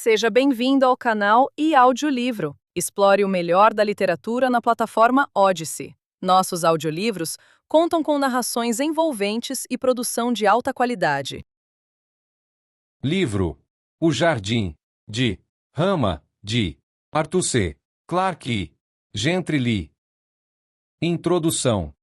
Seja bem-vindo ao canal e audiolivro. Explore o melhor da literatura na plataforma Odyssey. Nossos audiolivros contam com narrações envolventes e produção de alta qualidade. Livro O Jardim, de Rama, de Arthur C. Clarke e Gentry Lee. Introdução.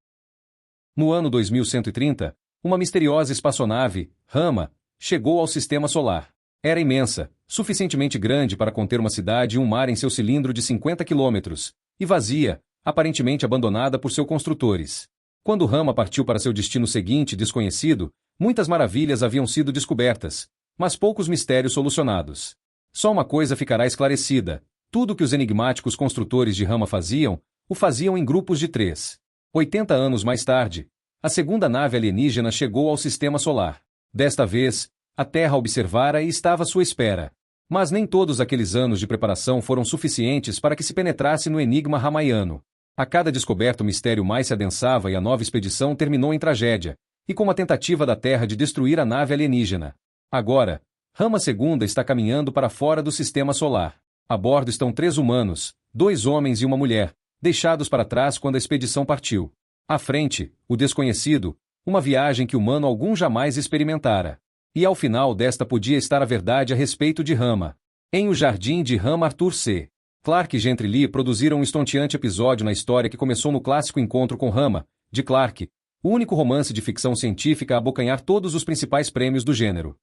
No ano 2130, uma misteriosa espaçonave, Rama, chegou ao Sistema Solar. Era imensa, suficientemente grande para conter uma cidade e um mar em seu cilindro de 50 quilômetros, e vazia, aparentemente abandonada por seus construtores. Quando Rama partiu para seu destino seguinte, desconhecido, muitas maravilhas haviam sido descobertas, mas poucos mistérios solucionados. Só uma coisa ficará esclarecida: tudo que os enigmáticos construtores de Rama faziam, o faziam em grupos de 3. 80 anos mais tarde, a segunda nave alienígena chegou ao Sistema Solar. Desta vez, a Terra observara e estava à sua espera. Mas nem todos aqueles anos de preparação foram suficientes para que se penetrasse no enigma ramaiano. A cada descoberta o mistério mais se adensava e a nova expedição terminou em tragédia, e com a tentativa da Terra de destruir a nave alienígena. Agora, Rama II está caminhando para fora do Sistema Solar. A bordo estão 3 humanos, 2 homens e uma mulher, deixados para trás quando a expedição partiu. À frente, o desconhecido, uma viagem que humano algum jamais experimentara. E ao final desta podia estar a verdade a respeito de Rama. Em O Jardim de Rama, Arthur C. Clarke e Gentry Lee produziram um estonteante episódio na história que começou no clássico Encontro com Rama, de Clarke, o único romance de ficção científica a abocanhar todos os principais prêmios do gênero.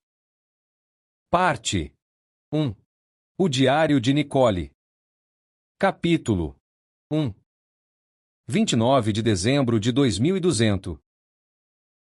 Parte 1. O Diário de Nicole. Capítulo 1. 29 de dezembro de 2200.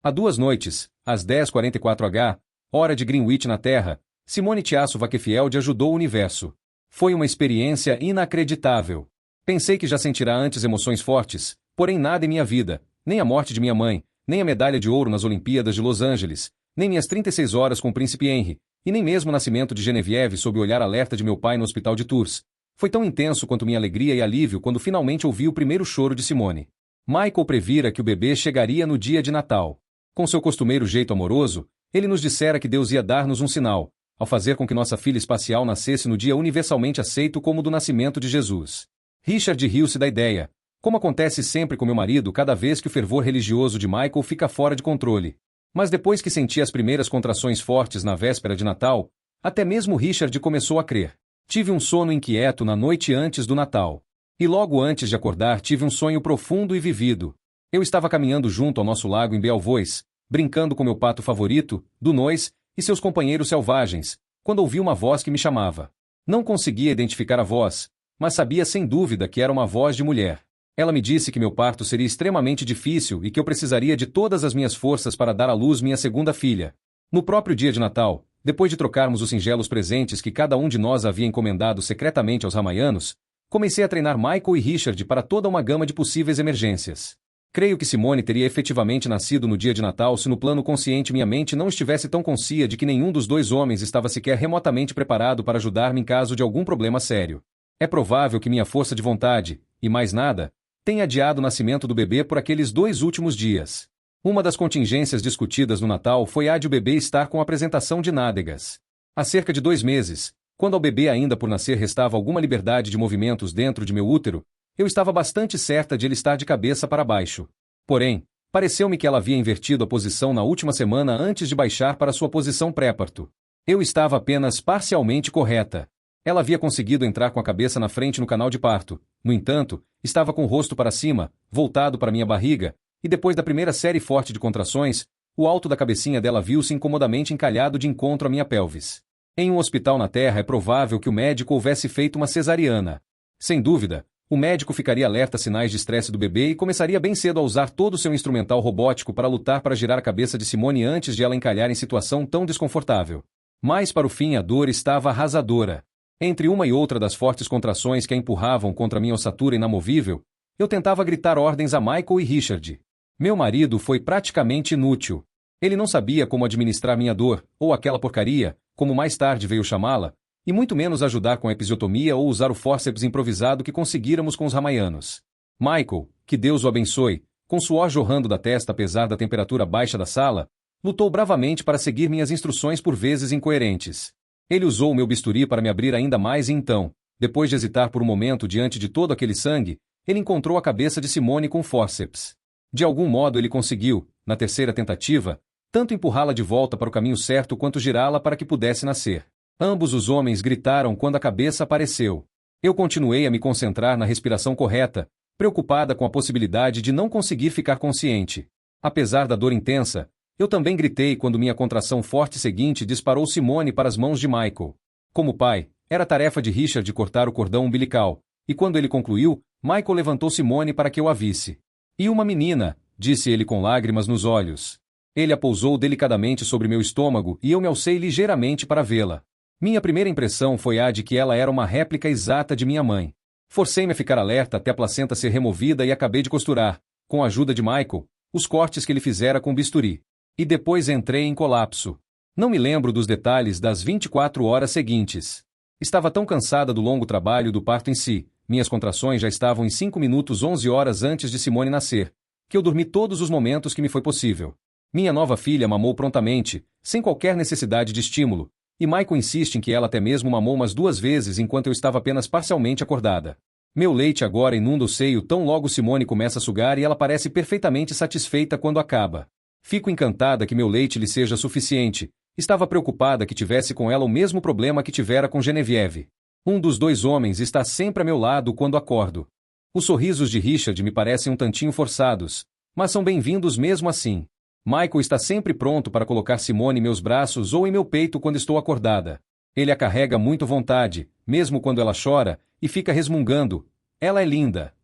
Há 2 noites, às 10h44 h, hora de Greenwich na Terra, Simone Tiasso Wakefield ajudou o universo. Foi uma experiência inacreditável. Pensei que já sentirá antes emoções fortes, porém nada em minha vida, nem a morte de minha mãe, nem a medalha de ouro nas Olimpíadas de Los Angeles, nem minhas 36 horas com o príncipe Henry, e nem mesmo o nascimento de Genevieve sob o olhar alerta de meu pai no hospital de Tours. Foi tão intenso quanto minha alegria e alívio quando finalmente ouvi o primeiro choro de Simone. Michael previra que o bebê chegaria no dia de Natal. Com seu costumeiro jeito amoroso, ele nos dissera que Deus ia dar-nos um sinal, ao fazer com que nossa filha espacial nascesse no dia universalmente aceito como o do nascimento de Jesus. Richard riu-se da ideia, como acontece sempre com meu marido cada vez que o fervor religioso de Michael fica fora de controle. Mas depois que senti as primeiras contrações fortes na véspera de Natal, até mesmo Richard começou a crer. Tive um sono inquieto na noite antes do Natal. E logo antes de acordar tive um sonho profundo e vivido. Eu estava caminhando junto ao nosso lago em Belvois, brincando com meu pato favorito, Dunois, e seus companheiros selvagens, quando ouvi uma voz que me chamava. Não conseguia identificar a voz, mas sabia sem dúvida que era uma voz de mulher. Ela me disse que meu parto seria extremamente difícil e que eu precisaria de todas as minhas forças para dar à luz minha segunda filha. No próprio dia de Natal, depois de trocarmos os singelos presentes que cada um de nós havia encomendado secretamente aos ramaianos, comecei a treinar Michael e Richard para toda uma gama de possíveis emergências. Creio que Simone teria efetivamente nascido no dia de Natal se no plano consciente minha mente não estivesse tão conscia de que nenhum dos 2 homens estava sequer remotamente preparado para ajudar-me em caso de algum problema sério. É provável que minha força de vontade, e mais nada, tenha adiado o nascimento do bebê por aqueles 2 últimos dias. Uma das contingências discutidas no Natal foi a de o bebê estar com a apresentação de nádegas. Há cerca de 2 meses, quando ao bebê ainda por nascer restava alguma liberdade de movimentos dentro de meu útero, eu estava bastante certa de ele estar de cabeça para baixo. Porém, pareceu-me que ela havia invertido a posição na última semana antes de baixar para sua posição pré-parto. Eu estava apenas parcialmente correta. Ela havia conseguido entrar com a cabeça na frente no canal de parto. No entanto, estava com o rosto para cima, voltado para minha barriga, e depois da primeira série forte de contrações, o alto da cabecinha dela viu-se incomodamente encalhado de encontro à minha pelvis. Em um hospital na Terra é provável que o médico houvesse feito uma cesariana. Sem dúvida, o médico ficaria alerta a sinais de estresse do bebê e começaria bem cedo a usar todo o seu instrumental robótico para lutar para girar a cabeça de Simone antes de ela encalhar em situação tão desconfortável. Mas para o fim a dor estava arrasadora. Entre uma e outra das fortes contrações que a empurravam contra minha ossatura inamovível, eu tentava gritar ordens a Michael e Richard. Meu marido foi praticamente inútil. Ele não sabia como administrar minha dor, ou aquela porcaria, como mais tarde veio chamá-la, e muito menos ajudar com a episiotomia ou usar o fórceps improvisado que conseguíramos com os ramaianos. Michael, que Deus o abençoe, com suor jorrando da testa apesar da temperatura baixa da sala, lutou bravamente para seguir minhas instruções por vezes incoerentes. Ele usou o meu bisturi para me abrir ainda mais e então, depois de hesitar por um momento diante de todo aquele sangue, ele encontrou a cabeça de Simone com fórceps. De algum modo ele conseguiu, na terceira tentativa, tanto empurrá-la de volta para o caminho certo quanto girá-la para que pudesse nascer. Ambos os homens gritaram quando a cabeça apareceu. Eu continuei a me concentrar na respiração correta, preocupada com a possibilidade de não conseguir ficar consciente. Apesar da dor intensa, eu também gritei quando minha contração forte seguinte disparou Simone para as mãos de Michael. Como pai, era tarefa de Richard cortar o cordão umbilical, e quando ele concluiu, Michael levantou Simone para que eu a visse. E uma menina, disse ele com lágrimas nos olhos. Ele a pousou delicadamente sobre meu estômago e eu me alcei ligeiramente para vê-la. Minha primeira impressão foi a de que ela era uma réplica exata de minha mãe. Forcei-me a ficar alerta até a placenta ser removida e acabei de costurar, com a ajuda de Michael, os cortes que ele fizera com bisturi. E depois entrei em colapso. Não me lembro dos detalhes das 24 horas seguintes. Estava tão cansada do longo trabalho do parto em si, minhas contrações já estavam em 5 minutos 11 horas antes de Simone nascer, que eu dormi todos os momentos que me foi possível. Minha nova filha mamou prontamente, sem qualquer necessidade de estímulo, e Michael insiste em que ela até mesmo mamou umas 2 vezes enquanto eu estava apenas parcialmente acordada. Meu leite agora inunda o seio tão logo Simone começa a sugar e ela parece perfeitamente satisfeita quando acaba. Fico encantada que meu leite lhe seja suficiente. Estava preocupada que tivesse com ela o mesmo problema que tivera com Genevieve. Um dos 2 homens está sempre a meu lado quando acordo. Os sorrisos de Richard me parecem um tantinho forçados, mas são bem-vindos mesmo assim. Michael está sempre pronto para colocar Simone em meus braços ou em meu peito quando estou acordada. Ele a carrega muito vontade, mesmo quando ela chora, e fica resmungando. Ela é linda.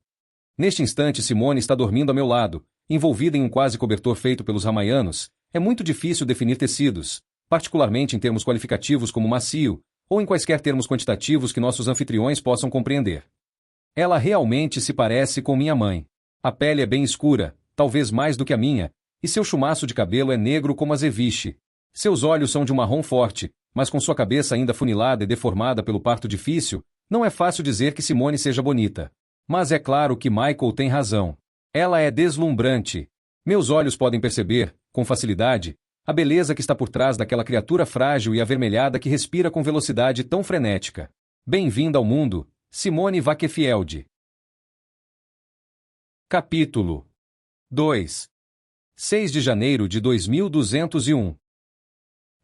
Neste instante Simone está dormindo a meu lado, envolvida em um quase cobertor feito pelos ramaianos. É muito difícil definir tecidos, particularmente em termos qualificativos como macio, ou em quaisquer termos quantitativos que nossos anfitriões possam compreender. Ela realmente se parece com minha mãe. A pele é bem escura, talvez mais do que a minha, e seu chumaço de cabelo é negro como azeviche. Seus olhos são de um marrom forte, mas com sua cabeça ainda afunilada e deformada pelo parto difícil, não é fácil dizer que Simone seja bonita. Mas é claro que Michael tem razão. Ela é deslumbrante. Meus olhos podem perceber, com facilidade, a beleza que está por trás daquela criatura frágil e avermelhada que respira com velocidade tão frenética. Bem-vinda ao mundo, Simone Wakefield. Capítulo 2. 6 de janeiro de 2201.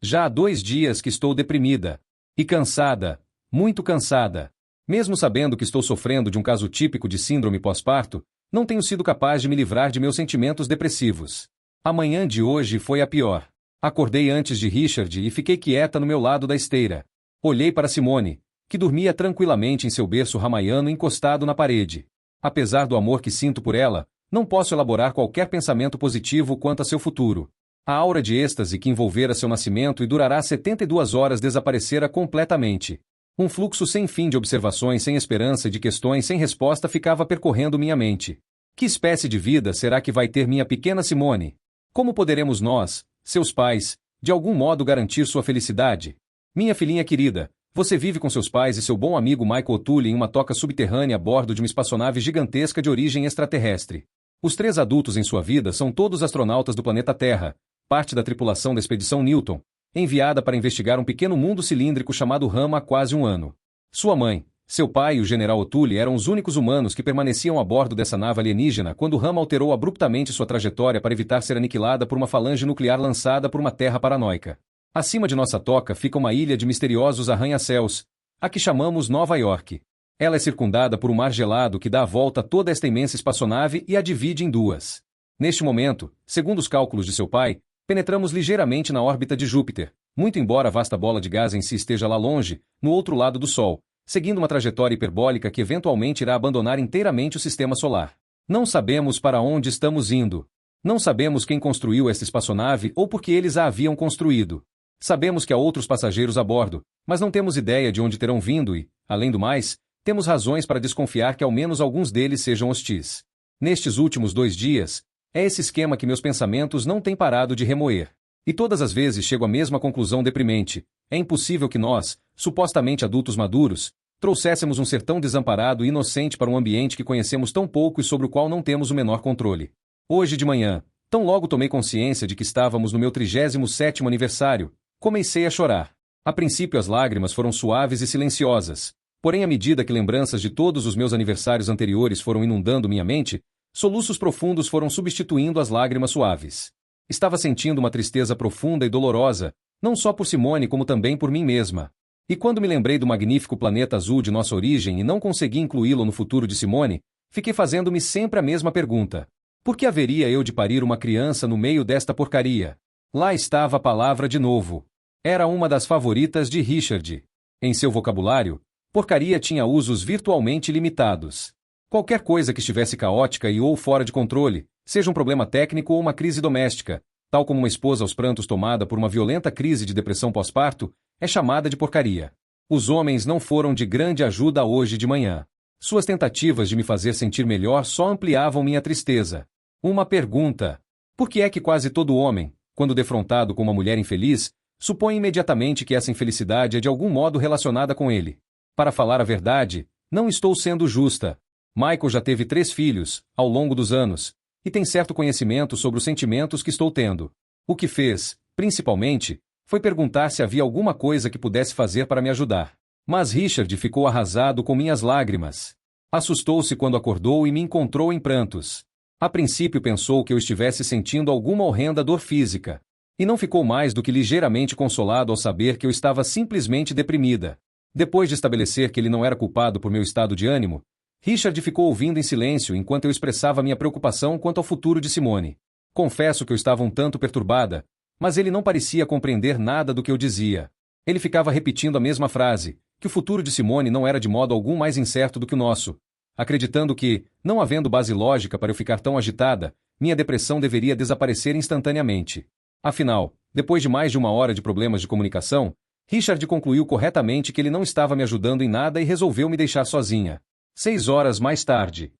Já há 2 dias que estou deprimida. E cansada, muito cansada. Mesmo sabendo que estou sofrendo de um caso típico de síndrome pós-parto, não tenho sido capaz de me livrar de meus sentimentos depressivos. A manhã de hoje foi a pior. Acordei antes de Richard e fiquei quieta no meu lado da esteira. Olhei para Simone, que dormia tranquilamente em seu berço ramaiano encostado na parede. Apesar do amor que sinto por ela, não posso elaborar qualquer pensamento positivo quanto a seu futuro. A aura de êxtase que envolvera seu nascimento e durará 72 horas desaparecera completamente. Um fluxo sem fim de observações sem esperança e de questões sem resposta ficava percorrendo minha mente. Que espécie de vida será que vai ter minha pequena Simone? Como poderemos nós, seus pais, de algum modo garantir sua felicidade? Minha filhinha querida, você vive com seus pais e seu bom amigo Michael O'Toole em uma toca subterrânea a bordo de uma espaçonave gigantesca de origem extraterrestre. Os 3 adultos em sua vida são todos astronautas do planeta Terra, parte da tripulação da expedição Newton, enviada para investigar um pequeno mundo cilíndrico chamado Rama há quase 1 ano. Sua mãe, seu pai e o general O'Toole eram os únicos humanos que permaneciam a bordo dessa nave alienígena quando Rama alterou abruptamente sua trajetória para evitar ser aniquilada por uma falange nuclear lançada por uma terra paranoica. Acima de nossa toca fica uma ilha de misteriosos arranha-céus, a que chamamos Nova York. Ela é circundada por um mar gelado que dá a volta a toda esta imensa espaçonave e a divide em 2. Neste momento, segundo os cálculos de seu pai, penetramos ligeiramente na órbita de Júpiter, muito embora a vasta bola de gás em si esteja lá longe, no outro lado do Sol, seguindo uma trajetória hiperbólica que eventualmente irá abandonar inteiramente o sistema solar. Não sabemos para onde estamos indo. Não sabemos quem construiu esta espaçonave ou por que eles a haviam construído. Sabemos que há outros passageiros a bordo, mas não temos ideia de onde terão vindo e, além do mais, temos razões para desconfiar que ao menos alguns deles sejam hostis. Nestes últimos 2 dias, é esse esquema que meus pensamentos não têm parado de remoer. E todas as vezes chego à mesma conclusão deprimente. É impossível que nós, supostamente adultos maduros, trouxéssemos um ser tão desamparado e inocente para um ambiente que conhecemos tão pouco e sobre o qual não temos o menor controle. Hoje de manhã, tão logo tomei consciência de que estávamos no meu 37º aniversário, comecei a chorar. A princípio as lágrimas foram suaves e silenciosas, porém à medida que lembranças de todos os meus aniversários anteriores foram inundando minha mente, soluços profundos foram substituindo as lágrimas suaves. Estava sentindo uma tristeza profunda e dolorosa, não só por Simone como também por mim mesma. E quando me lembrei do magnífico planeta azul de nossa origem e não consegui incluí-lo no futuro de Simone, fiquei fazendo-me sempre a mesma pergunta. Por que haveria eu de parir uma criança no meio desta porcaria? Lá estava a palavra de novo. Era uma das favoritas de Richard. Em seu vocabulário, porcaria tinha usos virtualmente limitados. Qualquer coisa que estivesse caótica e ou fora de controle, seja um problema técnico ou uma crise doméstica, tal como uma esposa aos prantos tomada por uma violenta crise de depressão pós-parto, é chamada de porcaria. Os homens não foram de grande ajuda hoje de manhã. Suas tentativas de me fazer sentir melhor só ampliavam minha tristeza. Uma pergunta. Por que é que quase todo homem, quando defrontado com uma mulher infeliz, supõe imediatamente que essa infelicidade é de algum modo relacionada com ele? Para falar a verdade, não estou sendo justa. Michael já teve 3 filhos, ao longo dos anos, e tem certo conhecimento sobre os sentimentos que estou tendo. O que fez, principalmente, foi perguntar se havia alguma coisa que pudesse fazer para me ajudar. Mas Richard ficou arrasado com minhas lágrimas. Assustou-se quando acordou e me encontrou em prantos. A princípio pensou que eu estivesse sentindo alguma horrenda dor física. E não ficou mais do que ligeiramente consolado ao saber que eu estava simplesmente deprimida. Depois de estabelecer que ele não era culpado por meu estado de ânimo, Richard ficou ouvindo em silêncio enquanto eu expressava minha preocupação quanto ao futuro de Simone. Confesso que eu estava um tanto perturbada, mas ele não parecia compreender nada do que eu dizia. Ele ficava repetindo a mesma frase, que o futuro de Simone não era de modo algum mais incerto do que o nosso, acreditando que, não havendo base lógica para eu ficar tão agitada, minha depressão deveria desaparecer instantaneamente. Afinal, depois de mais de 1 hora de problemas de comunicação, Richard concluiu corretamente que ele não estava me ajudando em nada e resolveu me deixar sozinha. 6 horas mais tarde.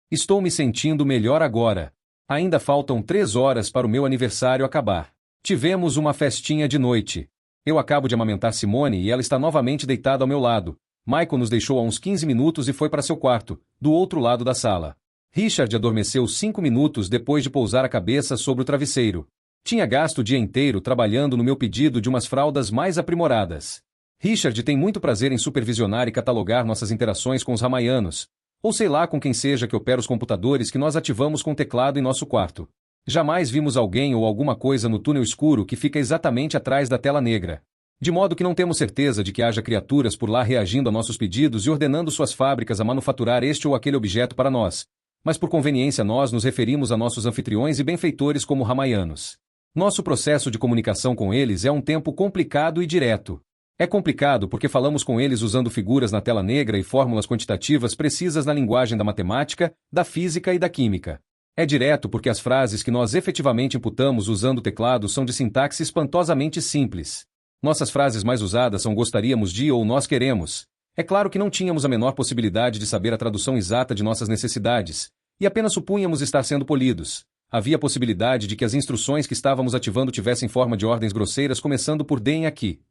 Estou me sentindo melhor agora. Ainda faltam 3 horas para o meu aniversário acabar. Tivemos uma festinha de noite. Eu acabo de amamentar Simone e ela está novamente deitada ao meu lado. Michael nos deixou há uns 15 minutos e foi para seu quarto, do outro lado da sala. Richard adormeceu 5 minutos depois de pousar a cabeça sobre o travesseiro. Tinha gasto o dia inteiro trabalhando no meu pedido de umas fraldas mais aprimoradas. Richard tem muito prazer em supervisionar e catalogar nossas interações com os ramaianos, ou sei lá com quem seja que opera os computadores que nós ativamos com o teclado em nosso quarto. Jamais vimos alguém ou alguma coisa no túnel escuro que fica exatamente atrás da tela negra. De modo que não temos certeza de que haja criaturas por lá reagindo a nossos pedidos e ordenando suas fábricas a manufaturar este ou aquele objeto para nós, mas por conveniência nós nos referimos a nossos anfitriões e benfeitores como ramaianos. Nosso processo de comunicação com eles é um tempo complicado e direto. É complicado porque falamos com eles usando figuras na tela negra e fórmulas quantitativas precisas na linguagem da matemática, da física e da química. É direto porque as frases que nós efetivamente imputamos usando o teclado são de sintaxe espantosamente simples. Nossas frases mais usadas são gostaríamos de ou nós queremos. É claro que não tínhamos a menor possibilidade de saber a tradução exata de nossas necessidades, e apenas supunhamos estar sendo polidos. Havia a possibilidade de que as instruções que estávamos ativando tivessem forma de ordens grosseiras começando por DEM aqui,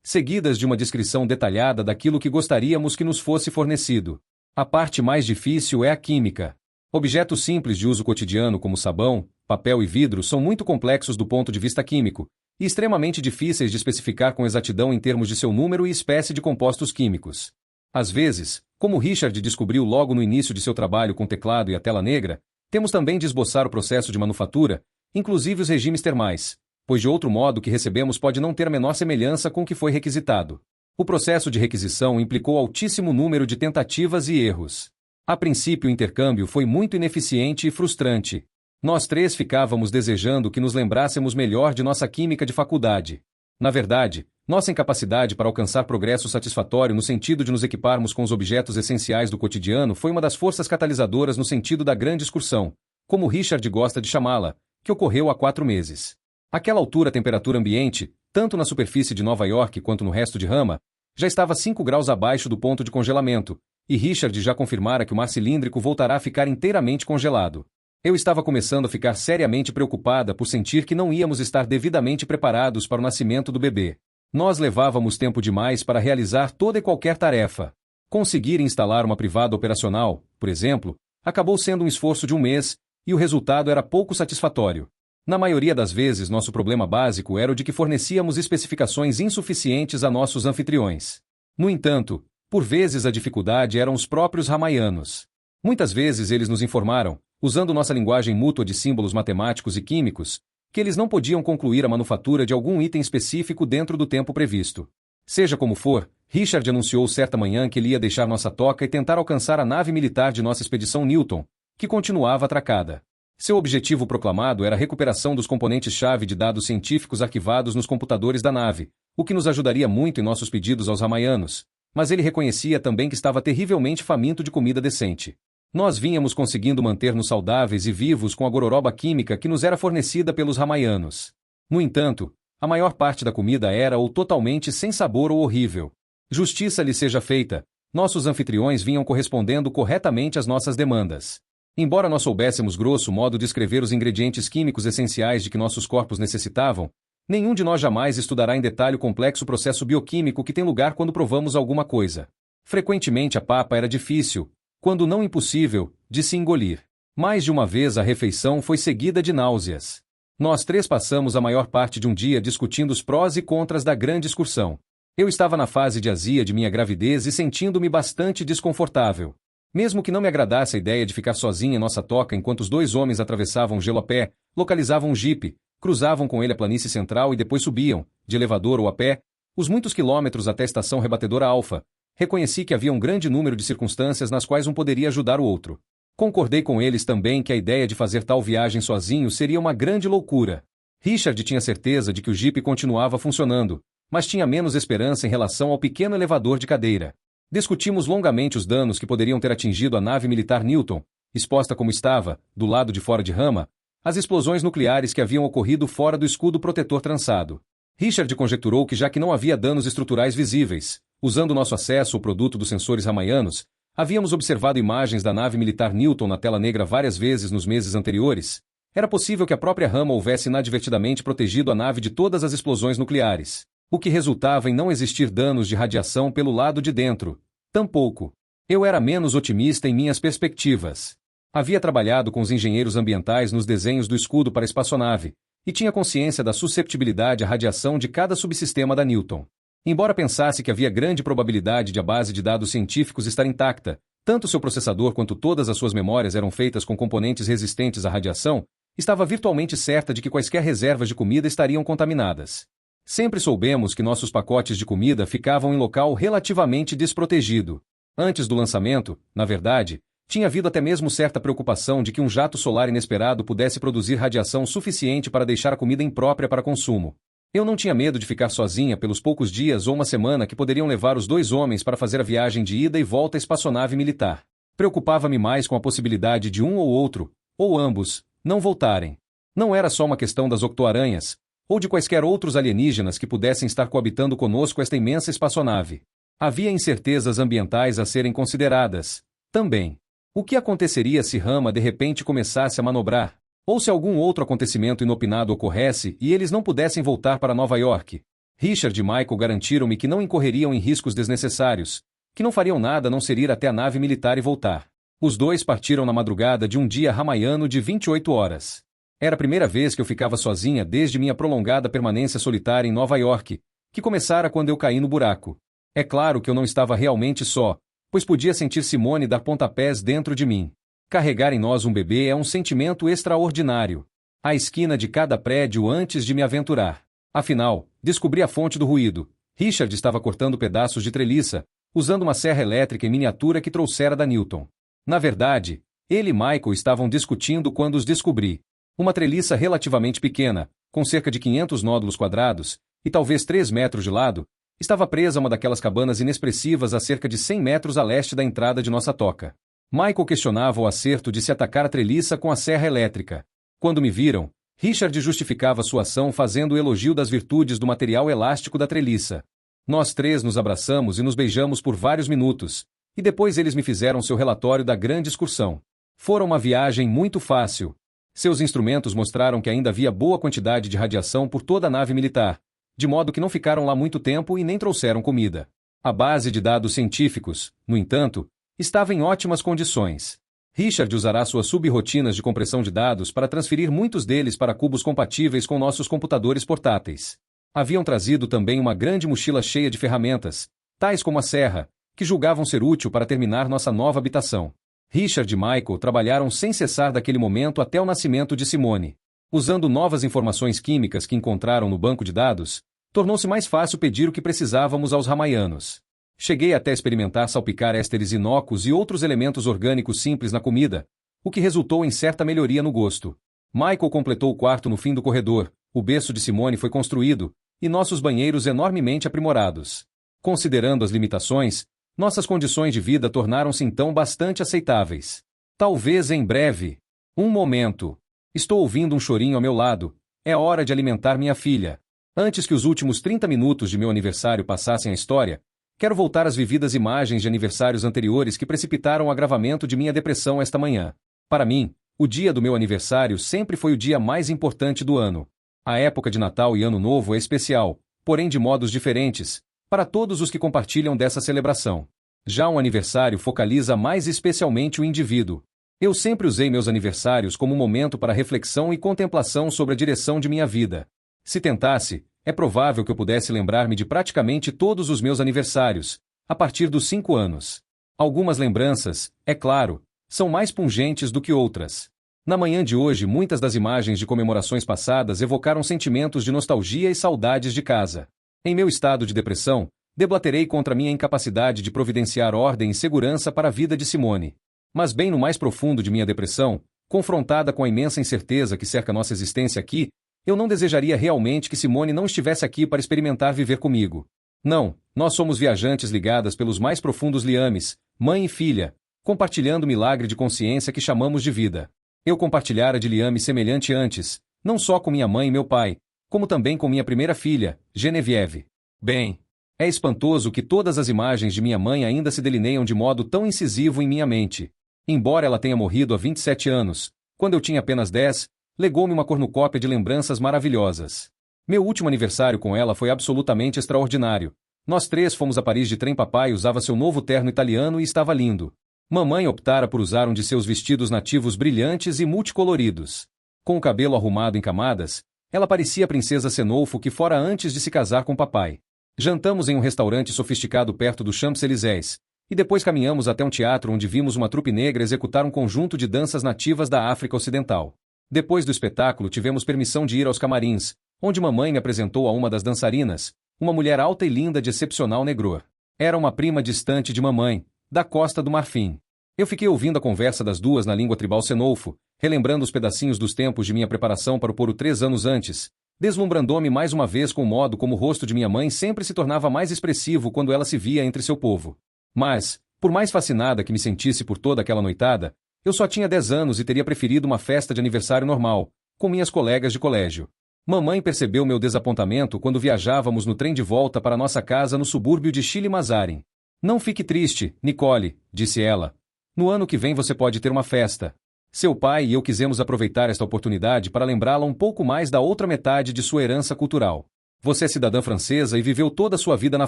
seguidas de uma descrição detalhada daquilo que gostaríamos que nos fosse fornecido. A parte mais difícil é a química. Objetos simples de uso cotidiano como sabão, papel e vidro são muito complexos do ponto de vista químico, e extremamente difíceis de especificar com exatidão em termos de seu número e espécie de compostos químicos. Às vezes, como Richard descobriu logo no início de seu trabalho com o teclado e a tela negra, temos também de esboçar o processo de manufatura, inclusive os regimes termais, pois de outro modo o que recebemos pode não ter a menor semelhança com o que foi requisitado. O processo de requisição implicou altíssimo número de tentativas e erros. A princípio o intercâmbio foi muito ineficiente e frustrante. Nós 3 ficávamos desejando que nos lembrássemos melhor de nossa química de faculdade. Na verdade, nossa incapacidade para alcançar progresso satisfatório no sentido de nos equiparmos com os objetos essenciais do cotidiano foi uma das forças catalisadoras no sentido da grande excursão, como Richard gosta de chamá-la, que ocorreu há 4 meses. Àquela altura a temperatura ambiente, tanto na superfície de Nova York quanto no resto de Rama, já estava 5 graus abaixo do ponto de congelamento, e Richard já confirmara que o mar cilíndrico voltará a ficar inteiramente congelado. Eu estava começando a ficar seriamente preocupada por sentir que não íamos estar devidamente preparados para o nascimento do bebê. Nós levávamos tempo demais para realizar toda e qualquer tarefa. Conseguir instalar uma privada operacional, por exemplo, acabou sendo um esforço de 1 mês, e o resultado era pouco satisfatório. Na maioria das vezes, nosso problema básico era o de que fornecíamos especificações insuficientes a nossos anfitriões. No entanto, por vezes a dificuldade eram os próprios ramaianos. Muitas vezes eles nos informaram, usando nossa linguagem mútua de símbolos matemáticos e químicos, que eles não podiam concluir a manufatura de algum item específico dentro do tempo previsto. Seja como for, Richard anunciou certa manhã que ele ia deixar nossa toca e tentar alcançar a nave militar de nossa expedição Newton, que continuava atracada. Seu objetivo proclamado era a recuperação dos componentes-chave de dados científicos arquivados nos computadores da nave, o que nos ajudaria muito em nossos pedidos aos ramaianos, mas ele reconhecia também que estava terrivelmente faminto de comida decente. Nós vínhamos conseguindo manter-nos saudáveis e vivos com a gororoba química que nos era fornecida pelos ramaianos. No entanto, a maior parte da comida era ou totalmente sem sabor ou horrível. Justiça lhe seja feita, nossos anfitriões vinham correspondendo corretamente às nossas demandas. Embora nós soubéssemos grosso modo descrever os ingredientes químicos essenciais de que nossos corpos necessitavam, nenhum de nós jamais estudará em detalhe o complexo processo bioquímico que tem lugar quando provamos alguma coisa. Frequentemente a papa era difícil, quando não impossível, de se engolir. Mais de uma vez a refeição foi seguida de náuseas. Nós três passamos a maior parte de um dia discutindo os prós e contras da grande excursão. Eu estava na fase de azia de minha gravidez e sentindo-me bastante desconfortável. Mesmo que não me agradasse a ideia de ficar sozinha em nossa toca enquanto os dois homens atravessavam o gelo a pé, localizavam um jipe, cruzavam com ele a planície central e depois subiam, de elevador ou a pé, os muitos quilômetros até a estação rebatedora Alfa, reconheci que havia um grande número de circunstâncias nas quais um poderia ajudar o outro. Concordei com eles também que a ideia de fazer tal viagem sozinho seria uma grande loucura. Richard tinha certeza de que o jipe continuava funcionando, mas tinha menos esperança em relação ao pequeno elevador de cadeira. Discutimos longamente os danos que poderiam ter atingido a nave militar Newton, exposta como estava, do lado de fora de Rama, as explosões nucleares que haviam ocorrido fora do escudo protetor trançado. Richard conjecturou que já que não havia danos estruturais visíveis, usando nosso acesso ao produto dos sensores ramaianos, havíamos observado imagens da nave militar Newton na tela negra várias vezes nos meses anteriores, era possível que a própria Rama houvesse inadvertidamente protegido a nave de todas as explosões nucleares, o que resultava em não existir danos de radiação pelo lado de dentro. Tampouco. Eu era menos otimista em minhas perspectivas. Havia trabalhado com os engenheiros ambientais nos desenhos do escudo para a espaçonave, e tinha consciência da susceptibilidade à radiação de cada subsistema da Newton. Embora pensasse que havia grande probabilidade de a base de dados científicos estar intacta, tanto seu processador quanto todas as suas memórias eram feitas com componentes resistentes à radiação, estava virtualmente certa de que quaisquer reservas de comida estariam contaminadas. Sempre soubemos que nossos pacotes de comida ficavam em local relativamente desprotegido. Antes do lançamento, na verdade, tinha havido até mesmo certa preocupação de que um jato solar inesperado pudesse produzir radiação suficiente para deixar a comida imprópria para consumo. Eu não tinha medo de ficar sozinha pelos poucos dias ou uma semana que poderiam levar os dois homens para fazer a viagem de ida e volta à espaçonave militar. Preocupava-me mais com a possibilidade de um ou outro, ou ambos, não voltarem. Não era só uma questão das octoaranhas, ou de quaisquer outros alienígenas que pudessem estar coabitando conosco esta imensa espaçonave. Havia incertezas ambientais a serem consideradas, também. O que aconteceria se Rama de repente começasse a manobrar? Ou se algum outro acontecimento inopinado ocorresse e eles não pudessem voltar para Nova York? Richard e Michael garantiram-me que não incorreriam em riscos desnecessários, que não fariam nada a não ser ir até a nave militar e voltar. Os dois partiram na madrugada de um dia ramaiano de 28 horas. Era a primeira vez que eu ficava sozinha desde minha prolongada permanência solitária em Nova York, que começara quando eu caí no buraco. É claro que eu não estava realmente só, pois podia sentir Simone dar pontapés dentro de mim. Carregar em nós um bebê é um sentimento extraordinário. À esquina de cada prédio antes de me aventurar. Afinal, descobri a fonte do ruído. Richard estava cortando pedaços de treliça, usando uma serra elétrica em miniatura que trouxera da Newton. Na verdade, ele e Michael estavam discutindo quando os descobri. Uma treliça relativamente pequena, com cerca de 500 nódulos quadrados, e talvez 3 metros de lado, estava presa a uma daquelas cabanas inexpressivas a cerca de 100 metros a leste da entrada de nossa toca. Michael questionava o acerto de se atacar a treliça com a serra elétrica. Quando me viram, Richard justificava sua ação fazendo o elogio das virtudes do material elástico da treliça. Nós três nos abraçamos e nos beijamos por vários minutos, e depois eles me fizeram seu relatório da grande excursão. Fora uma viagem muito fácil. Seus instrumentos mostraram que ainda havia boa quantidade de radiação por toda a nave militar, de modo que não ficaram lá muito tempo e nem trouxeram comida. A base de dados científicos, no entanto, estava em ótimas condições. Richard usará suas subrotinas de compressão de dados para transferir muitos deles para cubos compatíveis com nossos computadores portáteis. Haviam trazido também uma grande mochila cheia de ferramentas, tais como a serra, que julgavam ser útil para terminar nossa nova habitação. Richard e Michael trabalharam sem cessar daquele momento até o nascimento de Simone. Usando novas informações químicas que encontraram no banco de dados, tornou-se mais fácil pedir o que precisávamos aos ramaianos. Cheguei até experimentar salpicar ésteres inócuos e outros elementos orgânicos simples na comida, o que resultou em certa melhoria no gosto. Michael completou o quarto no fim do corredor, o berço de Simone foi construído, e nossos banheiros enormemente aprimorados. Considerando as limitações, nossas condições de vida tornaram-se então bastante aceitáveis. Talvez em breve. Um momento. Estou ouvindo um chorinho ao meu lado. É hora de alimentar minha filha. Antes que os últimos 30 minutos de meu aniversário passassem à história, quero voltar às vividas imagens de aniversários anteriores que precipitaram o agravamento de minha depressão esta manhã. Para mim, o dia do meu aniversário sempre foi o dia mais importante do ano. A época de Natal e Ano Novo é especial, porém de modos diferentes, para todos os que compartilham dessa celebração. Já um aniversário focaliza mais especialmente o indivíduo. Eu sempre usei meus aniversários como um momento para reflexão e contemplação sobre a direção de minha vida. Se tentasse, é provável que eu pudesse lembrar-me de praticamente todos os meus aniversários, a partir dos 5 anos. Algumas lembranças, é claro, são mais pungentes do que outras. Na manhã de hoje, muitas das imagens de comemorações passadas evocaram sentimentos de nostalgia e saudades de casa. Em meu estado de depressão, debaterei contra minha incapacidade de providenciar ordem e segurança para a vida de Simone. Mas bem no mais profundo de minha depressão, confrontada com a imensa incerteza que cerca nossa existência aqui, eu não desejaria realmente que Simone não estivesse aqui para experimentar viver comigo. Não, nós somos viajantes ligadas pelos mais profundos liames, mãe e filha, compartilhando o milagre de consciência que chamamos de vida. Eu compartilhara de liame semelhante antes, não só com minha mãe e meu pai, como também com minha primeira filha, Genevieve. Bem, é espantoso que todas as imagens de minha mãe ainda se delineiam de modo tão incisivo em minha mente. Embora ela tenha morrido há 27 anos, quando eu tinha apenas 10, legou-me uma cornucópia de lembranças maravilhosas. Meu último aniversário com ela foi absolutamente extraordinário. Nós 3 fomos a Paris de trem. Papai usava seu novo terno italiano e estava lindo. Mamãe optara por usar um de seus vestidos nativos brilhantes e multicoloridos. Com o cabelo arrumado em camadas, ela parecia a princesa Senolfo que fora antes de se casar com papai. Jantamos em um restaurante sofisticado perto do Champs-Élysées, e depois caminhamos até um teatro onde vimos uma trupe negra executar um conjunto de danças nativas da África Ocidental. Depois do espetáculo tivemos permissão de ir aos camarins, onde mamãe me apresentou a uma das dançarinas, uma mulher alta e linda de excepcional negror. Era uma prima distante de mamãe, da Costa do Marfim. Eu fiquei ouvindo a conversa das duas na língua tribal Senolfo, relembrando os pedacinhos dos tempos de minha preparação para o poro 3 anos antes, deslumbrando-me mais uma vez com o modo como o rosto de minha mãe sempre se tornava mais expressivo quando ela se via entre seu povo. Mas, por mais fascinada que me sentisse por toda aquela noitada, eu só tinha 10 anos e teria preferido uma festa de aniversário normal, com minhas colegas de colégio. Mamãe percebeu meu desapontamento quando viajávamos no trem de volta para nossa casa no subúrbio de Chile-Mazarin. Não fique triste, Nicole, disse ela. No ano que vem você pode ter uma festa. Seu pai e eu quisemos aproveitar esta oportunidade para lembrá-la um pouco mais da outra metade de sua herança cultural. Você é cidadã francesa e viveu toda a sua vida na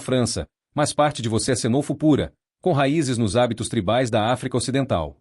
França, mas parte de você é Senolfo pura, com raízes nos hábitos tribais da África Ocidental.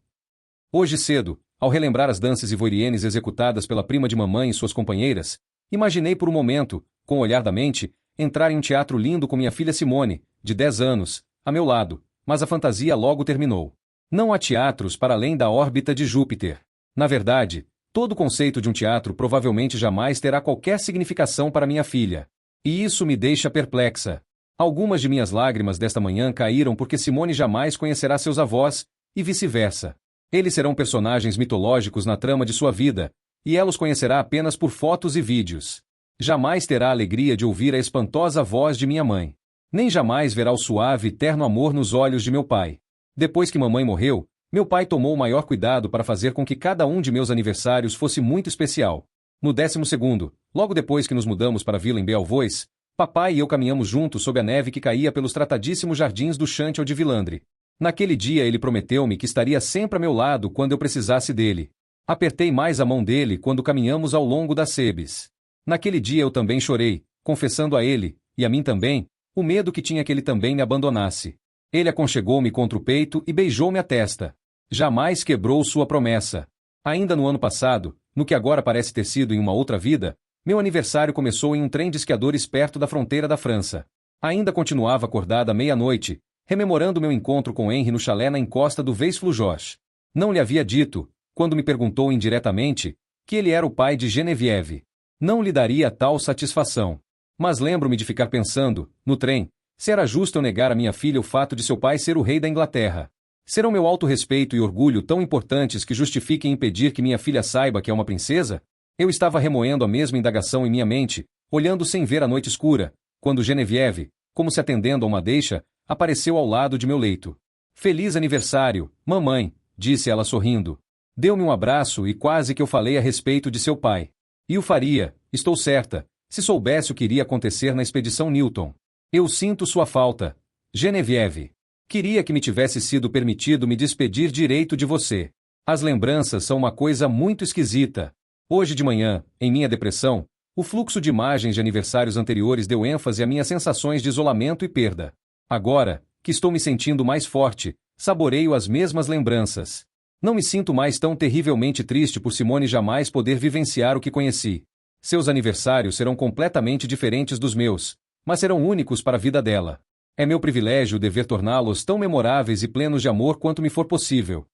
Hoje cedo, ao relembrar as danças ivoirienes executadas pela prima de mamãe e suas companheiras, imaginei por um momento, com o olhar da mente, entrar em um teatro lindo com minha filha Simone, de 10 anos, a meu lado, mas a fantasia logo terminou. Não há teatros para além da órbita de Júpiter. Na verdade, todo o conceito de um teatro provavelmente jamais terá qualquer significação para minha filha. E isso me deixa perplexa. Algumas de minhas lágrimas desta manhã caíram porque Simone jamais conhecerá seus avós, e vice-versa. Eles serão personagens mitológicos na trama de sua vida, e ela os conhecerá apenas por fotos e vídeos. Jamais terá a alegria de ouvir a espantosa voz de minha mãe. Nem jamais verá o suave e terno amor nos olhos de meu pai. Depois que mamãe morreu, meu pai tomou o maior cuidado para fazer com que cada um de meus aniversários fosse muito especial. No 12º, logo depois que nos mudamos para a vila em Belvois, papai e eu caminhamos juntos sob a neve que caía pelos tratadíssimos jardins do Chantiel de Villandre. Naquele dia ele prometeu-me que estaria sempre a meu lado quando eu precisasse dele. Apertei mais a mão dele quando caminhamos ao longo das sebes. Naquele dia eu também chorei, confessando a ele, e a mim também, o medo que tinha que ele também me abandonasse. Ele aconchegou-me contra o peito e beijou-me a testa. Jamais quebrou sua promessa. Ainda no ano passado, no que agora parece ter sido em uma outra vida, meu aniversário começou em um trem de esquiadores perto da fronteira da França. Ainda continuava acordada à meia-noite, rememorando meu encontro com Henry no chalé na encosta do Veis-Flujós. Não lhe havia dito, quando me perguntou indiretamente, que ele era o pai de Geneviève. Não lhe daria tal satisfação. Mas lembro-me de ficar pensando, no trem, se era justo eu negar a minha filha o fato de seu pai ser o rei da Inglaterra. Serão meu auto-respeito e orgulho tão importantes que justifiquem impedir que minha filha saiba que é uma princesa? Eu estava remoendo a mesma indagação em minha mente, olhando sem ver a noite escura, quando Geneviève, como se atendendo a uma deixa, apareceu ao lado de meu leito. Feliz aniversário, mamãe, disse ela sorrindo. Deu-me um abraço e quase que eu falei a respeito de seu pai. E o faria, estou certa, se soubesse o que iria acontecer na expedição Newton. Eu sinto sua falta, Geneviève. Queria que me tivesse sido permitido me despedir direito de você. As lembranças são uma coisa muito esquisita. Hoje de manhã, em minha depressão, o fluxo de imagens de aniversários anteriores deu ênfase a minhas sensações de isolamento e perda. Agora, que estou me sentindo mais forte, saboreio as mesmas lembranças. Não me sinto mais tão terrivelmente triste por Simone jamais poder vivenciar o que conheci. Seus aniversários serão completamente diferentes dos meus, mas serão únicos para a vida dela. É meu privilégio dever torná-los tão memoráveis e plenos de amor quanto me for possível.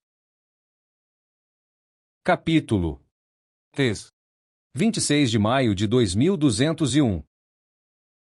Capítulo 3. 26 de maio de 2201.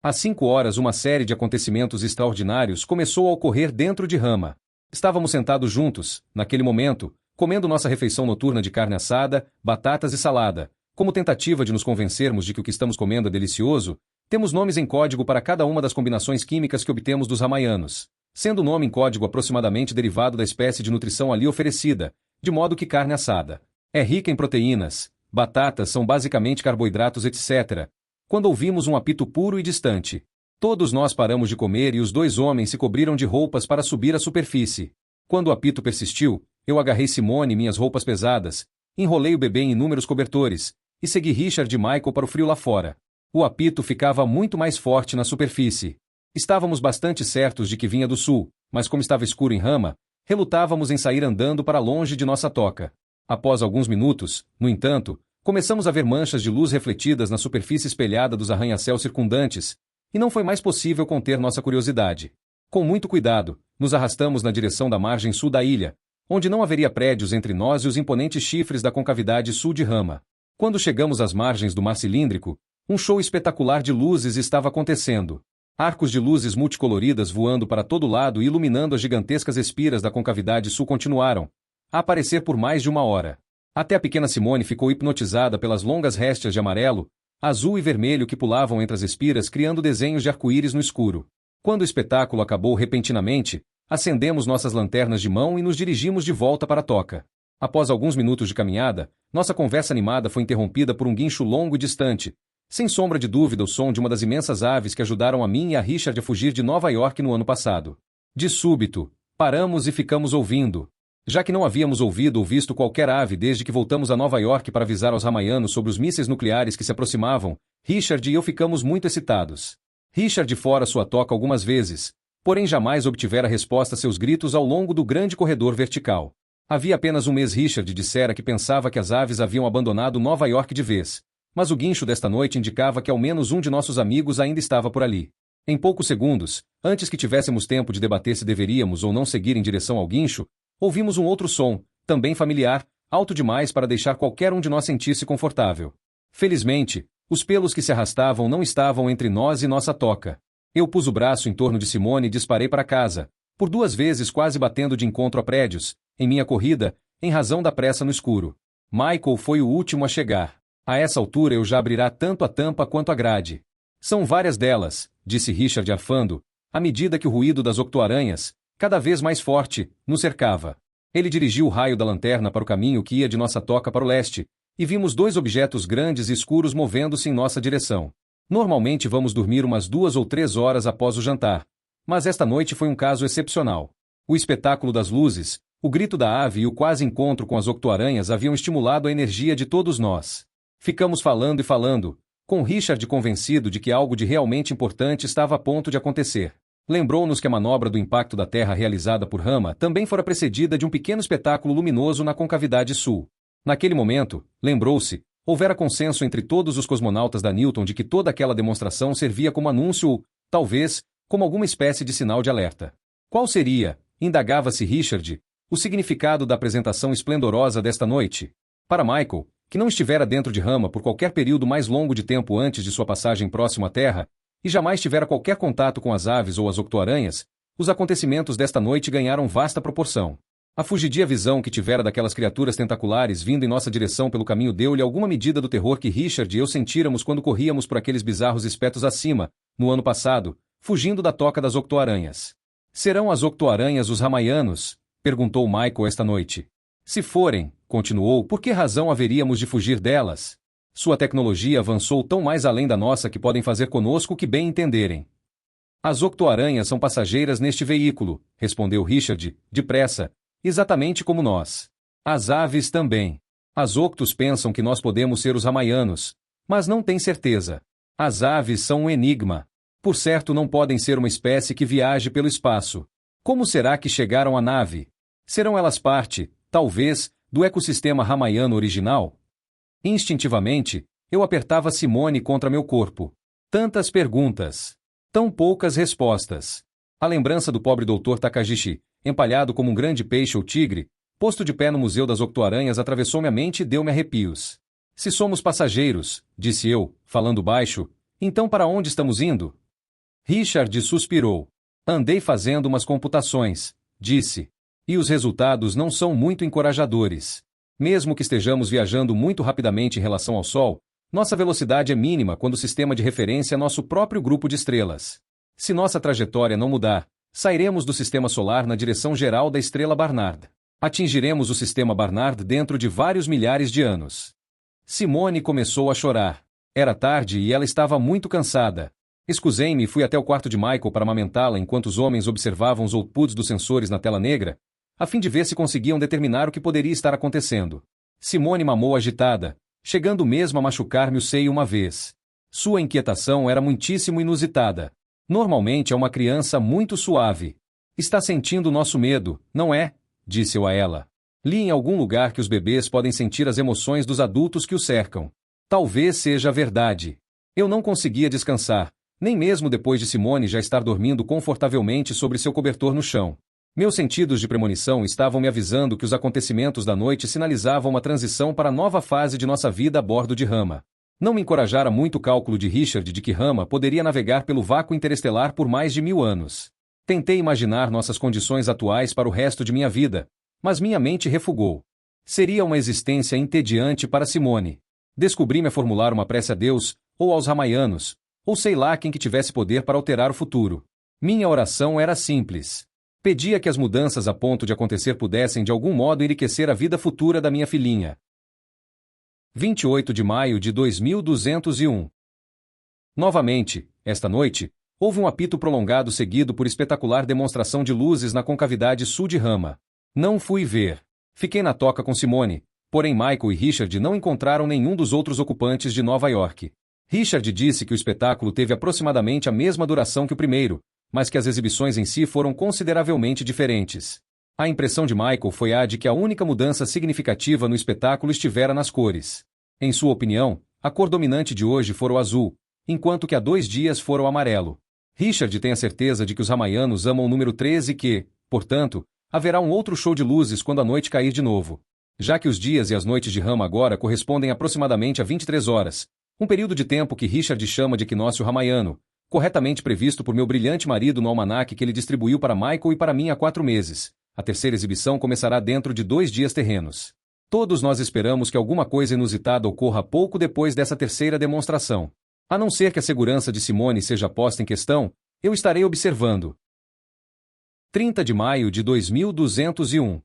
Às 5 horas uma série de acontecimentos extraordinários começou a ocorrer dentro de Rama. Estávamos sentados juntos, naquele momento, comendo nossa refeição noturna de carne assada, batatas e salada. Como tentativa de nos convencermos de que o que estamos comendo é delicioso, temos nomes em código para cada uma das combinações químicas que obtemos dos ramaianos, sendo o nome em código aproximadamente derivado da espécie de nutrição ali oferecida, de modo que carne assada é rica em proteínas, batatas são basicamente carboidratos, etc. Quando ouvimos um apito puro e distante, todos nós paramos de comer e os dois homens se cobriram de roupas para subir à superfície. Quando o apito persistiu, eu agarrei Simone e minhas roupas pesadas, enrolei o bebê em inúmeros cobertores, e segui Richard e Michael para o frio lá fora. O apito ficava muito mais forte na superfície. Estávamos bastante certos de que vinha do sul, mas como estava escuro em Rama, relutávamos em sair andando para longe de nossa toca. Após alguns minutos, no entanto, começamos a ver manchas de luz refletidas na superfície espelhada dos arranha-céus circundantes, e não foi mais possível conter nossa curiosidade. Com muito cuidado, nos arrastamos na direção da margem sul da ilha, onde não haveria prédios entre nós e os imponentes chifres da concavidade sul de Rama. Quando chegamos às margens do mar cilíndrico, um show espetacular de luzes estava acontecendo. Arcos de luzes multicoloridas voando para todo lado e iluminando as gigantescas espiras da concavidade sul continuaram a aparecer por mais de uma hora. Até a pequena Simone ficou hipnotizada pelas longas réstias de amarelo, azul e vermelho que pulavam entre as espiras criando desenhos de arco-íris no escuro. Quando o espetáculo acabou repentinamente, acendemos nossas lanternas de mão e nos dirigimos de volta para a toca. Após alguns minutos de caminhada, nossa conversa animada foi interrompida por um guincho longo e distante. Sem sombra de dúvida, o som de uma das imensas aves que ajudaram a mim e a Richard a fugir de Nova York no ano passado. De súbito, paramos e ficamos ouvindo. Já que não havíamos ouvido ou visto qualquer ave desde que voltamos a Nova York para avisar aos ramaianos sobre os mísseis nucleares que se aproximavam, Richard e eu ficamos muito excitados. Richard fora sua toca algumas vezes, porém jamais obtivera resposta a seus gritos ao longo do grande corredor vertical. Havia apenas um mês Richard dissera que pensava que as aves haviam abandonado Nova York de vez, mas o guincho desta noite indicava que ao menos um de nossos amigos ainda estava por ali. Em poucos segundos, antes que tivéssemos tempo de debater se deveríamos ou não seguir em direção ao guincho, ouvimos um outro som, também familiar, alto demais para deixar qualquer um de nós sentir-se confortável. Felizmente, os pelos que se arrastavam não estavam entre nós e nossa toca. Eu pus o braço em torno de Simone e disparei para casa, por 2 vezes quase batendo de encontro a prédios, em minha corrida, em razão da pressa no escuro. Michael foi o último a chegar. A essa altura eu já abrirá tanto a tampa quanto a grade. São várias delas, disse Richard arfando, à medida que o ruído das octoaranhas, cada vez mais forte, nos cercava. Ele dirigiu o raio da lanterna para o caminho que ia de nossa toca para o leste, e vimos 2 objetos grandes e escuros movendo-se em nossa direção. Normalmente vamos dormir umas 2 ou 3 horas após o jantar, mas esta noite foi um caso excepcional. O espetáculo das luzes, o grito da ave e o quase encontro com as octoaranhas haviam estimulado a energia de todos nós. Ficamos falando e falando, com Richard convencido de que algo de realmente importante estava a ponto de acontecer. Lembrou-nos que a manobra do impacto da Terra realizada por Rama também fora precedida de um pequeno espetáculo luminoso na concavidade sul. Naquele momento, lembrou-se, houvera consenso entre todos os cosmonautas da Newton de que toda aquela demonstração servia como anúncio ou, talvez, como alguma espécie de sinal de alerta. Qual seria, indagava-se Richard, o significado da apresentação esplendorosa desta noite? Para Michael, que não estivera dentro de Rama por qualquer período mais longo de tempo antes de sua passagem próximo à Terra, e jamais tivera qualquer contato com as aves ou as octoaranhas, os acontecimentos desta noite ganharam vasta proporção. A fugidia visão que tivera daquelas criaturas tentaculares vindo em nossa direção pelo caminho deu-lhe alguma medida do terror que Richard e eu sentíramos quando corríamos por aqueles bizarros espetos acima, no ano passado, fugindo da toca das octoaranhas. Serão as octoaranhas os ramaianos? Perguntou Michael esta noite. Se forem, continuou, por que razão haveríamos de fugir delas? Sua tecnologia avançou tão mais além da nossa que podem fazer conosco o que bem entenderem. As octoaranhas são passageiras neste veículo, respondeu Richard, depressa, exatamente como nós. As aves também. As octos pensam que nós podemos ser os ramaianos, mas não têm certeza. As aves são um enigma. Por certo não podem ser uma espécie que viaje pelo espaço. Como será que chegaram à nave? Serão elas parte, talvez, do ecossistema ramaiano original? Instintivamente, eu apertava Simone contra meu corpo. Tantas perguntas. Tão poucas respostas. A lembrança do pobre Dr. Takagi, empalhado como um grande peixe ou tigre, posto de pé no Museu das Octoaranhas atravessou minha mente e deu-me arrepios. Se somos passageiros, disse eu, falando baixo, então para onde estamos indo? Richard suspirou. Andei fazendo umas computações, disse. E os resultados não são muito encorajadores. Mesmo que estejamos viajando muito rapidamente em relação ao Sol, nossa velocidade é mínima quando o sistema de referência é nosso próprio grupo de estrelas. Se nossa trajetória não mudar, sairemos do sistema solar na direção geral da estrela Barnard. Atingiremos o sistema Barnard dentro de vários milhares de anos. Simone começou a chorar. Era tarde e ela estava muito cansada. Excusei-me e fui até o quarto de Michael para amamentá-la enquanto os homens observavam os outputs dos sensores na tela negra, a fim de ver se conseguiam determinar o que poderia estar acontecendo. Simone mamou agitada, chegando mesmo a machucar-me o seio uma vez. Sua inquietação era muitíssimo inusitada. Normalmente é uma criança muito suave. Está sentindo nosso medo, não é? Disse eu a ela. Li em algum lugar que os bebês podem sentir as emoções dos adultos que os cercam. Talvez seja verdade. Eu não conseguia descansar, nem mesmo depois de Simone já estar dormindo confortavelmente sobre seu cobertor no chão. Meus sentidos de premonição estavam me avisando que os acontecimentos da noite sinalizavam uma transição para a nova fase de nossa vida a bordo de Rama. Não me encorajara muito o cálculo de Richard de que Rama poderia navegar pelo vácuo interestelar por mais de 1000 anos. Tentei imaginar nossas condições atuais para o resto de minha vida, mas minha mente refugou. Seria uma existência entediante para Simone. Descobri-me a formular uma prece a Deus, ou aos ramaianos, ou sei lá quem que tivesse poder para alterar o futuro. Minha oração era simples. Pedia que as mudanças a ponto de acontecer pudessem de algum modo enriquecer a vida futura da minha filhinha. 28 de maio de 2201. Novamente, esta noite, houve um apito prolongado seguido por espetacular demonstração de luzes na concavidade sul de Rama. Não fui ver. Fiquei na toca com Simone, porém Michael e Richard não encontraram nenhum dos outros ocupantes de Nova York. Richard disse que o espetáculo teve aproximadamente a mesma duração que o primeiro, mas que as exibições em si foram consideravelmente diferentes. A impressão de Michael foi a de que a única mudança significativa no espetáculo estivera nas cores. Em sua opinião, a cor dominante de hoje fora o azul, enquanto que há 2 dias fora o amarelo. Richard tem a certeza de que os ramaianos amam o número 13 e que, portanto, haverá um outro show de luzes quando a noite cair de novo. Já que os dias e as noites de Rama agora correspondem aproximadamente a 23 horas, um período de tempo que Richard chama de equinócio ramaiano, corretamente previsto por meu brilhante marido no almanaque que ele distribuiu para Michael e para mim há 4 meses. A terceira exibição começará dentro de 2 dias terrenos. Todos nós esperamos que alguma coisa inusitada ocorra pouco depois dessa terceira demonstração. A não ser que a segurança de Simone seja posta em questão, eu estarei observando. 30 de maio de 2201.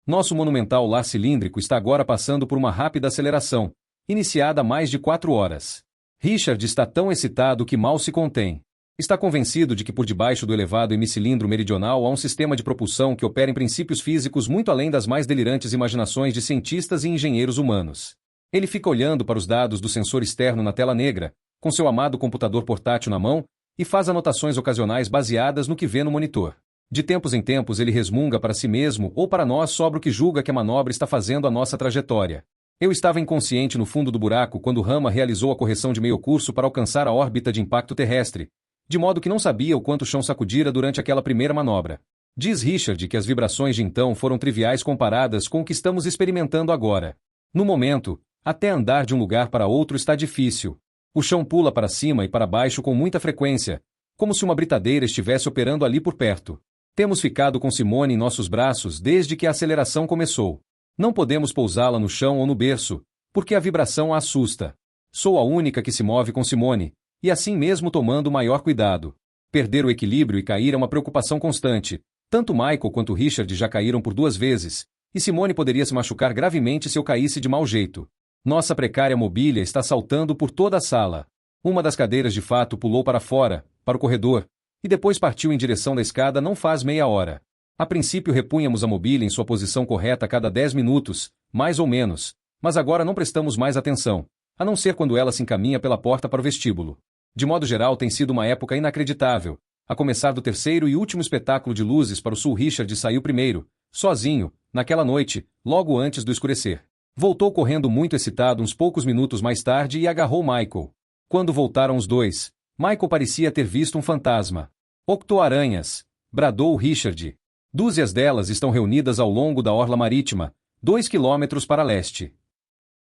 Nosso monumental lar cilíndrico está agora passando por uma rápida aceleração, iniciada há mais de 4 horas. Richard está tão excitado que mal se contém. Está convencido de que por debaixo do elevado hemicilindro meridional há um sistema de propulsão que opera em princípios físicos muito além das mais delirantes imaginações de cientistas e engenheiros humanos. Ele fica olhando para os dados do sensor externo na tela negra, com seu amado computador portátil na mão, e faz anotações ocasionais baseadas no que vê no monitor. De tempos em tempos ele resmunga para si mesmo ou para nós sobre o que julga que a manobra está fazendo à nossa trajetória. Eu estava inconsciente no fundo do buraco quando Rama realizou a correção de meio curso para alcançar a órbita de impacto terrestre, de modo que não sabia o quanto o chão sacudira durante aquela primeira manobra. Diz Richard que as vibrações de então foram triviais comparadas com o que estamos experimentando agora. No momento, até andar de um lugar para outro está difícil. O chão pula para cima e para baixo com muita frequência, como se uma britadeira estivesse operando ali por perto. Temos ficado com Simone em nossos braços desde que a aceleração começou. Não podemos pousá-la no chão ou no berço, porque a vibração a assusta. Sou a única que se move com Simone, e assim mesmo tomando maior cuidado. Perder o equilíbrio e cair é uma preocupação constante. Tanto Michael quanto Richard já caíram por 2 vezes, e Simone poderia se machucar gravemente se eu caísse de mau jeito. Nossa precária mobília está saltando por toda a sala. Uma das cadeiras de fato pulou para fora, para o corredor, e depois partiu em direção da escada não faz meia hora. A princípio repunhamos a mobília em sua posição correta a cada 10 minutos, mais ou menos, mas agora não prestamos mais atenção, a não ser quando ela se encaminha pela porta para o vestíbulo. De modo geral tem sido uma época inacreditável. A começar do terceiro e último espetáculo de luzes para o sul, Richard saiu primeiro, sozinho, naquela noite, logo antes do escurecer. Voltou correndo muito excitado uns poucos minutos mais tarde e agarrou Michael. Quando voltaram os dois, Michael parecia ter visto um fantasma. Octo-aranhas! Bradou Richard. Dúzias delas estão reunidas ao longo da orla marítima, 2 quilômetros para leste.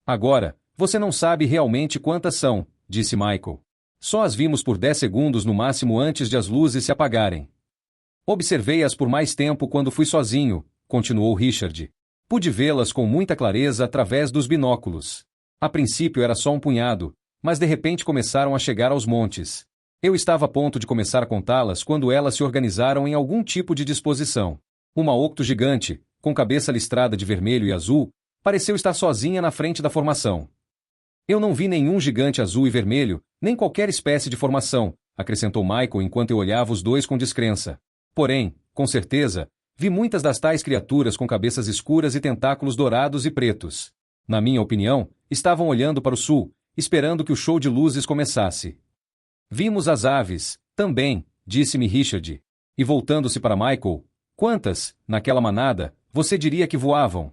Agora, você não sabe realmente quantas são, disse Michael. Só as vimos por 10 segundos no máximo antes de as luzes se apagarem. Observei-as por mais tempo quando fui sozinho, continuou Richard. Pude vê-las com muita clareza através dos binóculos. A princípio era só um punhado, mas de repente começaram a chegar aos montes. Eu estava a ponto de começar a contá-las quando elas se organizaram em algum tipo de disposição. Uma octo gigante, com cabeça listrada de vermelho e azul, pareceu estar sozinha na frente da formação. Eu não vi nenhum gigante azul e vermelho, nem qualquer espécie de formação, acrescentou Michael enquanto eu olhava os dois com descrença. Porém, com certeza, vi muitas das tais criaturas com cabeças escuras e tentáculos dourados e pretos. Na minha opinião, estavam olhando para o sul, esperando que o show de luzes começasse. Vimos as aves, também, disse-me Richard. E voltando-se para Michael, quantas, naquela manada, você diria que voavam?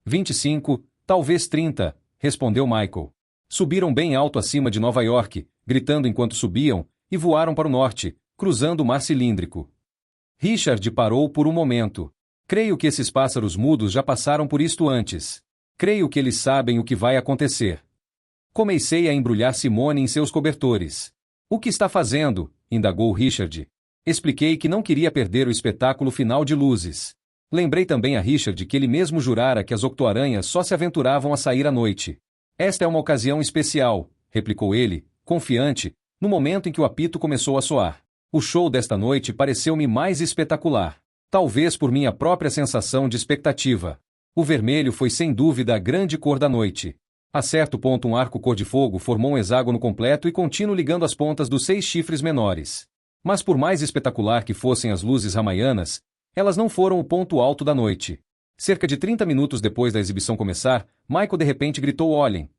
25, talvez 30, respondeu Michael. Subiram bem alto acima de Nova York, gritando enquanto subiam, e voaram para o norte, cruzando o mar cilíndrico. Richard parou por um momento. Creio que esses pássaros mudos já passaram por isto antes. Creio que eles sabem o que vai acontecer. Comecei a embrulhar Simone em seus cobertores. O que está fazendo? Indagou Richard. Expliquei que não queria perder o espetáculo final de luzes. Lembrei também a Richard que ele mesmo jurara que as octoaranhas só se aventuravam a sair à noite. Esta é uma ocasião especial, replicou ele, confiante, no momento em que o apito começou a soar. O show desta noite pareceu-me mais espetacular. Talvez por minha própria sensação de expectativa. O vermelho foi sem dúvida a grande cor da noite. A certo ponto um arco cor-de-fogo formou um hexágono completo e contínuo ligando as pontas dos 6 chifres menores. Mas por mais espetacular que fossem as luzes ramaianas, elas não foram o ponto alto da noite. Cerca de 30 minutos depois da exibição começar, Michael de repente gritou "Olhem!"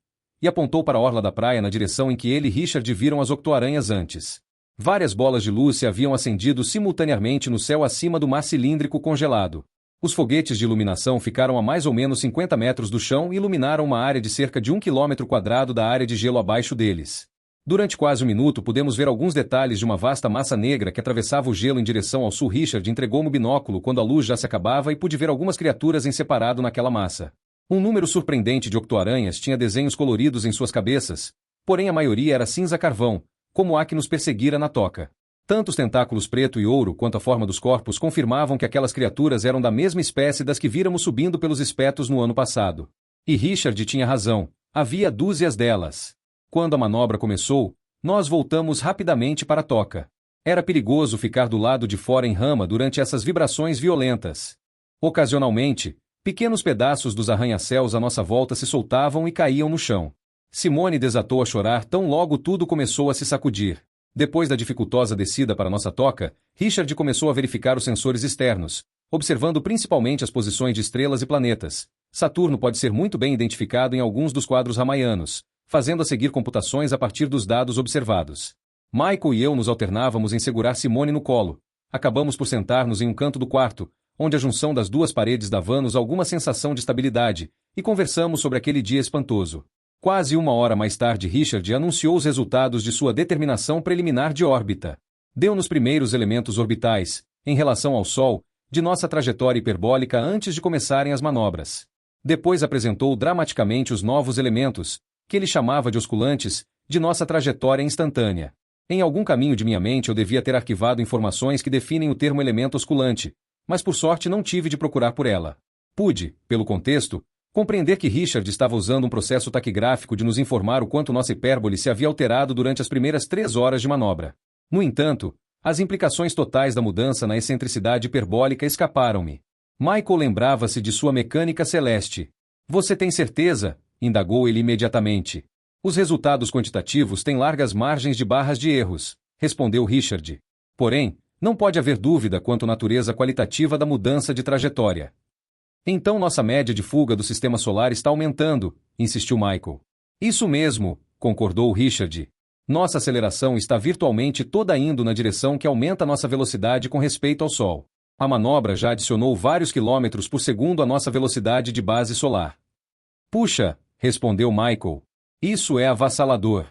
e apontou para a orla da praia na direção em que ele e Richard viram as octoaranhas antes. Várias bolas de luz se haviam acendido simultaneamente no céu acima do mar cilíndrico congelado. Os foguetes de iluminação ficaram a mais ou menos 50 metros do chão e iluminaram uma área de cerca de 1 quilômetro quadrado da área de gelo abaixo deles. Durante quase um minuto pudemos ver alguns detalhes de uma vasta massa negra que atravessava o gelo em direção ao sul. Richard entregou-me o binóculo quando a luz já se acabava e pude ver algumas criaturas em separado naquela massa. Um número surpreendente de octoaranhas tinha desenhos coloridos em suas cabeças, porém a maioria era cinza-carvão, como a que nos perseguira na toca. Tanto os tentáculos preto e ouro quanto a forma dos corpos confirmavam que aquelas criaturas eram da mesma espécie das que víramos subindo pelos espetos no ano passado. E Richard tinha razão, havia dúzias delas. Quando a manobra começou, nós voltamos rapidamente para a toca. Era perigoso ficar do lado de fora em Rama durante essas vibrações violentas. Ocasionalmente, pequenos pedaços dos arranha-céus à nossa volta se soltavam e caíam no chão. Simone desatou a chorar tão logo tudo começou a se sacudir. Depois da dificultosa descida para nossa toca, Richard começou a verificar os sensores externos, observando principalmente as posições de estrelas e planetas. Saturno pode ser muito bem identificado em alguns dos quadros ramaianos, fazendo a seguir computações a partir dos dados observados. Michael e eu nos alternávamos em segurar Simone no colo. Acabamos por sentar-nos em um canto do quarto, onde a junção das duas paredes dava-nos alguma sensação de estabilidade, e conversamos sobre aquele dia espantoso. Quase uma hora mais tarde, Richard anunciou os resultados de sua determinação preliminar de órbita. Deu-nos primeiros elementos orbitais, em relação ao Sol, de nossa trajetória hiperbólica antes de começarem as manobras. Depois apresentou dramaticamente os novos elementos, que ele chamava de osculantes, de nossa trajetória instantânea. Em algum caminho de minha mente eu devia ter arquivado informações que definem o termo elemento osculante, mas por sorte não tive de procurar por ela. Pude, pelo contexto, compreender que Richard estava usando um processo taquigráfico de nos informar o quanto nossa hipérbole se havia alterado durante as primeiras 3 horas de manobra. No entanto, as implicações totais da mudança na excentricidade hiperbólica escaparam-me. Michael lembrava-se de sua mecânica celeste. Você tem certeza? Indagou ele imediatamente. Os resultados quantitativos têm largas margens de barras de erros, respondeu Richard. Porém, não pode haver dúvida quanto à natureza qualitativa da mudança de trajetória. Então nossa média de fuga do sistema solar está aumentando, insistiu Michael. Isso mesmo, concordou Richard. Nossa aceleração está virtualmente toda indo na direção que aumenta nossa velocidade com respeito ao Sol. A manobra já adicionou vários quilômetros por segundo à nossa velocidade de base solar. Puxa, respondeu Michael. Isso é avassalador.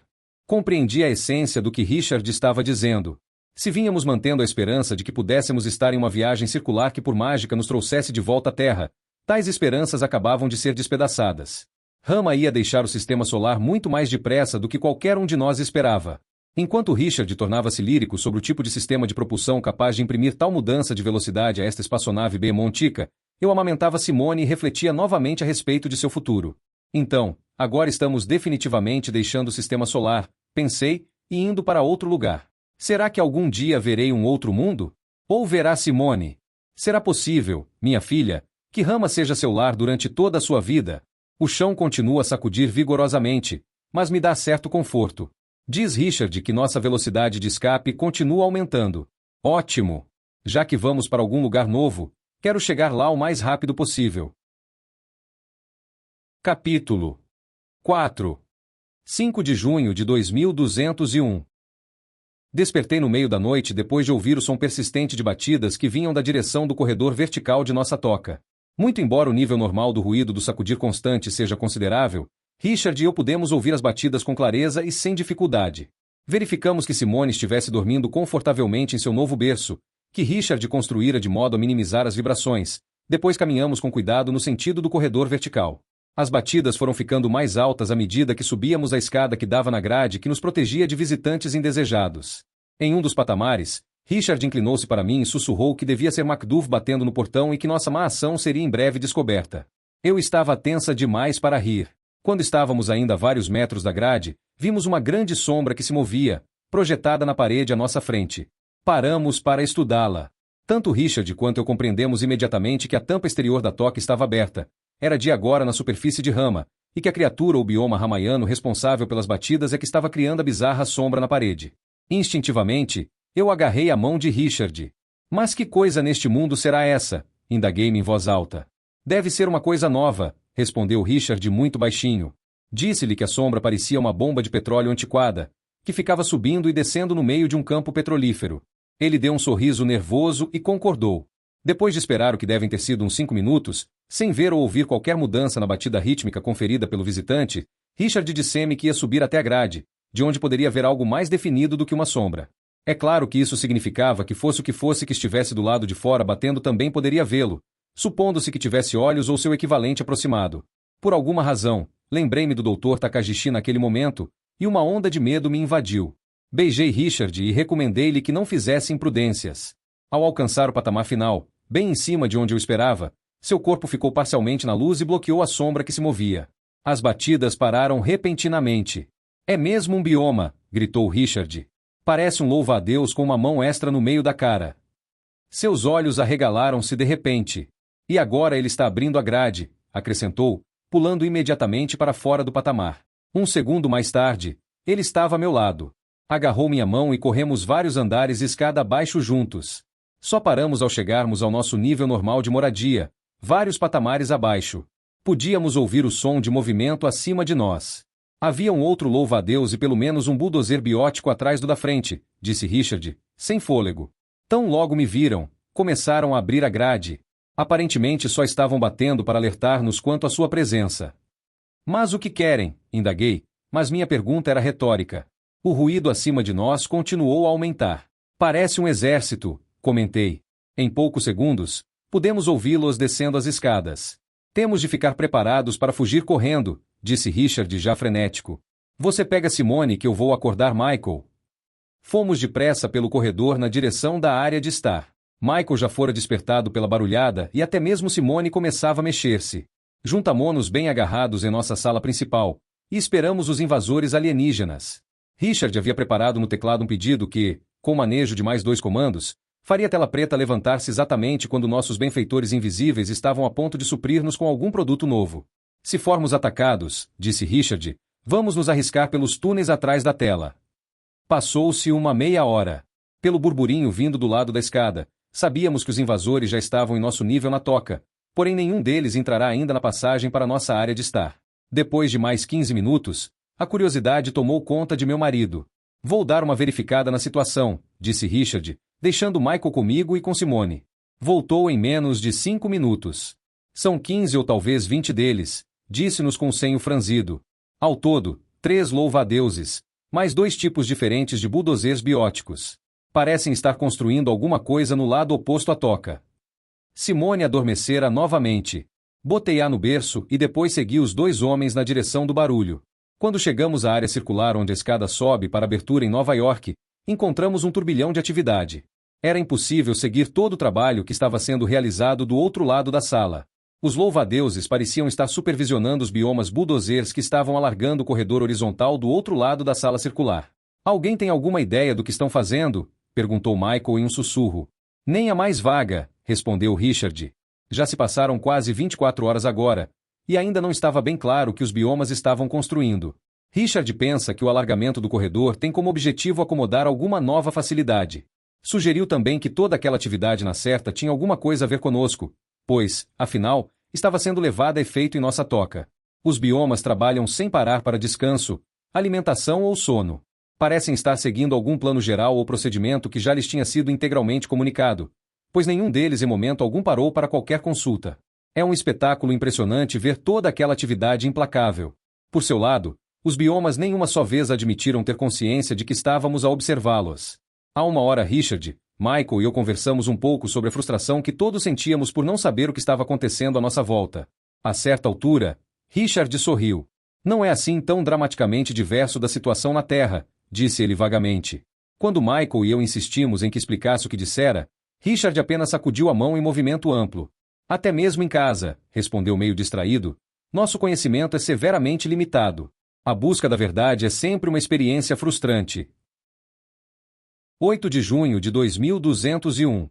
Compreendi a essência do que Richard estava dizendo. Se vínhamos mantendo a esperança de que pudéssemos estar em uma viagem circular que por mágica nos trouxesse de volta à Terra, tais esperanças acabavam de ser despedaçadas. Rama ia deixar o sistema solar muito mais depressa do que qualquer um de nós esperava. Enquanto Richard tornava-se lírico sobre o tipo de sistema de propulsão capaz de imprimir tal mudança de velocidade a esta espaçonave behemontica, eu amamentava Simone e refletia novamente a respeito de seu futuro. Então, agora estamos definitivamente deixando o sistema solar, pensei, e indo para outro lugar. Será que algum dia verei um outro mundo? Ou verá Simone? Será possível, minha filha, que Rama seja seu lar durante toda a sua vida? O chão continua a sacudir vigorosamente, mas me dá certo conforto. Diz Richard que nossa velocidade de escape continua aumentando. Ótimo! Já que vamos para algum lugar novo, quero chegar lá o mais rápido possível. Capítulo 4. 5 de junho de 2201. Despertei no meio da noite depois de ouvir o som persistente de batidas que vinham da direção do corredor vertical de nossa toca. Muito embora o nível normal do ruído do sacudir constante seja considerável, Richard e eu pudemos ouvir as batidas com clareza e sem dificuldade. Verificamos que Simone estivesse dormindo confortavelmente em seu novo berço, que Richard construíra de modo a minimizar as vibrações. Depois caminhamos com cuidado no sentido do corredor vertical. As batidas foram ficando mais altas à medida que subíamos a escada que dava na grade que nos protegia de visitantes indesejados. Em um dos patamares, Richard inclinou-se para mim e sussurrou que devia ser Macduff batendo no portão e que nossa má ação seria em breve descoberta. Eu estava tensa demais para rir. Quando estávamos ainda a vários metros da grade, vimos uma grande sombra que se movia, projetada na parede à nossa frente. Paramos para estudá-la. Tanto Richard quanto eu compreendemos imediatamente que a tampa exterior da toca estava aberta. Era dia agora na superfície de Rama, e que a criatura ou bioma ramaiano responsável pelas batidas é que estava criando a bizarra sombra na parede. Instintivamente, eu agarrei a mão de Richard. Mas que coisa neste mundo será essa? Indaguei-me em voz alta. Deve ser uma coisa nova, respondeu Richard muito baixinho. Disse-lhe que a sombra parecia uma bomba de petróleo antiquada, que ficava subindo e descendo no meio de um campo petrolífero. Ele deu um sorriso nervoso e concordou. Depois de esperar o que devem ter sido uns 5 minutos, sem ver ou ouvir qualquer mudança na batida rítmica conferida pelo visitante, Richard disse-me que ia subir até a grade, de onde poderia ver algo mais definido do que uma sombra. É claro que isso significava que fosse o que fosse que estivesse do lado de fora batendo também poderia vê-lo, supondo-se que tivesse olhos ou seu equivalente aproximado. Por alguma razão, lembrei-me do Dr. Takagishi naquele momento, e uma onda de medo me invadiu. Beijei Richard e recomendei-lhe que não fizesse imprudências. Ao alcançar o patamar final, bem em cima de onde eu esperava, seu corpo ficou parcialmente na luz e bloqueou a sombra que se movia. As batidas pararam repentinamente. É mesmo um bioma, gritou Richard. Parece um louva-a-Deus com uma mão extra no meio da cara. Seus olhos arregalaram-se de repente. E agora ele está abrindo a grade, acrescentou, pulando imediatamente para fora do patamar. Um segundo mais tarde, ele estava a meu lado. Agarrou minha mão e corremos vários andares escada abaixo juntos. Só paramos ao chegarmos ao nosso nível normal de moradia, vários patamares abaixo. Podíamos ouvir o som de movimento acima de nós. Havia um outro louva-a-Deus e pelo menos um bulldozer biótico atrás do da frente, disse Richard, sem fôlego. Tão logo me viram, começaram a abrir a grade. Aparentemente só estavam batendo para alertar-nos quanto à sua presença. Mas o que querem? Indaguei, mas minha pergunta era retórica. O ruído acima de nós continuou a aumentar. Parece um exército, comentei. Em poucos segundos, pudemos ouvi-los descendo as escadas. Temos de ficar preparados para fugir correndo, disse Richard já frenético. Você pega Simone que eu vou acordar Michael. Fomos depressa pelo corredor na direção da área de estar. Michael já fora despertado pela barulhada e até mesmo Simone começava a mexer-se. Juntamo-nos bem agarrados em nossa sala principal e esperamos os invasores alienígenas. Richard havia preparado no teclado um pedido que, com o manejo de mais 2 comandos, faria a tela preta levantar-se exatamente quando nossos benfeitores invisíveis estavam a ponto de suprir-nos com algum produto novo. Se formos atacados, disse Richard, vamos nos arriscar pelos túneis atrás da tela. Passou-se uma meia hora. Pelo burburinho vindo do lado da escada, sabíamos que os invasores já estavam em nosso nível na toca, porém nenhum deles entrará ainda na passagem para nossa área de estar. Depois de mais 15 minutos, a curiosidade tomou conta de meu marido. Vou dar uma verificada na situação, disse Richard, deixando Michael comigo e com Simone. Voltou em menos de 5 minutos. São 15 ou talvez 20 deles, disse-nos com o senho franzido. Ao todo, 3 louva-a-deuses, mais 2 tipos diferentes de bulldozers bióticos. Parecem estar construindo alguma coisa no lado oposto à toca. Simone adormecera novamente. Botei-a no berço e depois segui os 2 homens na direção do barulho. Quando chegamos à área circular onde a escada sobe para a abertura em Nova York, encontramos um turbilhão de atividade. Era impossível seguir todo o trabalho que estava sendo realizado do outro lado da sala. Os louva-a-deuses pareciam estar supervisionando os biomas bulldozers que estavam alargando o corredor horizontal do outro lado da sala circular. Alguém tem alguma ideia do que estão fazendo? Perguntou Michael em um sussurro. Nem a mais vaga, respondeu Richard. Já se passaram quase 24 horas agora, e ainda não estava bem claro o que os biomas estavam construindo. Richard pensa que o alargamento do corredor tem como objetivo acomodar alguma nova facilidade. Sugeriu também que toda aquela atividade na certa tinha alguma coisa a ver conosco, pois, afinal, estava sendo levada a efeito em nossa toca. Os biomas trabalham sem parar para descanso, alimentação ou sono. Parecem estar seguindo algum plano geral ou procedimento que já lhes tinha sido integralmente comunicado, pois nenhum deles em momento algum parou para qualquer consulta. É um espetáculo impressionante ver toda aquela atividade implacável. Por seu lado, os biomas nem uma só vez admitiram ter consciência de que estávamos a observá-los. Há uma hora Richard, Michael e eu conversamos um pouco sobre a frustração que todos sentíamos por não saber o que estava acontecendo à nossa volta. A certa altura, Richard sorriu. Não é assim tão dramaticamente diverso da situação na Terra, disse ele vagamente. Quando Michael e eu insistimos em que explicasse o que dissera, Richard apenas sacudiu a mão em movimento amplo. Até mesmo em casa, respondeu meio distraído, nosso conhecimento é severamente limitado. A busca da verdade é sempre uma experiência frustrante. 8 de junho de 2201.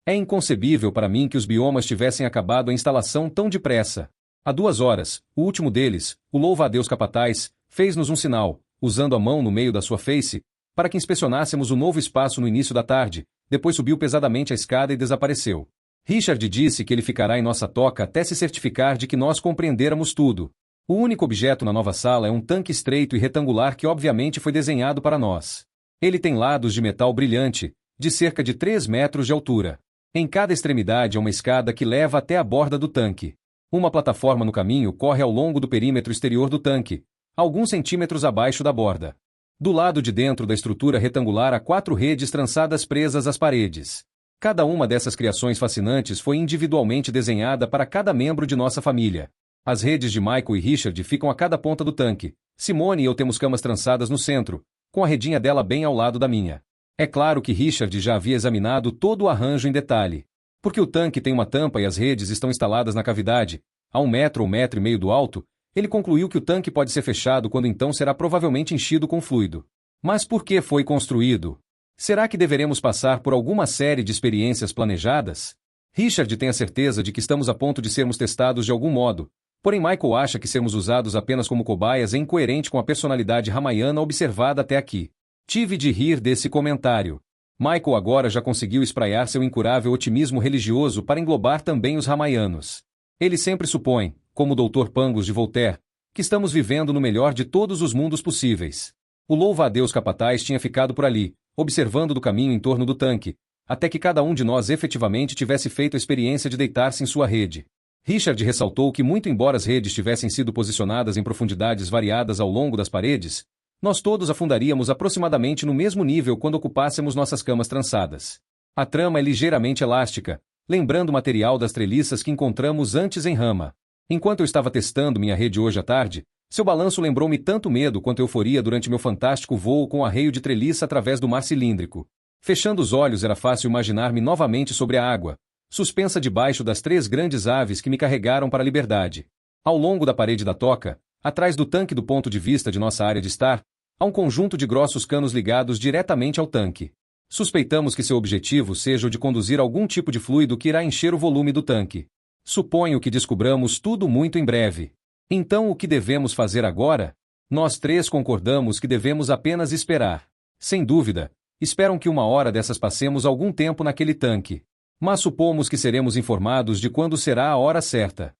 É inconcebível para mim que os biomas tivessem acabado a instalação tão depressa. Há 2 horas, o último deles, o louva-a-Deus capataz, fez-nos um sinal, usando a mão no meio da sua face, para que inspecionássemos o novo espaço no início da tarde, depois subiu pesadamente a escada e desapareceu. Richard disse que ele ficará em nossa toca até se certificar de que nós compreenderamos tudo. O único objeto na nova sala é um tanque estreito e retangular que obviamente foi desenhado para nós. Ele tem lados de metal brilhante, de cerca de 3 metros de altura. Em cada extremidade é uma escada que leva até a borda do tanque. Uma plataforma no caminho corre ao longo do perímetro exterior do tanque, alguns centímetros abaixo da borda. Do lado de dentro da estrutura retangular há 4 redes trançadas presas às paredes. Cada uma dessas criações fascinantes foi individualmente desenhada para cada membro de nossa família. As redes de Michael e Richard ficam a cada ponta do tanque. Simone e eu temos camas trançadas no centro, com a redinha dela bem ao lado da minha. É claro que Richard já havia examinado todo o arranjo em detalhe. Porque o tanque tem uma tampa e as redes estão instaladas na cavidade, a 1 metro ou 1,5 metros do alto, ele concluiu que o tanque pode ser fechado quando então será provavelmente enchido com fluido. Mas por que foi construído? Será que deveremos passar por alguma série de experiências planejadas? Richard tem a certeza de que estamos a ponto de sermos testados de algum modo, porém Michael acha que sermos usados apenas como cobaias é incoerente com a personalidade ramaiana observada até aqui. Tive de rir desse comentário. Michael agora já conseguiu espraiar seu incurável otimismo religioso para englobar também os ramaianos. Ele sempre supõe, como o Dr. Pangos de Voltaire, que estamos vivendo no melhor de todos os mundos possíveis. O louva-a-Deus capataz tinha ficado por ali, observando do caminho em torno do tanque, até que cada um de nós efetivamente tivesse feito a experiência de deitar-se em sua rede. Richard ressaltou que, muito embora as redes tivessem sido posicionadas em profundidades variadas ao longo das paredes, nós todos afundaríamos aproximadamente no mesmo nível quando ocupássemos nossas camas trançadas. A trama é ligeiramente elástica, lembrando o material das treliças que encontramos antes em Rama. Enquanto eu estava testando minha rede hoje à tarde, seu balanço lembrou-me tanto medo quanto euforia durante meu fantástico voo com o arreio de treliça através do mar cilíndrico. Fechando os olhos era fácil imaginar-me novamente sobre a água, suspensa debaixo das 3 grandes aves que me carregaram para a liberdade. Ao longo da parede da toca, atrás do tanque do ponto de vista de nossa área de estar, há um conjunto de grossos canos ligados diretamente ao tanque. Suspeitamos que seu objetivo seja o de conduzir algum tipo de fluido que irá encher o volume do tanque. Suponho que descubramos tudo muito em breve. Então o que devemos fazer agora? Nós 3 concordamos que devemos apenas esperar. Sem dúvida, esperam que 1 hora dessas passemos algum tempo naquele tanque. Mas supomos que seremos informados de quando será a hora certa.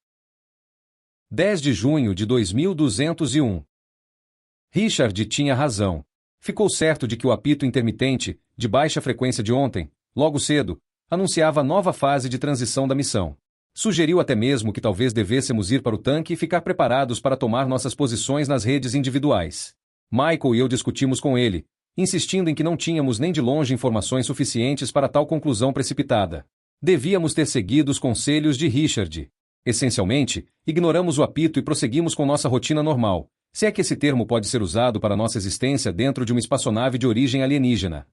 10 de junho de 2201. Richard tinha razão. Ficou certo de que o apito intermitente, de baixa frequência de ontem, logo cedo, anunciava a nova fase de transição da missão. Sugeriu até mesmo que talvez devêssemos ir para o tanque e ficar preparados para tomar nossas posições nas redes individuais. Michael e eu discutimos com ele, insistindo em que não tínhamos nem de longe informações suficientes para tal conclusão precipitada. Devíamos ter seguido os conselhos de Richard. Essencialmente, ignoramos o apito e prosseguimos com nossa rotina normal, se é que esse termo pode ser usado para nossa existência dentro de uma espaçonave de origem alienígena.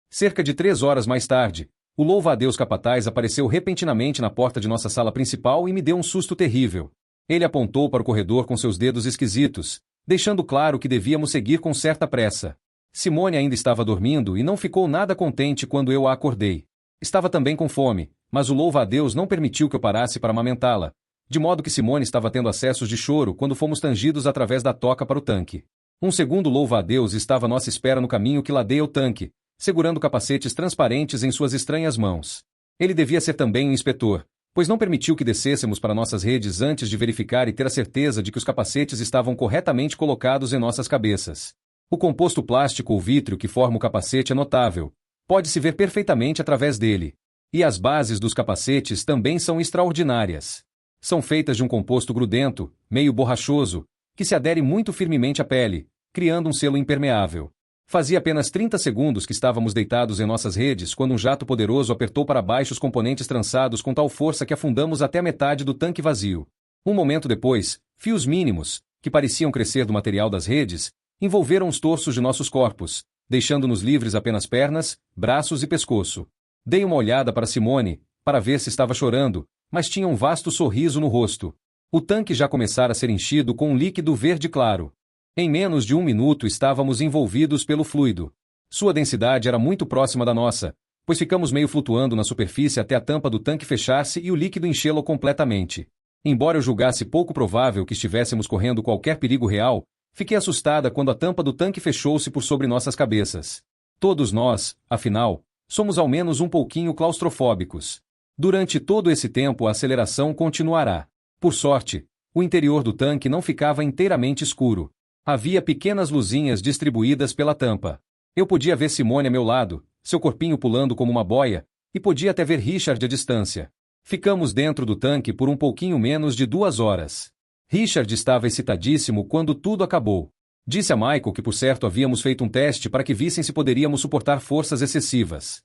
Cerca de 3 horas mais tarde, o louva-a-Deus capataz apareceu repentinamente na porta de nossa sala principal e me deu um susto terrível. Ele apontou para o corredor com seus dedos esquisitos, deixando claro que devíamos seguir com certa pressa. Simone ainda estava dormindo e não ficou nada contente quando eu a acordei. Estava também com fome, mas o louva-a-Deus não permitiu que eu parasse para amamentá-la, de modo que Simone estava tendo acessos de choro quando fomos tangidos através da toca para o tanque. Um segundo louva-a-Deus estava à nossa espera no caminho que ladeia o tanque, segurando capacetes transparentes em suas estranhas mãos. Ele devia ser também um inspetor, pois não permitiu que descêssemos para nossas redes antes de verificar e ter a certeza de que os capacetes estavam corretamente colocados em nossas cabeças. O composto plástico ou vítreo que forma o capacete é notável. Pode-se ver perfeitamente através dele. E as bases dos capacetes também são extraordinárias. São feitas de um composto grudento, meio borrachoso, que se adere muito firmemente à pele, criando um selo impermeável. Fazia apenas 30 segundos que estávamos deitados em nossas redes quando um jato poderoso apertou para baixo os componentes trançados com tal força que afundamos até a metade do tanque vazio. Um momento depois, fios mínimos, que pareciam crescer do material das redes, envolveram os torsos de nossos corpos, deixando-nos livres apenas pernas, braços e pescoço. Dei uma olhada para Simone, para ver se estava chorando, mas tinha um vasto sorriso no rosto. O tanque já começara a ser enchido com um líquido verde claro. Em menos de 1 minuto estávamos envolvidos pelo fluido. Sua densidade era muito próxima da nossa, pois ficamos meio flutuando na superfície até a tampa do tanque fechar-se e o líquido enchê-lo completamente. Embora eu julgasse pouco provável que estivéssemos correndo qualquer perigo real, fiquei assustada quando a tampa do tanque fechou-se por sobre nossas cabeças. Todos nós, afinal, somos ao menos um pouquinho claustrofóbicos. Durante todo esse tempo a aceleração continuará. Por sorte, o interior do tanque não ficava inteiramente escuro. Havia pequenas luzinhas distribuídas pela tampa. Eu podia ver Simone a meu lado, seu corpinho pulando como uma boia, e podia até ver Richard à distância. Ficamos dentro do tanque por um pouquinho menos de 2 horas. Richard estava excitadíssimo quando tudo acabou. Disse a Michael que por certo havíamos feito um teste para que vissem se poderíamos suportar forças excessivas.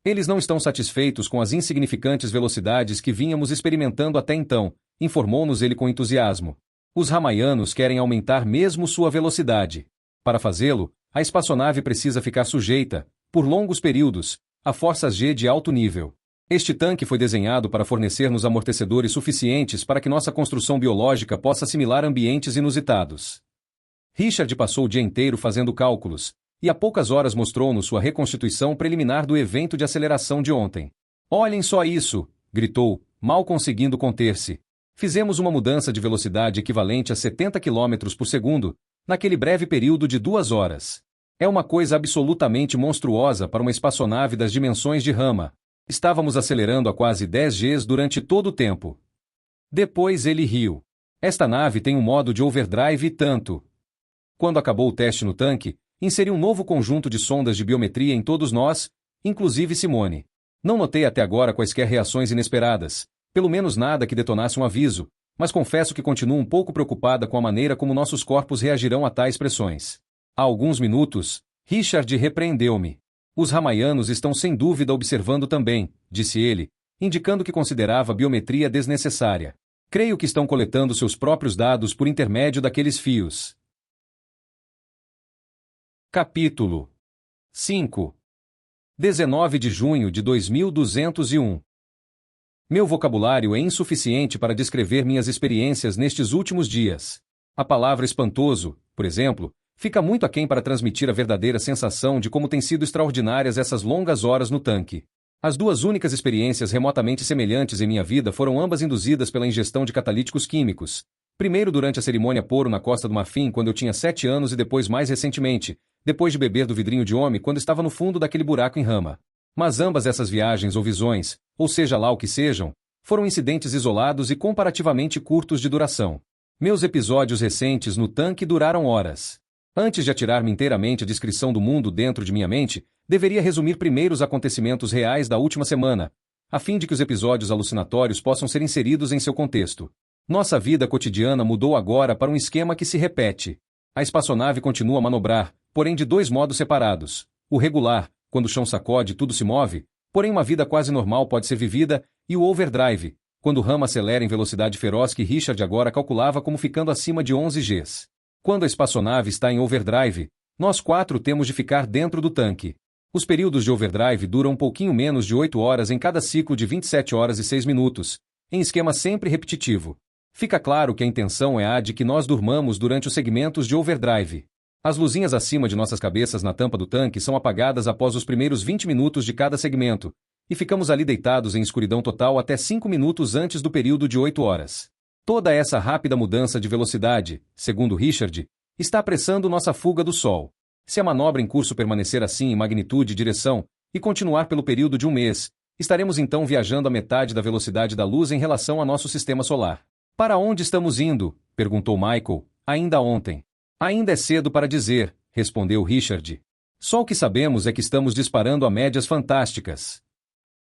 Eles não estão satisfeitos com as insignificantes velocidades que vínhamos experimentando até então, informou-nos ele com entusiasmo. Os ramaianos querem aumentar mesmo sua velocidade. Para fazê-lo, a espaçonave precisa ficar sujeita, por longos períodos, a forças G de alto nível. Este tanque foi desenhado para fornecer-nos amortecedores suficientes para que nossa construção biológica possa assimilar ambientes inusitados. Richard passou o dia inteiro fazendo cálculos, e há poucas horas mostrou-nos sua reconstituição preliminar do evento de aceleração de ontem. "Olhem só isso!" gritou, mal conseguindo conter-se. Fizemos uma mudança de velocidade equivalente a 70 km por segundo, naquele breve período de 2 horas. É uma coisa absolutamente monstruosa para uma espaçonave das dimensões de Rama. Estávamos acelerando a quase 10 Gs durante todo o tempo. Depois ele riu. Esta nave tem um modo de overdrive e tanto. Quando acabou o teste no tanque, inseri um novo conjunto de sondas de biometria em todos nós, inclusive Simone. Não notei até agora quaisquer reações inesperadas, pelo menos nada que detonasse um aviso, mas confesso que continuo um pouco preocupada com a maneira como nossos corpos reagirão a tais pressões. Há alguns minutos, Richard repreendeu-me. Os ramaianos estão sem dúvida observando também, disse ele, indicando que considerava a biometria desnecessária. Creio que estão coletando seus próprios dados por intermédio daqueles fios. Capítulo 5. 19 de junho de 2201. Meu vocabulário é insuficiente para descrever minhas experiências nestes últimos dias. A palavra espantoso, por exemplo, fica muito aquém para transmitir a verdadeira sensação de como têm sido extraordinárias essas longas horas no tanque. As duas únicas experiências remotamente semelhantes em minha vida foram ambas induzidas pela ingestão de catalíticos químicos. Primeiro durante a cerimônia Poro na Costa do Marfim, quando eu tinha 7 anos, e depois mais recentemente, depois de beber do vidrinho de homem quando estava no fundo daquele buraco em Rama. Mas ambas essas viagens ou visões, ou seja lá o que sejam, foram incidentes isolados e comparativamente curtos de duração. Meus episódios recentes no tanque duraram horas. Antes de atirar-me inteiramente a descrição do mundo dentro de minha mente, deveria resumir primeiro os acontecimentos reais da última semana, a fim de que os episódios alucinatórios possam ser inseridos em seu contexto. Nossa vida cotidiana mudou agora para um esquema que se repete. A espaçonave continua a manobrar, porém de dois modos separados. O regular, quando o chão sacode e tudo se move, porém uma vida quase normal pode ser vivida, e o overdrive, quando o Rama acelera em velocidade feroz que Richard agora calculava como ficando acima de 11 Gs. Quando a espaçonave está em overdrive, nós 4 temos de ficar dentro do tanque. Os períodos de overdrive duram um pouquinho menos de 8 horas em cada ciclo de 27 horas e 6 minutos, em esquema sempre repetitivo. Fica claro que a intenção é a de que nós durmamos durante os segmentos de overdrive. As luzinhas acima de nossas cabeças na tampa do tanque são apagadas após os primeiros 20 minutos de cada segmento, e ficamos ali deitados em escuridão total até 5 minutos antes do período de 8 horas. Toda essa rápida mudança de velocidade, segundo Richard, está apressando nossa fuga do Sol. Se a manobra em curso permanecer assim em magnitude e direção, e continuar pelo período de um mês, estaremos então viajando a metade da velocidade da luz em relação a nosso sistema solar. Para onde estamos indo? Perguntou Michael, ainda ontem. Ainda é cedo para dizer, respondeu Richard. Só o que sabemos é que estamos disparando a médias fantásticas.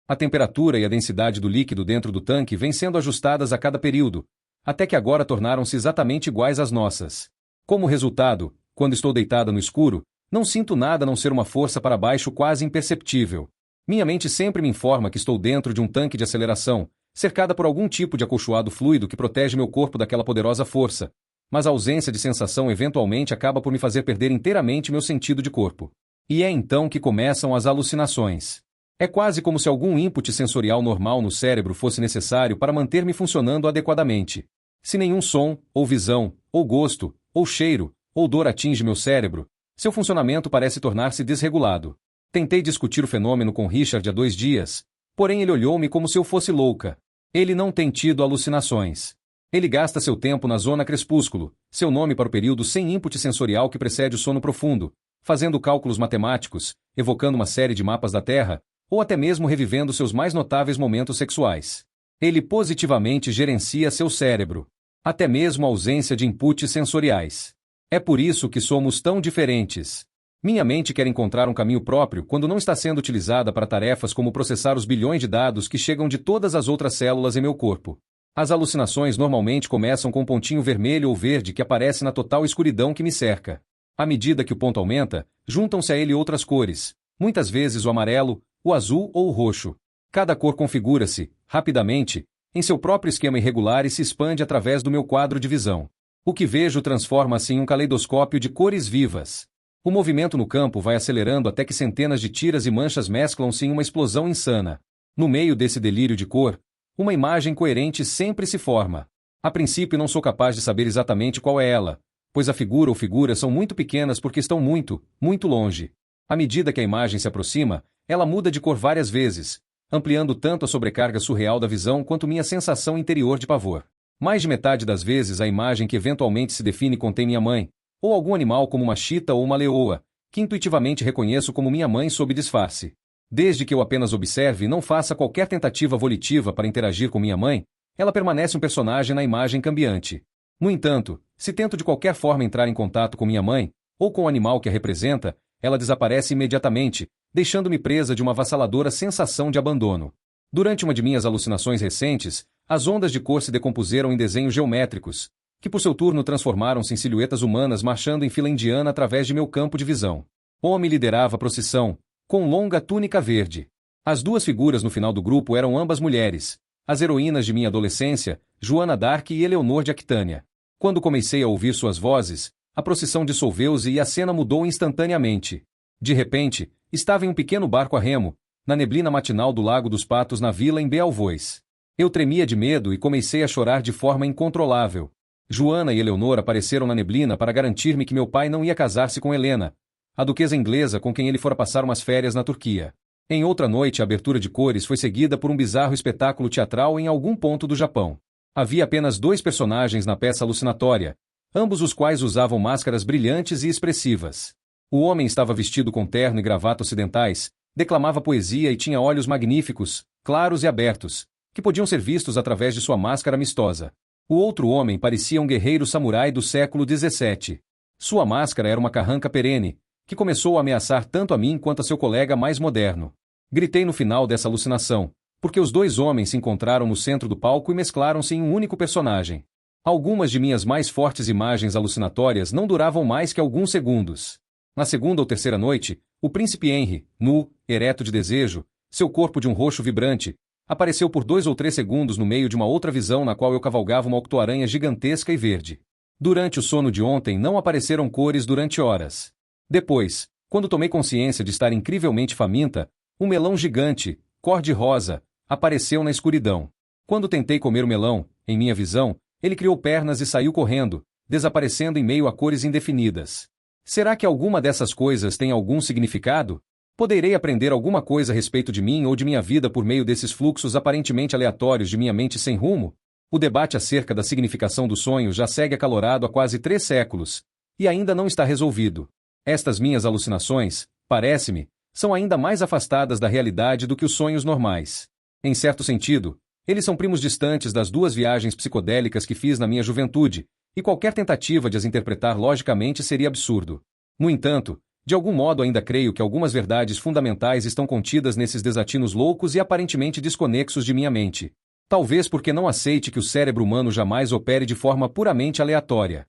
A temperatura e a densidade do líquido dentro do tanque vêm sendo ajustadas a cada período, até que agora tornaram-se exatamente iguais às nossas. Como resultado, quando estou deitada no escuro, não sinto nada a não ser uma força para baixo quase imperceptível. Minha mente sempre me informa que estou dentro de um tanque de aceleração, cercada por algum tipo de acolchoado fluido que protege meu corpo daquela poderosa força, mas a ausência de sensação eventualmente acaba por me fazer perder inteiramente meu sentido de corpo. E é então que começam as alucinações. É quase como se algum input sensorial normal no cérebro fosse necessário para manter-me funcionando adequadamente. Se nenhum som, ou visão, ou gosto, ou cheiro, ou dor atinge meu cérebro, seu funcionamento parece tornar-se desregulado. Tentei discutir o fenômeno com Richard há 2 dias, porém ele olhou-me como se eu fosse louca. Ele não tem tido alucinações. Ele gasta seu tempo na zona crepúsculo, seu nome para o período sem input sensorial que precede o sono profundo, fazendo cálculos matemáticos, evocando uma série de mapas da Terra, ou até mesmo revivendo seus mais notáveis momentos sexuais. Ele positivamente gerencia seu cérebro. Até mesmo a ausência de inputs sensoriais. É por isso que somos tão diferentes. Minha mente quer encontrar um caminho próprio quando não está sendo utilizada para tarefas como processar os bilhões de dados que chegam de todas as outras células em meu corpo. As alucinações normalmente começam com um pontinho vermelho ou verde que aparece na total escuridão que me cerca. À medida que o ponto aumenta, juntam-se a ele outras cores, muitas vezes o amarelo, o azul ou o roxo. Cada cor configura-se, rapidamente, em seu próprio esquema irregular e se expande através do meu quadro de visão. O que vejo transforma-se em um caleidoscópio de cores vivas. O movimento no campo vai acelerando até que centenas de tiras e manchas mesclam-se em uma explosão insana. No meio desse delírio de cor, uma imagem coerente sempre se forma. A princípio não sou capaz de saber exatamente qual é ela, pois a figura ou figuras são muito pequenas porque estão muito, muito longe. À medida que a imagem se aproxima, ela muda de cor várias vezes, ampliando tanto a sobrecarga surreal da visão quanto minha sensação interior de pavor. Mais de metade das vezes a imagem que eventualmente se define contém minha mãe, ou algum animal como uma chita ou uma leoa, que intuitivamente reconheço como minha mãe sob disfarce. Desde que eu apenas observe e não faça qualquer tentativa volitiva para interagir com minha mãe, ela permanece um personagem na imagem cambiante. No entanto, se tento de qualquer forma entrar em contato com minha mãe, ou com o animal que a representa, ela desaparece imediatamente, deixando-me presa de uma avassaladora sensação de abandono. Durante uma de minhas alucinações recentes, as ondas de cor se decompuseram em desenhos geométricos, que por seu turno transformaram-se em silhuetas humanas marchando em fila indiana através de meu campo de visão. Homem liderava a procissão, com longa túnica verde. As duas figuras no final do grupo eram ambas mulheres, as heroínas de minha adolescência, Joana d'Arc e Eleonor de Aquitânia. Quando comecei a ouvir suas vozes, a procissão dissolveu-se e a cena mudou instantaneamente. De repente, estava em um pequeno barco a remo, na neblina matinal do Lago dos Patos na vila em Bealvoz. Eu tremia de medo e comecei a chorar de forma incontrolável. Joana e Eleonor apareceram na neblina para garantir-me que meu pai não ia casar-se com Helena, a duquesa inglesa com quem ele fora passar umas férias na Turquia. Em outra noite, a abertura de cores foi seguida por um bizarro espetáculo teatral em algum ponto do Japão. Havia apenas 2 personagens na peça alucinatória, ambos os quais usavam máscaras brilhantes e expressivas. O homem estava vestido com terno e gravata ocidentais, declamava poesia e tinha olhos magníficos, claros e abertos, que podiam ser vistos através de sua máscara amistosa. O outro homem parecia um guerreiro samurai do século XVII. Sua máscara era uma carranca perene, que começou a ameaçar tanto a mim quanto a seu colega mais moderno. Gritei no final dessa alucinação, porque os 2 homens se encontraram no centro do palco e mesclaram-se em um único personagem. Algumas de minhas mais fortes imagens alucinatórias não duravam mais que alguns segundos. Na segunda ou terceira noite, o príncipe Henry, nu, ereto de desejo, seu corpo de um roxo vibrante, apareceu por 2 ou 3 segundos no meio de uma outra visão na qual eu cavalgava uma octoaranha gigantesca e verde. Durante o sono de ontem não apareceram cores durante horas. Depois, quando tomei consciência de estar incrivelmente faminta, um melão gigante, cor-de-rosa, apareceu na escuridão. Quando tentei comer o melão, em minha visão, ele criou pernas e saiu correndo, desaparecendo em meio a cores indefinidas. Será que alguma dessas coisas tem algum significado? Poderei aprender alguma coisa a respeito de mim ou de minha vida por meio desses fluxos aparentemente aleatórios de minha mente sem rumo? O debate acerca da significação do sonho já segue acalorado há quase 3 séculos, e ainda não está resolvido. Estas minhas alucinações, parece-me, são ainda mais afastadas da realidade do que os sonhos normais. Em certo sentido, eles são primos distantes das 2 viagens psicodélicas que fiz na minha juventude, e qualquer tentativa de as interpretar logicamente seria absurdo. No entanto, de algum modo ainda creio que algumas verdades fundamentais estão contidas nesses desatinos loucos e aparentemente desconexos de minha mente. Talvez porque não aceite que o cérebro humano jamais opere de forma puramente aleatória.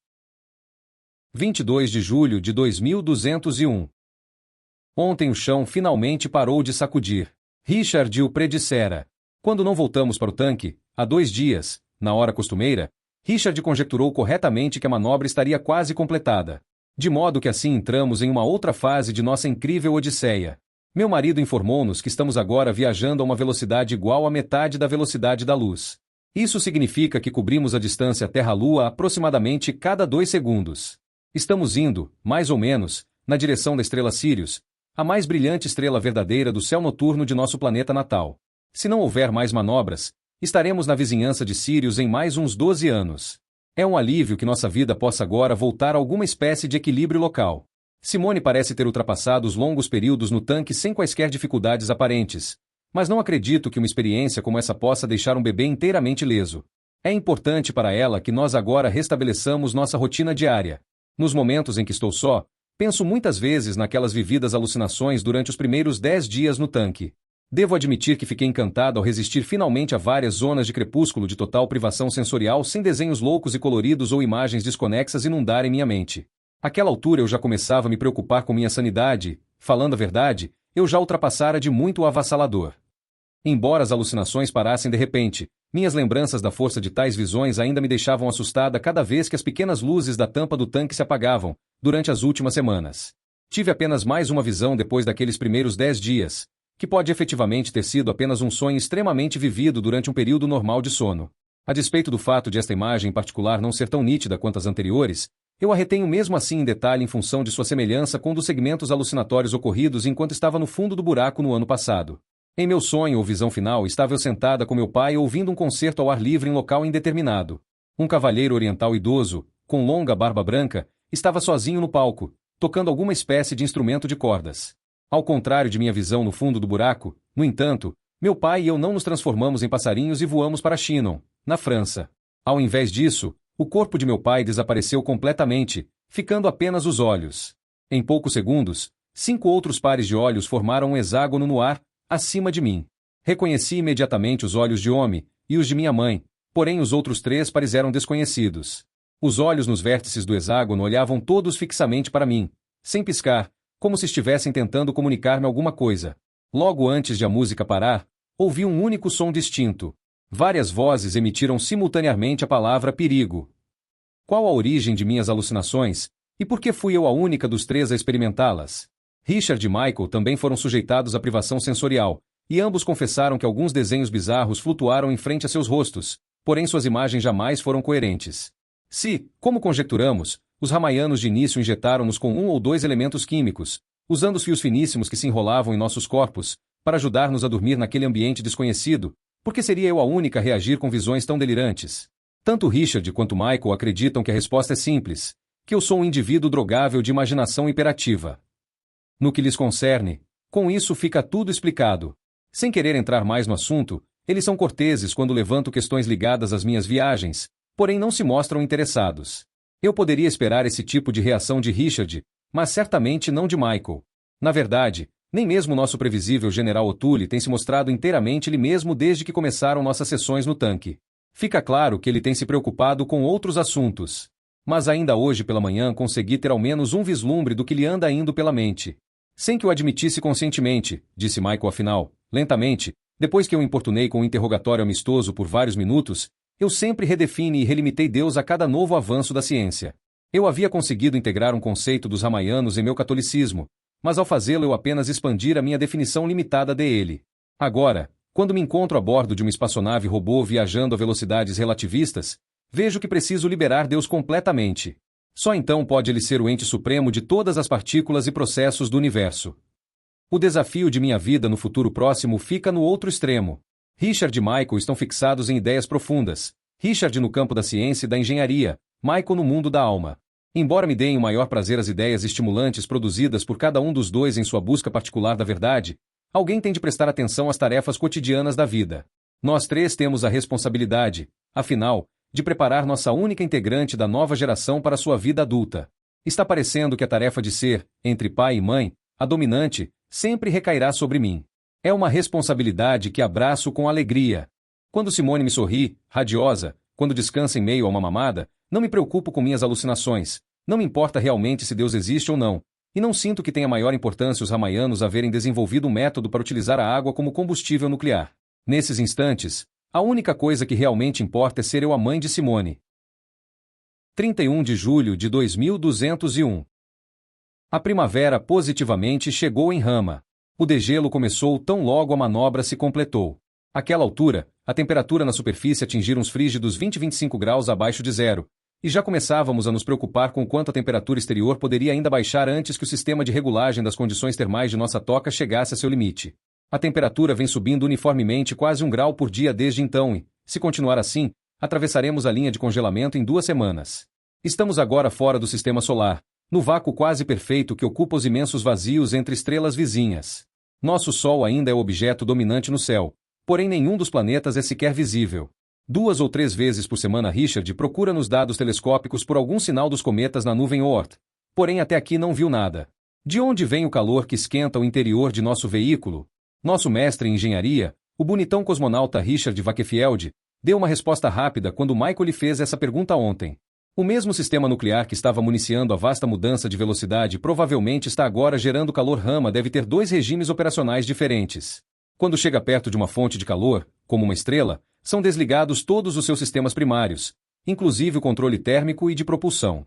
22 de julho de 2201. Ontem o chão finalmente parou de sacudir. Richard o predissera. Quando não voltamos para o tanque, há 2 dias, na hora costumeira, Richard conjecturou corretamente que a manobra estaria quase completada. De modo que assim entramos em uma outra fase de nossa incrível odisseia. Meu marido informou-nos que estamos agora viajando a uma velocidade igual à metade da velocidade da luz. Isso significa que cobrimos a distância Terra-Lua aproximadamente cada 2 segundos. Estamos indo, mais ou menos, na direção da estrela Sirius, a mais brilhante estrela verdadeira do céu noturno de nosso planeta natal. Se não houver mais manobras, estaremos na vizinhança de Sirius em mais uns 12 anos. É um alívio que nossa vida possa agora voltar a alguma espécie de equilíbrio local. Simone parece ter ultrapassado os longos períodos no tanque sem quaisquer dificuldades aparentes, mas não acredito que uma experiência como essa possa deixar um bebê inteiramente ileso. É importante para ela que nós agora restabeleçamos nossa rotina diária. Nos momentos em que estou só, penso muitas vezes naquelas vividas alucinações durante os primeiros 10 dias no tanque. Devo admitir que fiquei encantado ao resistir finalmente a várias zonas de crepúsculo de total privação sensorial sem desenhos loucos e coloridos ou imagens desconexas inundarem minha mente. Àquela altura eu já começava a me preocupar com minha sanidade, falando a verdade, eu já ultrapassara de muito o avassalador. Embora as alucinações parassem de repente, minhas lembranças da força de tais visões ainda me deixavam assustada cada vez que as pequenas luzes da tampa do tanque se apagavam, durante as últimas semanas. Tive apenas mais uma visão depois daqueles primeiros 10 dias, que pode efetivamente ter sido apenas um sonho extremamente vivido durante um período normal de sono. A despeito do fato de esta imagem em particular não ser tão nítida quanto as anteriores, eu a retenho mesmo assim em detalhe em função de sua semelhança com um dos segmentos alucinatórios ocorridos enquanto estava no fundo do buraco no ano passado. Em meu sonho ou visão final estava eu sentada com meu pai ouvindo um concerto ao ar livre em local indeterminado. Um cavalheiro oriental idoso, com longa barba branca, estava sozinho no palco, tocando alguma espécie de instrumento de cordas. Ao contrário de minha visão no fundo do buraco, no entanto, meu pai e eu não nos transformamos em passarinhos e voamos para Chinon, na França. Ao invés disso, O corpo de meu pai desapareceu completamente, ficando apenas os olhos. Em poucos segundos, 5 outros pares de olhos formaram um hexágono no ar, acima de mim. Reconheci imediatamente os olhos de Omi e os de minha mãe, porém os outros 3 pares eram desconhecidos. Os olhos nos vértices do hexágono olhavam todos fixamente para mim, sem piscar, como se estivessem tentando comunicar-me alguma coisa. Logo antes de a música parar, ouvi um único som distinto. Várias vozes emitiram simultaneamente a palavra perigo. Qual a origem de minhas alucinações, e por que fui eu a única dos 3 a experimentá-las? Richard e Michael também foram sujeitados à privação sensorial, e ambos confessaram que alguns desenhos bizarros flutuaram em frente a seus rostos, porém suas imagens jamais foram coerentes. Se, como conjecturamos, os Ramayanos de início injetaram-nos com 1 ou 2 elementos químicos, usando os fios finíssimos que se enrolavam em nossos corpos, para ajudar-nos a dormir naquele ambiente desconhecido, por que seria eu a única a reagir com visões tão delirantes? Tanto Richard quanto Michael acreditam que a resposta é simples, que eu sou um indivíduo drogável de imaginação hiperativa. No que lhes concerne, com isso fica tudo explicado. Sem querer entrar mais no assunto, eles são corteses quando levanto questões ligadas às minhas viagens, porém não se mostram interessados. Eu poderia esperar esse tipo de reação de Richard, mas certamente não de Michael. Na verdade, nem mesmo nosso previsível General O'Toole tem se mostrado inteiramente ele mesmo desde que começaram nossas sessões no tanque. Fica claro que ele tem se preocupado com outros assuntos. Mas ainda hoje pela manhã consegui ter ao menos um vislumbre do que lhe anda indo pela mente. Sem que o admitisse conscientemente, disse Michael afinal, lentamente, depois que eu importunei com um interrogatório amistoso por vários minutos, eu sempre redefini e relimitei Deus a cada novo avanço da ciência. Eu havia conseguido integrar um conceito dos Ramayanos em meu catolicismo, mas ao fazê-lo eu apenas expandir a minha definição limitada dele. Agora, quando me encontro a bordo de uma espaçonave robô viajando a velocidades relativistas, vejo que preciso liberar Deus completamente. Só então pode ele ser o ente supremo de todas as partículas e processos do universo. O desafio de minha vida no futuro próximo fica no outro extremo. Richard e Michael estão fixados em ideias profundas. Richard no campo da ciência e da engenharia, Michael no mundo da alma. Embora me deem o maior prazer as ideias estimulantes produzidas por cada um dos dois em sua busca particular da verdade, alguém tem de prestar atenção às tarefas cotidianas da vida. Nós 3 temos a responsabilidade, afinal, de preparar nossa única integrante da nova geração para sua vida adulta. Está parecendo que a tarefa de ser, entre pai e mãe, a dominante, sempre recairá sobre mim. É uma responsabilidade que abraço com alegria. Quando Simone me sorri, radiosa, quando descansa em meio a uma mamada, não me preocupo com minhas alucinações, não me importa realmente se Deus existe ou não, e não sinto que tenha maior importância os Ramayanos haverem desenvolvido um método para utilizar a água como combustível nuclear. Nesses instantes, a única coisa que realmente importa é ser eu a mãe de Simone. 31 de julho de 2201. A primavera positivamente chegou em Rama. O degelo começou tão logo a manobra se completou. Àquela altura, a temperatura na superfície atingira uns frígidos 20-25 graus abaixo de zero, e já começávamos a nos preocupar com quanto a temperatura exterior poderia ainda baixar antes que o sistema de regulagem das condições termais de nossa toca chegasse a seu limite. A temperatura vem subindo uniformemente quase 1 grau por dia desde então e, se continuar assim, atravessaremos a linha de congelamento em 2 semanas. Estamos agora fora do sistema solar, no vácuo quase perfeito que ocupa os imensos vazios entre estrelas vizinhas. Nosso Sol ainda é o objeto dominante no céu, porém nenhum dos planetas é sequer visível. 2 ou 3 vezes por semana Richard procura nos dados telescópicos por algum sinal dos cometas na nuvem Oort, porém até aqui não viu nada. De onde vem o calor que esquenta o interior de nosso veículo? Nosso mestre em engenharia, o bonitão cosmonauta Richard Wakefield, deu uma resposta rápida quando Michael lhe fez essa pergunta ontem. O mesmo sistema nuclear que estava municiando a vasta mudança de velocidade provavelmente está agora gerando calor. Rama deve ter 2 regimes operacionais diferentes. Quando chega perto de uma fonte de calor, como uma estrela, são desligados todos os seus sistemas primários, inclusive o controle térmico e de propulsão.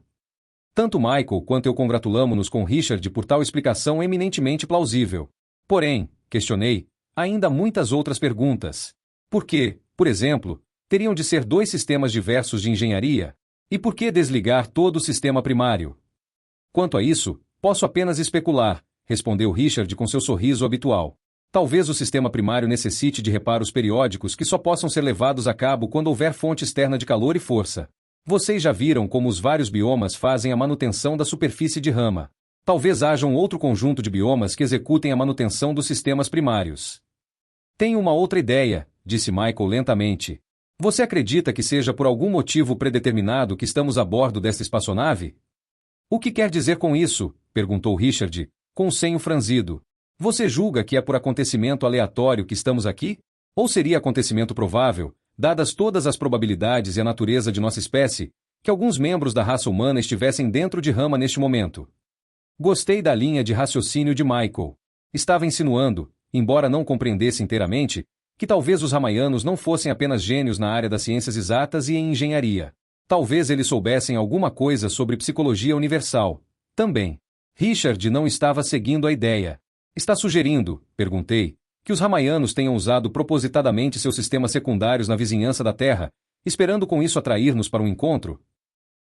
Tanto Michael quanto eu congratulamo-nos com Richard por tal explicação eminentemente plausível. Porém, questionei, ainda há muitas outras perguntas. Por que, por exemplo, teriam de ser 2 sistemas diversos de engenharia? E por que desligar todo o sistema primário? Quanto a isso, posso apenas especular, respondeu Richard com seu sorriso habitual. Talvez o sistema primário necessite de reparos periódicos que só possam ser levados a cabo quando houver fonte externa de calor e força. Vocês já viram como os vários biomas fazem a manutenção da superfície de Rama. Talvez haja um outro conjunto de biomas que executem a manutenção dos sistemas primários. Tenho uma outra ideia, disse Michael lentamente. Você acredita que seja por algum motivo predeterminado que estamos a bordo desta espaçonave? O que quer dizer com isso? Perguntou Richard, com o senho franzido. Você julga que é por acontecimento aleatório que estamos aqui? Ou seria acontecimento provável, dadas todas as probabilidades e a natureza de nossa espécie, que alguns membros da raça humana estivessem dentro de Rama neste momento? Gostei da linha de raciocínio de Michael. Estava insinuando, embora não compreendesse inteiramente, que talvez os ramaianos não fossem apenas gênios na área das ciências exatas e em engenharia. Talvez eles soubessem alguma coisa sobre psicologia universal. Também. Richard não estava seguindo a ideia. Está sugerindo, perguntei, que os ramaianos tenham usado propositadamente seus sistemas secundários na vizinhança da Terra, esperando com isso atrair-nos para um encontro?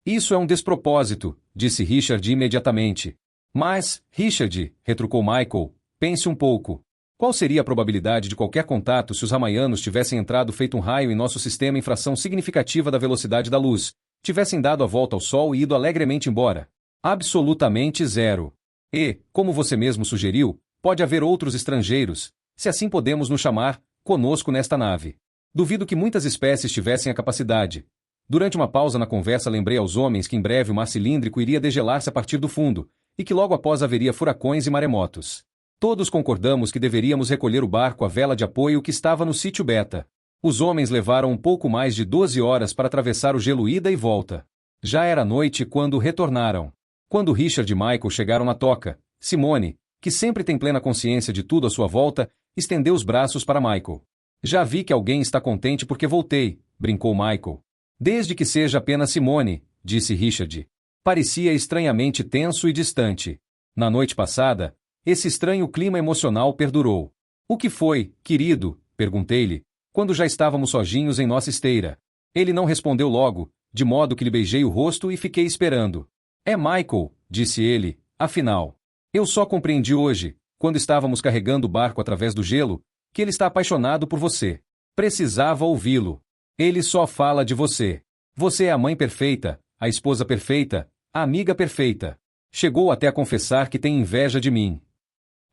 Isso é um despropósito, disse Richard imediatamente. Mas, Richard, retrucou Michael, pense um pouco. Qual seria a probabilidade de qualquer contato se os ramaianos tivessem entrado feito um raio em nosso sistema em fração significativa da velocidade da luz, tivessem dado a volta ao Sol e ido alegremente embora? Absolutamente zero. E, como você mesmo sugeriu, pode haver outros estrangeiros, se assim podemos nos chamar, conosco nesta nave. Duvido que muitas espécies tivessem a capacidade. Durante uma pausa na conversa lembrei aos homens que em breve o mar cilíndrico iria degelar-se a partir do fundo, e que logo após haveria furacões e maremotos. Todos concordamos que deveríamos recolher o barco à vela de apoio que estava no sítio Beta. Os homens levaram um pouco mais de 12 horas para atravessar o gelo ida e volta. Já era noite quando retornaram. Quando Richard e Michael chegaram na toca, Simone, que sempre tem plena consciência de tudo à sua volta, estendeu os braços para Michael. Já vi que alguém está contente porque voltei, brincou Michael. Desde que seja apenas Simone, disse Richard. Parecia estranhamente tenso e distante. Na noite passada, esse estranho clima emocional perdurou. O que foi, querido? Perguntei-lhe, quando já estávamos sozinhos em nossa esteira. Ele não respondeu logo, de modo que lhe beijei o rosto e fiquei esperando. É Michael, disse ele, afinal. Eu só compreendi hoje, quando estávamos carregando o barco através do gelo, que ele está apaixonado por você. Precisava ouvi-lo. Ele só fala de você. Você é a mãe perfeita, a esposa perfeita, a amiga perfeita. Chegou até a confessar que tem inveja de mim.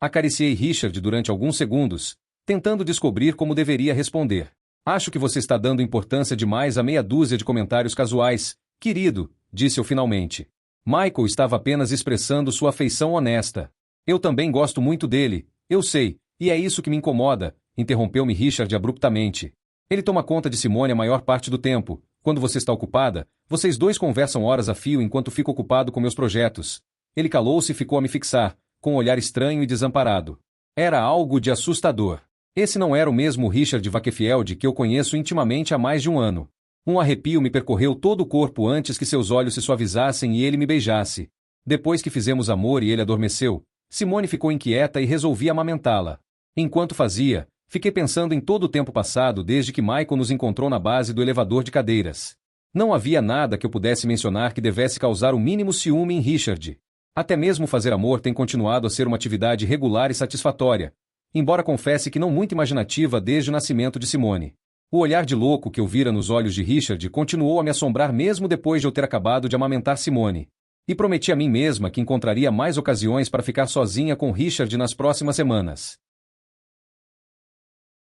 Acariciei Richard durante alguns segundos, tentando descobrir como deveria responder. Acho que você está dando importância demais a meia dúzia de comentários casuais, querido, disse-eu finalmente. Michael estava apenas expressando sua afeição honesta. Eu também gosto muito dele, eu sei, e é isso que me incomoda, interrompeu-me Richard abruptamente. Ele toma conta de Simone a maior parte do tempo. Quando você está ocupada, vocês dois conversam horas a fio enquanto fico ocupado com meus projetos. Ele calou-se e ficou a me fixar, com um olhar estranho e desamparado. Era algo de assustador. Esse não era o mesmo Richard Wakefield que eu conheço intimamente há mais de um ano. Um arrepio me percorreu todo o corpo antes que seus olhos se suavizassem e ele me beijasse. Depois que fizemos amor e ele adormeceu, Simone ficou inquieta e resolvi amamentá-la. Enquanto fazia, fiquei pensando em todo o tempo passado desde que Michael nos encontrou na base do elevador de cadeiras. Não havia nada que eu pudesse mencionar que devesse causar o mínimo ciúme em Richard. Até mesmo fazer amor tem continuado a ser uma atividade regular e satisfatória, embora confesse que não muito imaginativa desde o nascimento de Simone. O olhar de louco que eu vira nos olhos de Richard continuou a me assombrar mesmo depois de eu ter acabado de amamentar Simone. E prometi a mim mesma que encontraria mais ocasiões para ficar sozinha com Richard nas próximas semanas.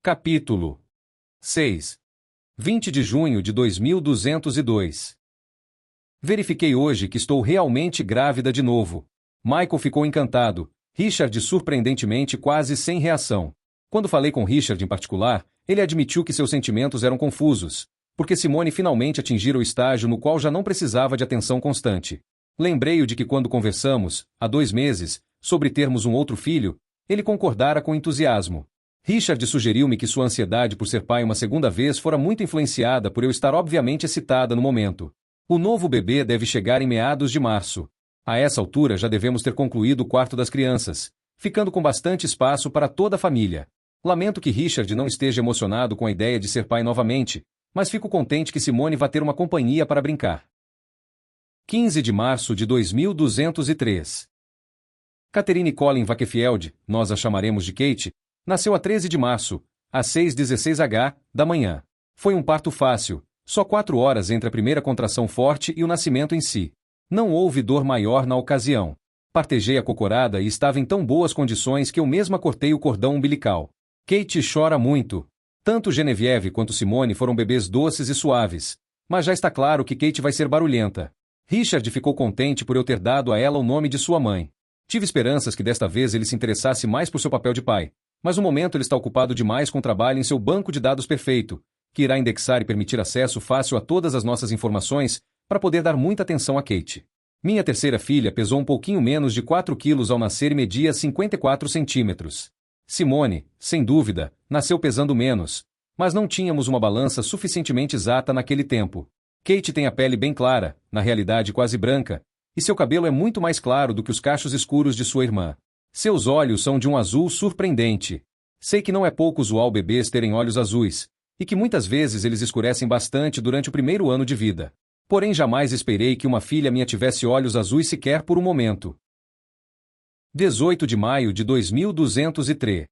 Capítulo 6. 20 de junho de 2202. Verifiquei hoje que estou realmente grávida de novo. Michael ficou encantado, Richard surpreendentemente quase sem reação. Quando falei com Richard em particular, ele admitiu que seus sentimentos eram confusos, porque Simone finalmente atingira o estágio no qual já não precisava de atenção constante. Lembrei-o de que quando conversamos, há 2 meses, sobre termos um outro filho, ele concordara com entusiasmo. Richard sugeriu-me que sua ansiedade por ser pai uma segunda vez fora muito influenciada por eu estar obviamente excitada no momento. O novo bebê deve chegar em meados de março. A essa altura já devemos ter concluído o quarto das crianças, ficando com bastante espaço para toda a família. Lamento que Richard não esteja emocionado com a ideia de ser pai novamente, mas fico contente que Simone vá ter uma companhia para brincar. 15 de março de 2203. Catherine Colin Wakefield, nós a chamaremos de Kate, nasceu a 13 de março, às 6h16 da manhã. Foi um parto fácil, só 4 horas entre a primeira contração forte e o nascimento em si. Não houve dor maior na ocasião. Partejei a cocorada e estava em tão boas condições que eu mesma cortei o cordão umbilical. Kate chora muito. Tanto Genevieve quanto Simone foram bebês doces e suaves, mas já está claro que Kate vai ser barulhenta. Richard ficou contente por eu ter dado a ela o nome de sua mãe. Tive esperanças que desta vez ele se interessasse mais por seu papel de pai, mas no momento ele está ocupado demais com o trabalho em seu banco de dados perfeito, que irá indexar e permitir acesso fácil a todas as nossas informações, para poder dar muita atenção a Kate. Minha terceira filha pesou um pouquinho menos de 4 quilos ao nascer e media 54 centímetros. Simone, sem dúvida, nasceu pesando menos, mas não tínhamos uma balança suficientemente exata naquele tempo. Kate tem a pele bem clara, na realidade quase branca, e seu cabelo é muito mais claro do que os cachos escuros de sua irmã. Seus olhos são de um azul surpreendente. Sei que não é pouco usual bebês terem olhos azuis, e que muitas vezes eles escurecem bastante durante o primeiro ano de vida. Porém jamais esperei que uma filha minha tivesse olhos azuis sequer por um momento. 18 de maio de 2203.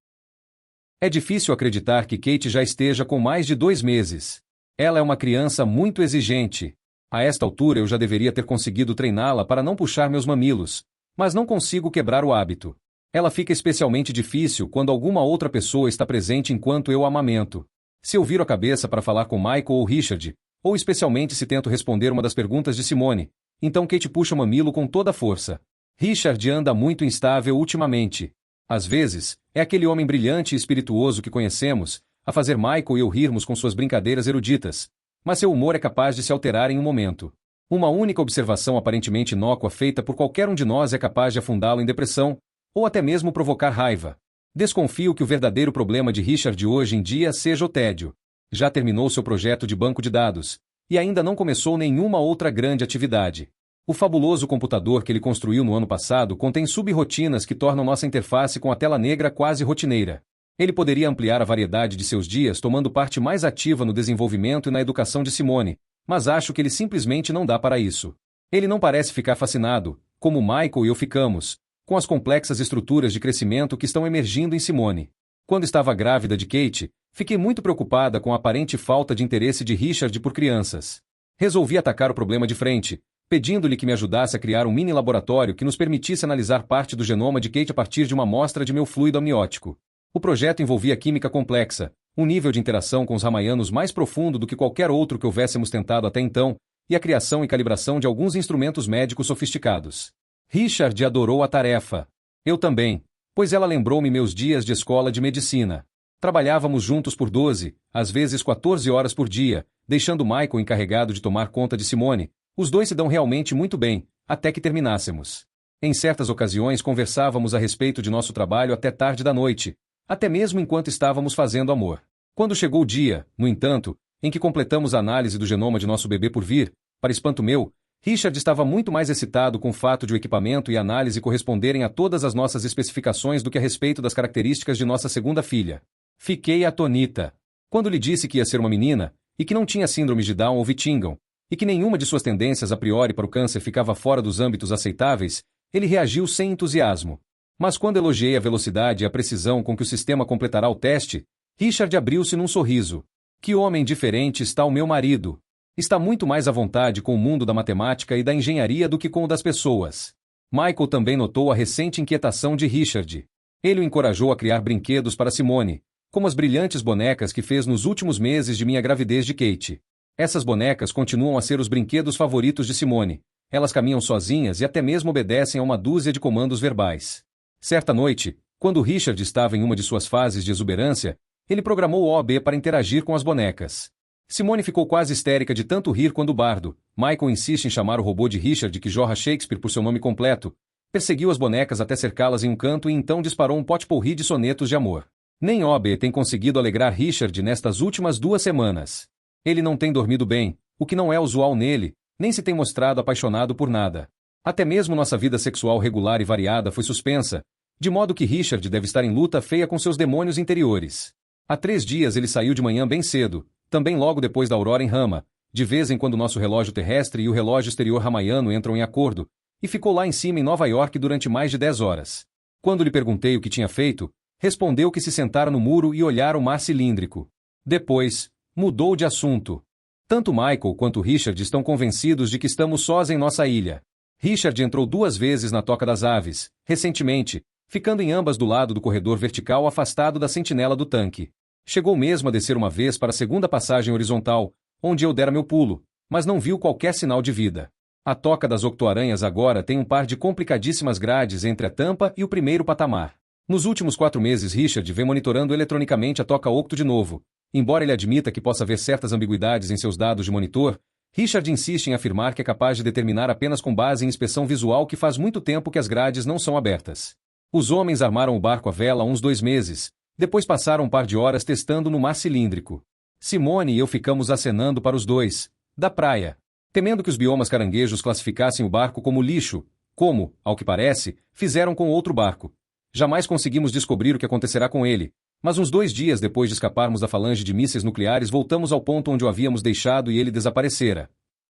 É difícil acreditar que Kate já esteja com mais de 2 meses. Ela é uma criança muito exigente. A esta altura eu já deveria ter conseguido treiná-la para não puxar meus mamilos, mas não consigo quebrar o hábito. Ela fica especialmente difícil quando alguma outra pessoa está presente enquanto eu a amamento. Se eu viro a cabeça para falar com Michael ou Richard, ou especialmente se tento responder uma das perguntas de Simone, então Kate puxa o mamilo com toda a força. Richard anda muito instável ultimamente. Às vezes, é aquele homem brilhante e espirituoso que conhecemos, a fazer Michael e eu rirmos com suas brincadeiras eruditas, mas seu humor é capaz de se alterar em um momento. Uma única observação aparentemente inócua feita por qualquer um de nós é capaz de afundá-lo em depressão, ou até mesmo provocar raiva. Desconfio que o verdadeiro problema de Richard hoje em dia seja o tédio. Já terminou seu projeto de banco de dados, e ainda não começou nenhuma outra grande atividade. O fabuloso computador que ele construiu no ano passado contém subrrotinas que tornam nossa interface com a tela negra quase rotineira. Ele poderia ampliar a variedade de seus dias tomando parte mais ativa no desenvolvimento e na educação de Simone, mas acho que ele simplesmente não dá para isso. Ele não parece ficar fascinado, como Michael e eu ficamos, com as complexas estruturas de crescimento que estão emergindo em Simone. Quando estava grávida de Kate, fiquei muito preocupada com a aparente falta de interesse de Richard por crianças. Resolvi atacar o problema de frente, pedindo-lhe que me ajudasse a criar um mini laboratório que nos permitisse analisar parte do genoma de Kate a partir de uma amostra de meu fluido amniótico. O projeto envolvia química complexa, um nível de interação com os ramayanos mais profundo do que qualquer outro que houvéssemos tentado até então, e a criação e calibração de alguns instrumentos médicos sofisticados. Richard adorou a tarefa. Eu também, pois ela lembrou-me meus dias de escola de medicina. Trabalhávamos juntos por 12, às vezes 14 horas por dia, deixando Michael encarregado de tomar conta de Simone. Os dois se dão realmente muito bem, até que terminássemos. Em certas ocasiões conversávamos a respeito de nosso trabalho até tarde da noite, até mesmo enquanto estávamos fazendo amor. Quando chegou o dia, no entanto, em que completamos a análise do genoma de nosso bebê por vir, para espanto meu, Richard estava muito mais excitado com o fato de o equipamento e a análise corresponderem a todas as nossas especificações do que a respeito das características de nossa segunda filha. Fiquei atonita. Quando lhe disse que ia ser uma menina, e que não tinha síndrome de Down ou Vittingham, e que nenhuma de suas tendências a priori para o câncer ficava fora dos âmbitos aceitáveis, ele reagiu sem entusiasmo. Mas quando elogiei a velocidade e a precisão com que o sistema completará o teste, Richard abriu-se num sorriso. Que homem diferente está o meu marido. Está muito mais à vontade com o mundo da matemática e da engenharia do que com o das pessoas. Michael também notou a recente inquietação de Richard. Ele o encorajou a criar brinquedos para Simone, como as brilhantes bonecas que fez nos últimos meses de minha gravidez de Kate. Essas bonecas continuam a ser os brinquedos favoritos de Simone. Elas caminham sozinhas e até mesmo obedecem a uma dúzia de comandos verbais. Certa noite, quando Richard estava em uma de suas fases de exuberância, ele programou o OB para interagir com as bonecas. Simone ficou quase histérica de tanto rir quando o bardo, Michael insiste em chamar o robô de Richard que jorra Shakespeare por seu nome completo, perseguiu as bonecas até cercá-las em um canto e então disparou um pot-pourri de sonetos de amor. Nem OB tem conseguido alegrar Richard nestas últimas 2 semanas. Ele não tem dormido bem, o que não é usual nele, nem se tem mostrado apaixonado por nada. Até mesmo nossa vida sexual regular e variada foi suspensa, de modo que Richard deve estar em luta feia com seus demônios interiores. Há 3 dias ele saiu de manhã bem cedo, também logo depois da aurora em Rama, de vez em quando nosso relógio terrestre e o relógio exterior ramayano entram em acordo, e ficou lá em cima em Nova York durante mais de 10 horas. Quando lhe perguntei o que tinha feito, respondeu que se sentara no muro e olhara o mar cilíndrico. Depois, mudou de assunto. Tanto Michael quanto Richard estão convencidos de que estamos sós em nossa ilha. Richard entrou 2 vezes na Toca das Aves, recentemente, ficando em ambas do lado do corredor vertical afastado da sentinela do tanque. Chegou mesmo a descer uma vez para a segunda passagem horizontal, onde eu dera meu pulo, mas não viu qualquer sinal de vida. A toca das octoaranhas agora tem um par de complicadíssimas grades entre a tampa e o primeiro patamar. Nos últimos 4 meses Richard vem monitorando eletronicamente a toca octo de novo. Embora ele admita que possa haver certas ambiguidades em seus dados de monitor, Richard insiste em afirmar que é capaz de determinar apenas com base em inspeção visual que faz muito tempo que as grades não são abertas. Os homens armaram o barco à vela há uns 2 meses, depois passaram um par de horas testando no mar cilíndrico. Simone e eu ficamos acenando para os dois, da praia, temendo que os biomas caranguejos classificassem o barco como lixo, como, ao que parece, fizeram com outro barco. Jamais conseguimos descobrir o que acontecerá com ele, mas uns 2 dias depois de escaparmos da falange de mísseis nucleares voltamos ao ponto onde o havíamos deixado e ele desaparecera.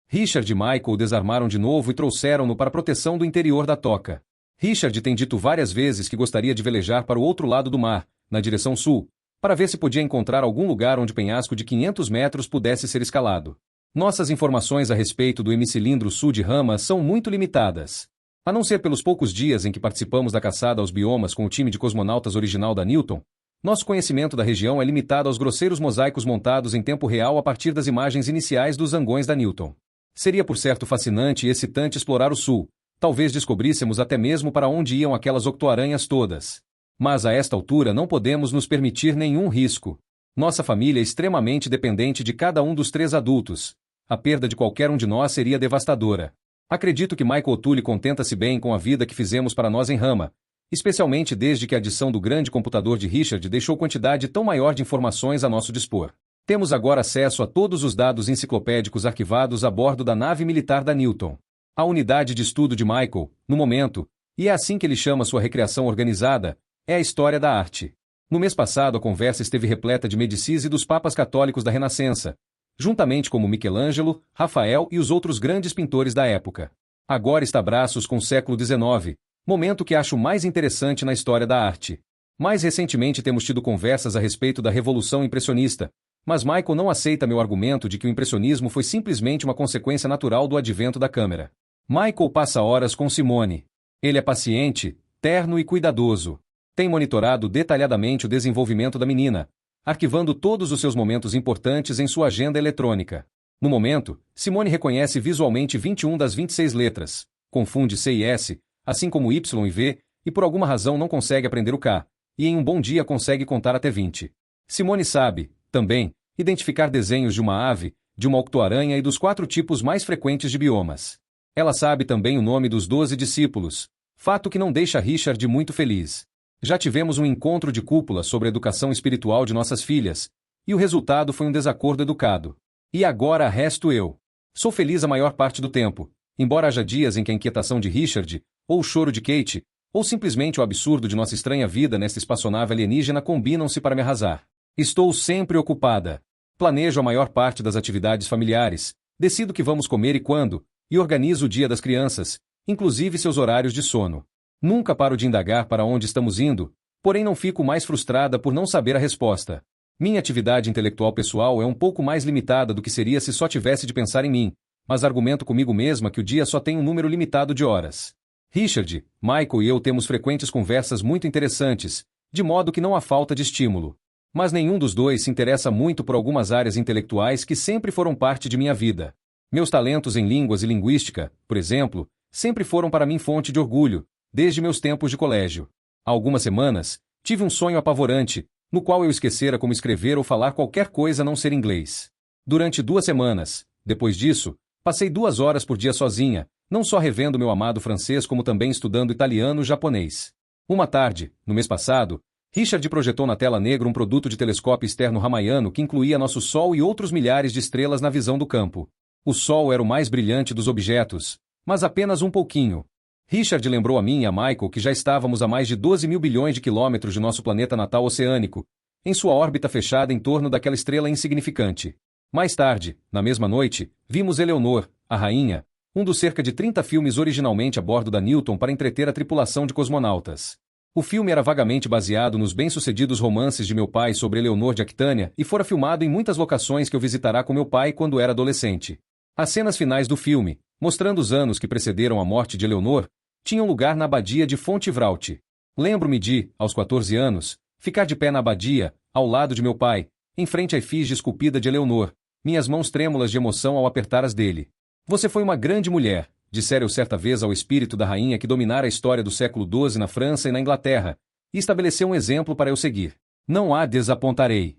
Richard e Michael o desarmaram de novo e trouxeram-no para a proteção do interior da toca. Richard tem dito várias vezes que gostaria de velejar para o outro lado do mar, na direção sul, para ver se podia encontrar algum lugar onde o penhasco de 500 metros pudesse ser escalado. Nossas informações a respeito do hemicilindro sul de Rama são muito limitadas. A não ser pelos poucos dias em que participamos da caçada aos biomas com o time de cosmonautas original da Newton, nosso conhecimento da região é limitado aos grosseiros mosaicos montados em tempo real a partir das imagens iniciais dos zangões da Newton. Seria por certo fascinante e excitante explorar o sul, talvez descobríssemos até mesmo para onde iam aquelas octoaranhas todas. Mas a esta altura não podemos nos permitir nenhum risco. Nossa família é extremamente dependente de cada um dos 3 adultos. A perda de qualquer um de nós seria devastadora. Acredito que Michael O'Toole contenta-se bem com a vida que fizemos para nós em Rama, especialmente desde que a adição do grande computador de Richard deixou quantidade tão maior de informações a nosso dispor. Temos agora acesso a todos os dados enciclopédicos arquivados a bordo da nave militar da Newton. A unidade de estudo de Michael, no momento, e é assim que ele chama sua recreação organizada, é a história da arte. No mês passado a conversa esteve repleta de Médicis e dos papas católicos da Renascença, juntamente como Michelangelo, Rafael e os outros grandes pintores da época. Agora está a braços com o século XIX, momento que acho mais interessante na história da arte. Mais recentemente temos tido conversas a respeito da Revolução Impressionista, mas Michael não aceita meu argumento de que o impressionismo foi simplesmente uma consequência natural do advento da câmera. Michael passa horas com Simone. Ele é paciente, terno e cuidadoso. Tem monitorado detalhadamente o desenvolvimento da menina, arquivando todos os seus momentos importantes em sua agenda eletrônica. No momento, Simone reconhece visualmente 21 das 26 letras, confunde C e S, assim como Y e V, e por alguma razão não consegue aprender o K, e em um bom dia consegue contar até 20. Simone sabe, também, identificar desenhos de uma ave, de uma octoaranha e dos 4 tipos mais frequentes de biomas. Ela sabe também o nome dos 12 discípulos, fato que não deixa Richard muito feliz. Já tivemos um encontro de cúpula sobre a educação espiritual de nossas filhas, e o resultado foi um desacordo educado. E agora resto eu. Sou feliz a maior parte do tempo, embora haja dias em que a inquietação de Richard, ou o choro de Kate, ou simplesmente o absurdo de nossa estranha vida nesta espaçonave alienígena combinam-se para me arrasar. Estou sempre ocupada. Planejo a maior parte das atividades familiares, decido que vamos comer e quando, e organizo o dia das crianças, inclusive seus horários de sono. Nunca paro de indagar para onde estamos indo, porém não fico mais frustrada por não saber a resposta. Minha atividade intelectual pessoal é um pouco mais limitada do que seria se só tivesse de pensar em mim, mas argumento comigo mesma que o dia só tem um número limitado de horas. Richard, Michael e eu temos frequentes conversas muito interessantes, de modo que não há falta de estímulo. Mas nenhum dos dois se interessa muito por algumas áreas intelectuais que sempre foram parte de minha vida. Meus talentos em línguas e linguística, por exemplo, sempre foram para mim fonte de orgulho, desde meus tempos de colégio. Há algumas semanas, tive um sonho apavorante, no qual eu esquecera como escrever ou falar qualquer coisa a não ser inglês. Durante 2 semanas, depois disso, passei 2 horas por dia sozinha, não só revendo meu amado francês como também estudando italiano e japonês. Uma tarde, no mês passado, Richard projetou na tela negra um produto de telescópio externo ramaiano que incluía nosso Sol e outros milhares de estrelas na visão do campo. O Sol era o mais brilhante dos objetos, mas apenas um pouquinho. Richard lembrou a mim e a Michael que já estávamos a mais de 12 mil bilhões de quilômetros de nosso planeta natal oceânico, em sua órbita fechada em torno daquela estrela insignificante. Mais tarde, na mesma noite, vimos Eleonor, a rainha, um dos cerca de 30 filmes originalmente a bordo da Newton para entreter a tripulação de cosmonautas. O filme era vagamente baseado nos bem-sucedidos romances de meu pai sobre Eleonor de Aquitânia e fora filmado em muitas locações que eu visitará com meu pai quando era adolescente. As cenas finais do filme, mostrando os anos que precederam a morte de Eleonor, tinham lugar na abadia de Fontevraud. Lembro-me de, aos 14 anos, ficar de pé na abadia, ao lado de meu pai, em frente à efígie esculpida de Eleonor, minhas mãos trêmulas de emoção ao apertar as dele. Você foi uma grande mulher, dissera eu certa vez ao espírito da rainha que dominara a história do século XII na França e na Inglaterra, e estabeleceu um exemplo para eu seguir. Não a desapontarei.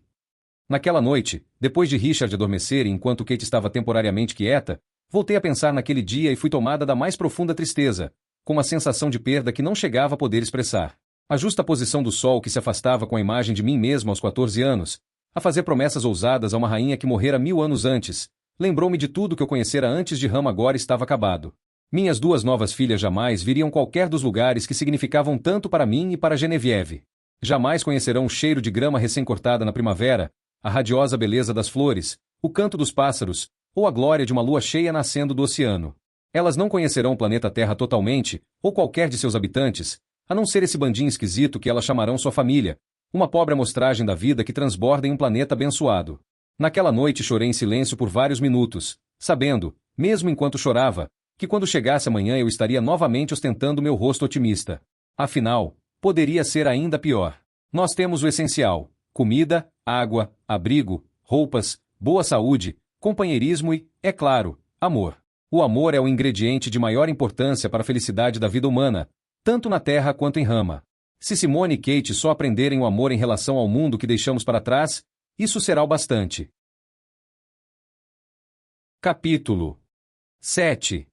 Naquela noite, depois de Richard adormecer e enquanto Kate estava temporariamente quieta, voltei a pensar naquele dia e fui tomada da mais profunda tristeza, com uma sensação de perda que não chegava a poder expressar. A justa posição do sol que se afastava com a imagem de mim mesmo aos 14 anos, a fazer promessas ousadas a uma rainha que morrera 1000 anos antes, lembrou-me de tudo que eu conhecera antes de Rama agora estava acabado. Minhas 2 novas filhas jamais viriam qualquer dos lugares que significavam tanto para mim e para Genevieve. Jamais conhecerão o cheiro de grama recém-cortada na primavera, a radiosa beleza das flores, o canto dos pássaros, ou a glória de uma lua cheia nascendo do oceano. Elas não conhecerão o planeta Terra totalmente, ou qualquer de seus habitantes, a não ser esse bandinho esquisito que elas chamarão sua família, uma pobre amostragem da vida que transborda em um planeta abençoado. Naquela noite chorei em silêncio por vários minutos, sabendo, mesmo enquanto chorava, que quando chegasse amanhã eu estaria novamente ostentando meu rosto otimista. Afinal, poderia ser ainda pior. Nós temos o essencial: comida, água, abrigo, roupas, boa saúde, companheirismo e, é claro, amor. O amor é o ingrediente de maior importância para a felicidade da vida humana, tanto na Terra quanto em Rama. Se Simone e Kate só aprenderem o amor em relação ao mundo que deixamos para trás, isso será o bastante. Capítulo 7.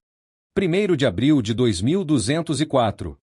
1º de abril de 2204.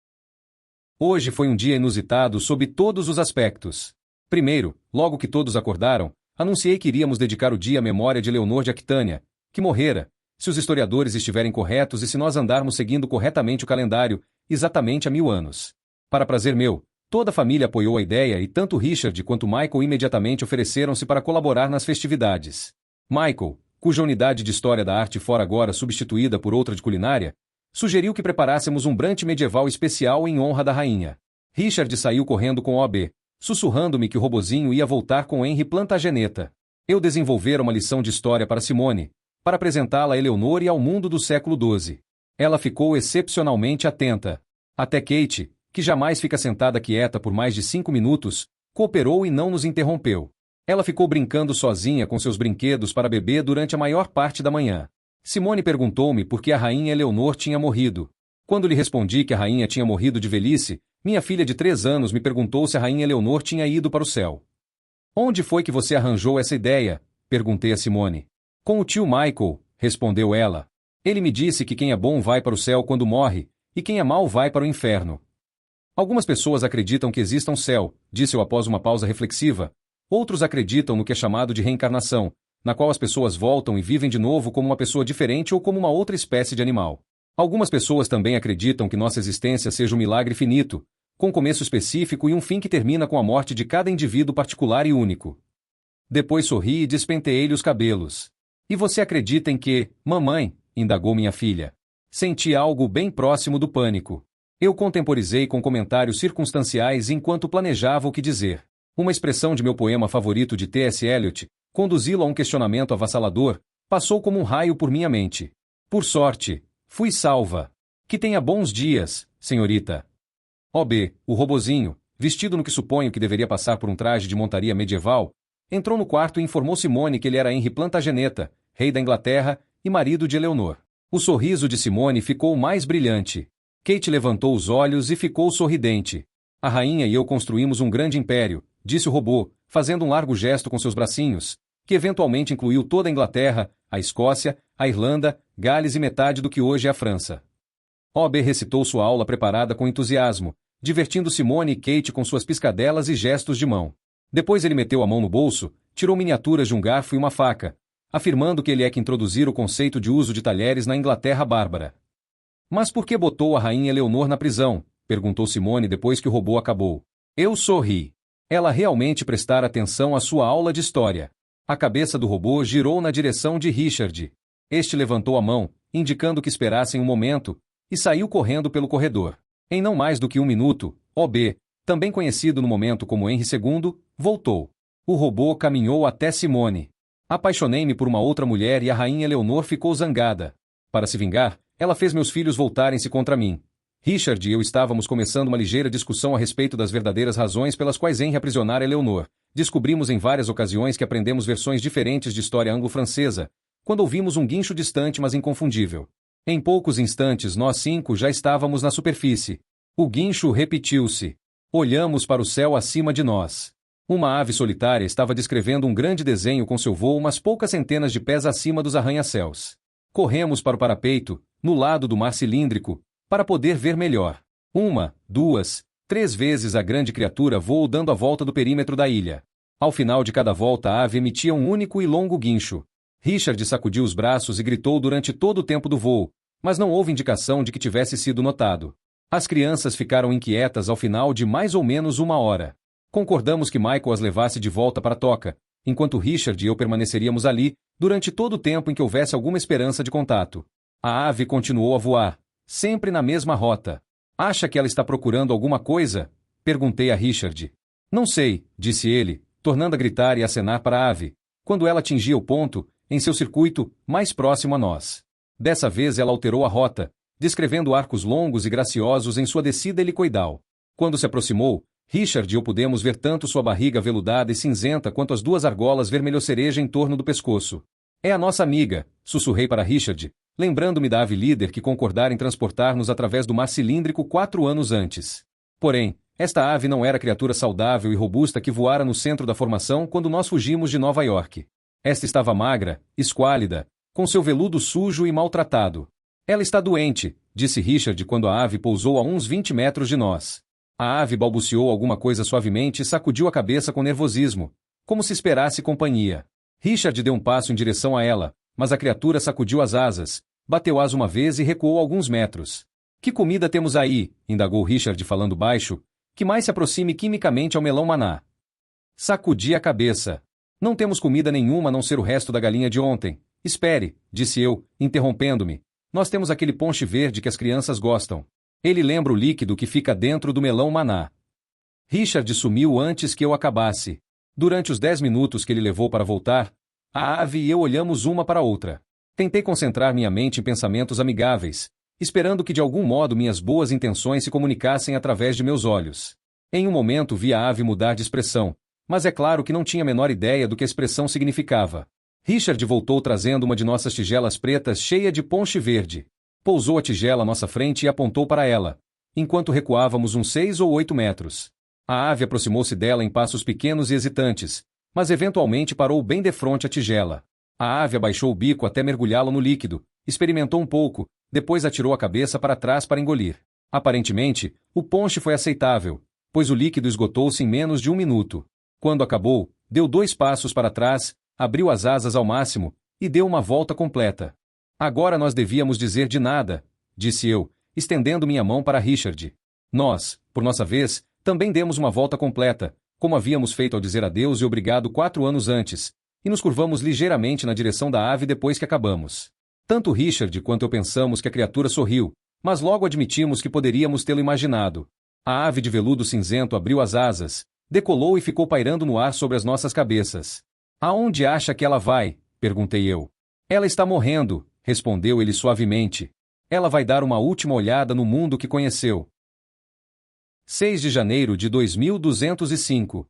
Hoje foi um dia inusitado sob todos os aspectos. Primeiro, logo que todos acordaram, anunciei que iríamos dedicar o dia à memória de Leonor de Aquitânia, que morrera, se os historiadores estiverem corretos e se nós andarmos seguindo corretamente o calendário, exatamente há 1000 anos. Para prazer meu, toda a família apoiou a ideia e tanto Richard quanto Michael imediatamente ofereceram-se para colaborar nas festividades. Michael, cuja unidade de História da Arte fora agora substituída por outra de Culinária, sugeriu que preparássemos um brunch medieval especial em honra da rainha. Richard saiu correndo com OB, sussurrando-me que o robozinho ia voltar com Henry Plantageneta. Eu desenvolvera uma lição de história para Simone, para apresentá-la a Eleonor e ao mundo do século XII. Ela ficou excepcionalmente atenta. Até Kate, que jamais fica sentada quieta por mais de 5 minutos, cooperou e não nos interrompeu. Ela ficou brincando sozinha com seus brinquedos para bebê durante a maior parte da manhã. Simone perguntou-me por que a rainha Eleonor tinha morrido. Quando lhe respondi que a rainha tinha morrido de velhice, minha filha de 3 anos me perguntou se a rainha Eleonor tinha ido para o céu. Onde foi que você arranjou essa ideia? Perguntei a Simone. Com o tio Michael, respondeu ela. Ele me disse que quem é bom vai para o céu quando morre, e quem é mau vai para o inferno. Algumas pessoas acreditam que exista um céu, disse eu após uma pausa reflexiva. Outros acreditam no que é chamado de reencarnação, na qual as pessoas voltam e vivem de novo como uma pessoa diferente ou como uma outra espécie de animal. Algumas pessoas também acreditam que nossa existência seja um milagre finito, com começo específico e um fim que termina com a morte de cada indivíduo particular e único. Depois sorri e despenteei-lhe os cabelos. E você acredita em que, mamãe? Indagou minha filha. Senti algo bem próximo do pânico. Eu contemporizei com comentários circunstanciais enquanto planejava o que dizer. Uma expressão de meu poema favorito de T.S. Eliot, conduzi-lo a um questionamento avassalador, passou como um raio por minha mente. Por sorte, fui salva. Que tenha bons dias, senhorita. OB, o robozinho, vestido no que suponho que deveria passar por um traje de montaria medieval, entrou no quarto e informou Simone que ele era Henry Plantageneta, rei da Inglaterra e marido de Eleonor. O sorriso de Simone ficou mais brilhante. Kate levantou os olhos e ficou sorridente. A rainha e eu construímos um grande império, disse o robô, fazendo um largo gesto com seus bracinhos, que eventualmente incluiu toda a Inglaterra, a Escócia, a Irlanda, Gales e metade do que hoje é a França. OB recitou sua aula preparada com entusiasmo, divertindo Simone e Kate com suas piscadelas e gestos de mão. Depois ele meteu a mão no bolso, tirou miniaturas de um garfo e uma faca, afirmando que ele é que introduziu o conceito de uso de talheres na Inglaterra bárbara. Mas por que botou a rainha Eleonor na prisão? Perguntou Simone depois que o robô acabou. Eu sorri. Ela realmente prestara atenção à sua aula de história. A cabeça do robô girou na direção de Richard. Este levantou a mão, indicando que esperassem um momento, e saiu correndo pelo corredor. Em não mais do que 1 minuto, OB, também conhecido no momento como Henry II, voltou. O robô caminhou até Simone. Apaixonei-me por uma outra mulher e a rainha Eleonor ficou zangada. Para se vingar, ela fez meus filhos voltarem-se contra mim. Richard e eu estávamos começando uma ligeira discussão a respeito das verdadeiras razões pelas quais Henry aprisionara Eleanor. Descobrimos em várias ocasiões que aprendemos versões diferentes de história anglo-francesa, quando ouvimos um guincho distante mas inconfundível. Em poucos instantes nós 5 já estávamos na superfície. O guincho repetiu-se. Olhamos para o céu acima de nós. Uma ave solitária estava descrevendo um grande desenho com seu voo umas poucas centenas de pés acima dos arranha-céus. Corremos para o parapeito, no lado do mar cilíndrico, para poder ver melhor. 1, 2, 3 vezes a grande criatura voou dando a volta do perímetro da ilha. Ao final de cada volta a ave emitia um único e longo guincho. Richard sacudiu os braços e gritou durante todo o tempo do voo, mas não houve indicação de que tivesse sido notado. As crianças ficaram inquietas ao final de mais ou menos 1 hora. Concordamos que Michael as levasse de volta para a toca, enquanto Richard e eu permaneceríamos ali durante todo o tempo em que houvesse alguma esperança de contato. A ave continuou a voar, sempre na mesma rota. Acha que ela está procurando alguma coisa? Perguntei a Richard. Não sei, disse ele, tornando a gritar e acenar para a ave, quando ela atingia o ponto, em seu circuito, mais próximo a nós. Dessa vez ela alterou a rota, descrevendo arcos longos e graciosos em sua descida helicoidal. Quando se aproximou, Richard e eu pudemos ver tanto sua barriga veludada e cinzenta quanto as 2 argolas vermelho-cereja em torno do pescoço. É a nossa amiga, sussurrei para Richard, lembrando-me da ave líder que concordara em transportar-nos através do mar cilíndrico 4 anos antes. Porém, esta ave não era a criatura saudável e robusta que voara no centro da formação quando nós fugimos de Nova York. Esta estava magra, esquálida, com seu veludo sujo e maltratado. Ela está doente, disse Richard quando a ave pousou a uns 20 metros de nós. A ave balbuciou alguma coisa suavemente e sacudiu a cabeça com nervosismo, como se esperasse companhia. Richard deu um passo em direção a ela, mas a criatura sacudiu as asas, bateu asa uma vez e recuou alguns metros. Que comida temos aí? Indagou Richard falando baixo, que mais se aproxime quimicamente ao melão maná. Sacudi a cabeça. Não temos comida nenhuma a não ser o resto da galinha de ontem. Espere, disse eu, interrompendo-me. Nós temos aquele ponche verde que as crianças gostam. Ele lembra o líquido que fica dentro do melão maná. Richard sumiu antes que eu acabasse. Durante os 10 minutos que ele levou para voltar, a ave e eu olhamos uma para a outra. Tentei concentrar minha mente em pensamentos amigáveis, esperando que de algum modo minhas boas intenções se comunicassem através de meus olhos. Em um momento vi a ave mudar de expressão, mas é claro que não tinha a menor ideia do que a expressão significava. Richard voltou trazendo uma de nossas tigelas pretas cheia de ponche verde. Pousou a tigela à nossa frente e apontou para ela, enquanto recuávamos uns 6 ou 8 metros. A ave aproximou-se dela em passos pequenos e hesitantes, mas eventualmente parou bem defronte à tigela. A ave abaixou o bico até mergulhá-lo no líquido, experimentou um pouco, depois atirou a cabeça para trás para engolir. Aparentemente, o ponche foi aceitável, pois o líquido esgotou-se em menos de 1 minuto. Quando acabou, deu 2 passos para trás, abriu as asas ao máximo e deu uma volta completa. Agora nós devíamos dizer de nada, disse eu, estendendo minha mão para Richard. Nós, por nossa vez, também demos uma volta completa, como havíamos feito ao dizer adeus e obrigado 4 anos antes, e nos curvamos ligeiramente na direção da ave depois que acabamos. Tanto Richard quanto eu pensamos que a criatura sorriu, mas logo admitimos que poderíamos tê-lo imaginado. A ave de veludo cinzento abriu as asas, decolou e ficou pairando no ar sobre as nossas cabeças. Aonde acha que ela vai? Perguntei eu. Ela está morrendo, respondeu ele suavemente. Ela vai dar uma última olhada no mundo que conheceu. 6 de janeiro de 2205.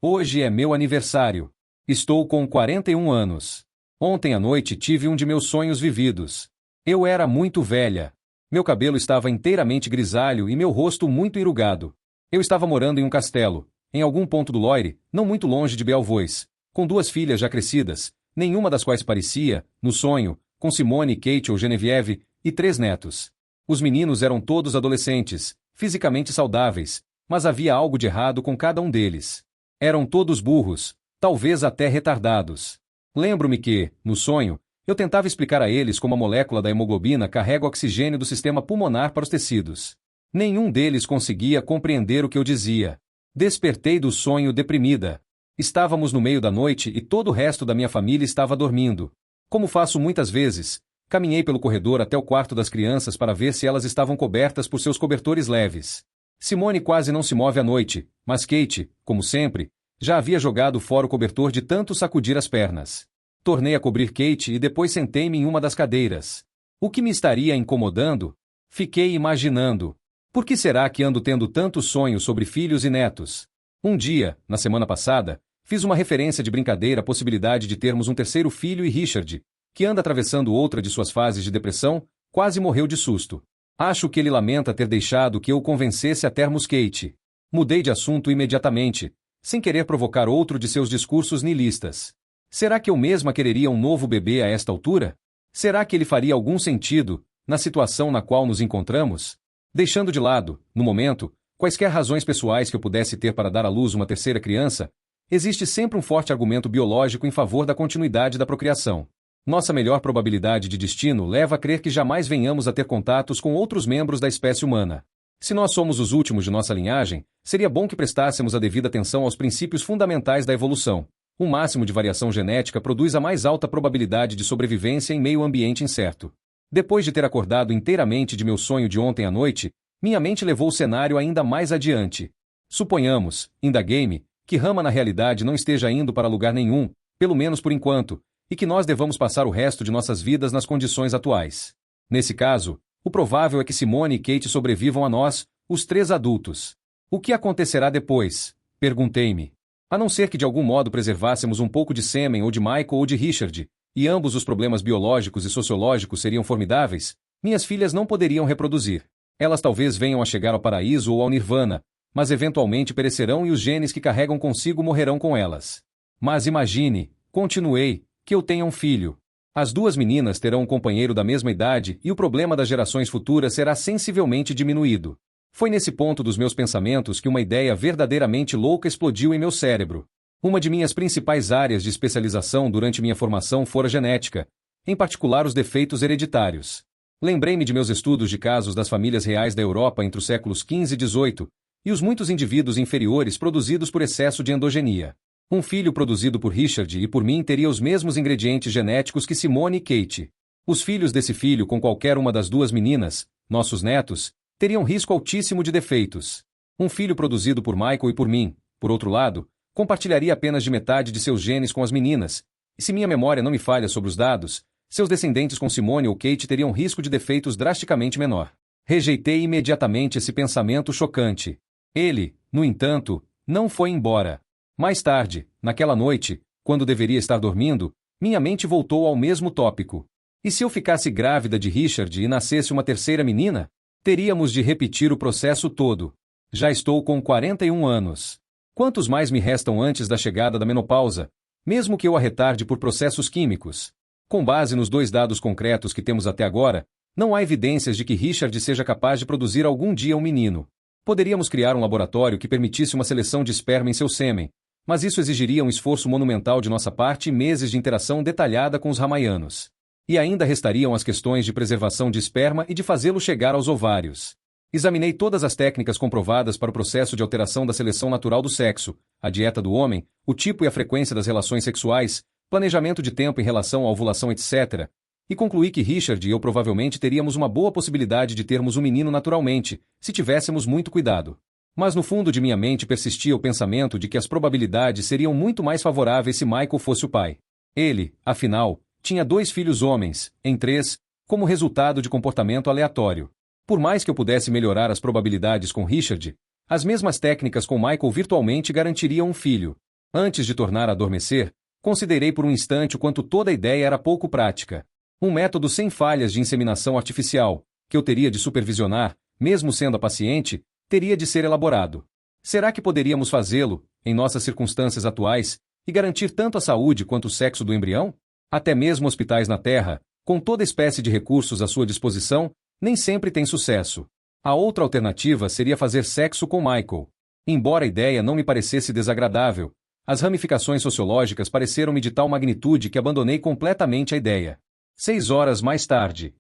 Hoje é meu aniversário. Estou com 41 anos. Ontem à noite tive um de meus sonhos vividos. Eu era muito velha. Meu cabelo estava inteiramente grisalho e meu rosto muito enrugado. Eu estava morando em um castelo, em algum ponto do Loire, não muito longe de Belvois, com 2 filhas já crescidas, nenhuma das quais parecia, no sonho, com Simone, Kate ou Genevieve, e 3 netos. Os meninos eram todos adolescentes, fisicamente saudáveis, mas havia algo de errado com cada um deles. Eram todos burros, talvez até retardados. Lembro-me que, no sonho, eu tentava explicar a eles como a molécula da hemoglobina carrega o oxigênio do sistema pulmonar para os tecidos. Nenhum deles conseguia compreender o que eu dizia. Despertei do sonho deprimida. Estávamos no meio da noite e todo o resto da minha família estava dormindo. Como faço muitas vezes, caminhei pelo corredor até o quarto das crianças para ver se elas estavam cobertas por seus cobertores leves. Simone quase não se move à noite, mas Kate, como sempre, já havia jogado fora o cobertor de tanto sacudir as pernas. Tornei a cobrir Kate e depois sentei-me em uma das cadeiras. O que me estaria incomodando? Fiquei imaginando. Por que será que ando tendo tantos sonhos sobre filhos e netos? Um dia, na semana passada, fiz uma referência de brincadeira à possibilidade de termos um terceiro filho e Richard, que anda atravessando outra de suas fases de depressão, quase morreu de susto. Acho que ele lamenta ter deixado que eu o convencesse a termos Kate. Mudei de assunto imediatamente, sem querer provocar outro de seus discursos nihilistas. Será que eu mesma quereria um novo bebê a esta altura? Será que ele faria algum sentido, na situação na qual nos encontramos? Deixando de lado, no momento, quaisquer razões pessoais que eu pudesse ter para dar à luz uma terceira criança, existe sempre um forte argumento biológico em favor da continuidade da procriação. Nossa melhor probabilidade de destino leva a crer que jamais venhamos a ter contatos com outros membros da espécie humana. Se nós somos os últimos de nossa linhagem, seria bom que prestássemos a devida atenção aos princípios fundamentais da evolução. Um máximo de variação genética produz a mais alta probabilidade de sobrevivência em meio ambiente incerto. Depois de ter acordado inteiramente de meu sonho de ontem à noite, minha mente levou o cenário ainda mais adiante. Suponhamos, indaguei-me, que Rama na realidade não esteja indo para lugar nenhum, pelo menos por enquanto, e que nós devamos passar o resto de nossas vidas nas condições atuais. Nesse caso, o provável é que Simone e Kate sobrevivam a nós, os três adultos. O que acontecerá depois? Perguntei-me. A não ser que de algum modo preservássemos um pouco de sêmen ou de Michael ou de Richard, e ambos os problemas biológicos e sociológicos seriam formidáveis, minhas filhas não poderiam reproduzir. Elas talvez venham a chegar ao paraíso ou ao nirvana, mas eventualmente perecerão e os genes que carregam consigo morrerão com elas. Mas imagine, continuei, que eu tenha um filho. As duas meninas terão um companheiro da mesma idade e o problema das gerações futuras será sensivelmente diminuído. Foi nesse ponto dos meus pensamentos que uma ideia verdadeiramente louca explodiu em meu cérebro. Uma de minhas principais áreas de especialização durante minha formação fora genética, em particular os defeitos hereditários. Lembrei-me de meus estudos de casos das famílias reais da Europa entre os séculos XV e XVIII, e os muitos indivíduos inferiores produzidos por excesso de endogenia. Um filho produzido por Richard e por mim teria os mesmos ingredientes genéticos que Simone e Kate. Os filhos desse filho com qualquer uma das duas meninas, nossos netos, teriam risco altíssimo de defeitos. Um filho produzido por Michael e por mim, por outro lado, compartilharia apenas de metade de seus genes com as meninas, e se minha memória não me falha sobre os dados, seus descendentes com Simone ou Kate teriam risco de defeitos drasticamente menor. Rejeitei imediatamente esse pensamento chocante. Ele, no entanto, não foi embora. Mais tarde, naquela noite, quando deveria estar dormindo, minha mente voltou ao mesmo tópico. E se eu ficasse grávida de Richard e nascesse uma terceira menina? Teríamos de repetir o processo todo. Já estou com 41 anos. Quantos mais me restam antes da chegada da menopausa, mesmo que eu a retarde por processos químicos? Com base nos dois dados concretos que temos até agora, não há evidências de que Richard seja capaz de produzir algum dia um menino. Poderíamos criar um laboratório que permitisse uma seleção de esperma em seu sêmen, mas isso exigiria um esforço monumental de nossa parte e meses de interação detalhada com os ramaianos. E ainda restariam as questões de preservação de esperma e de fazê-lo chegar aos ovários. Examinei todas as técnicas comprovadas para o processo de alteração da seleção natural do sexo, a dieta do homem, o tipo e a frequência das relações sexuais, planejamento de tempo em relação à ovulação, etc., e concluí que Richard e eu provavelmente teríamos uma boa possibilidade de termos um menino naturalmente, se tivéssemos muito cuidado. Mas no fundo de minha mente persistia o pensamento de que as probabilidades seriam muito mais favoráveis se Michael fosse o pai. Ele, afinal, tinha 2 filhos homens, em 3, como resultado de comportamento aleatório. Por mais que eu pudesse melhorar as probabilidades com Richard, as mesmas técnicas com Michael virtualmente garantiriam um filho. Antes de tornar a adormecer, considerei por um instante o quanto toda a ideia era pouco prática. Um método sem falhas de inseminação artificial, que eu teria de supervisionar, mesmo sendo a paciente, teria de ser elaborado. Será que poderíamos fazê-lo, em nossas circunstâncias atuais, e garantir tanto a saúde quanto o sexo do embrião? Até mesmo hospitais na Terra, com toda espécie de recursos à sua disposição, nem sempre têm sucesso. A outra alternativa seria fazer sexo com Michael. Embora a ideia não me parecesse desagradável, as ramificações sociológicas pareceram-me de tal magnitude que abandonei completamente a ideia. 6 horas mais tarde.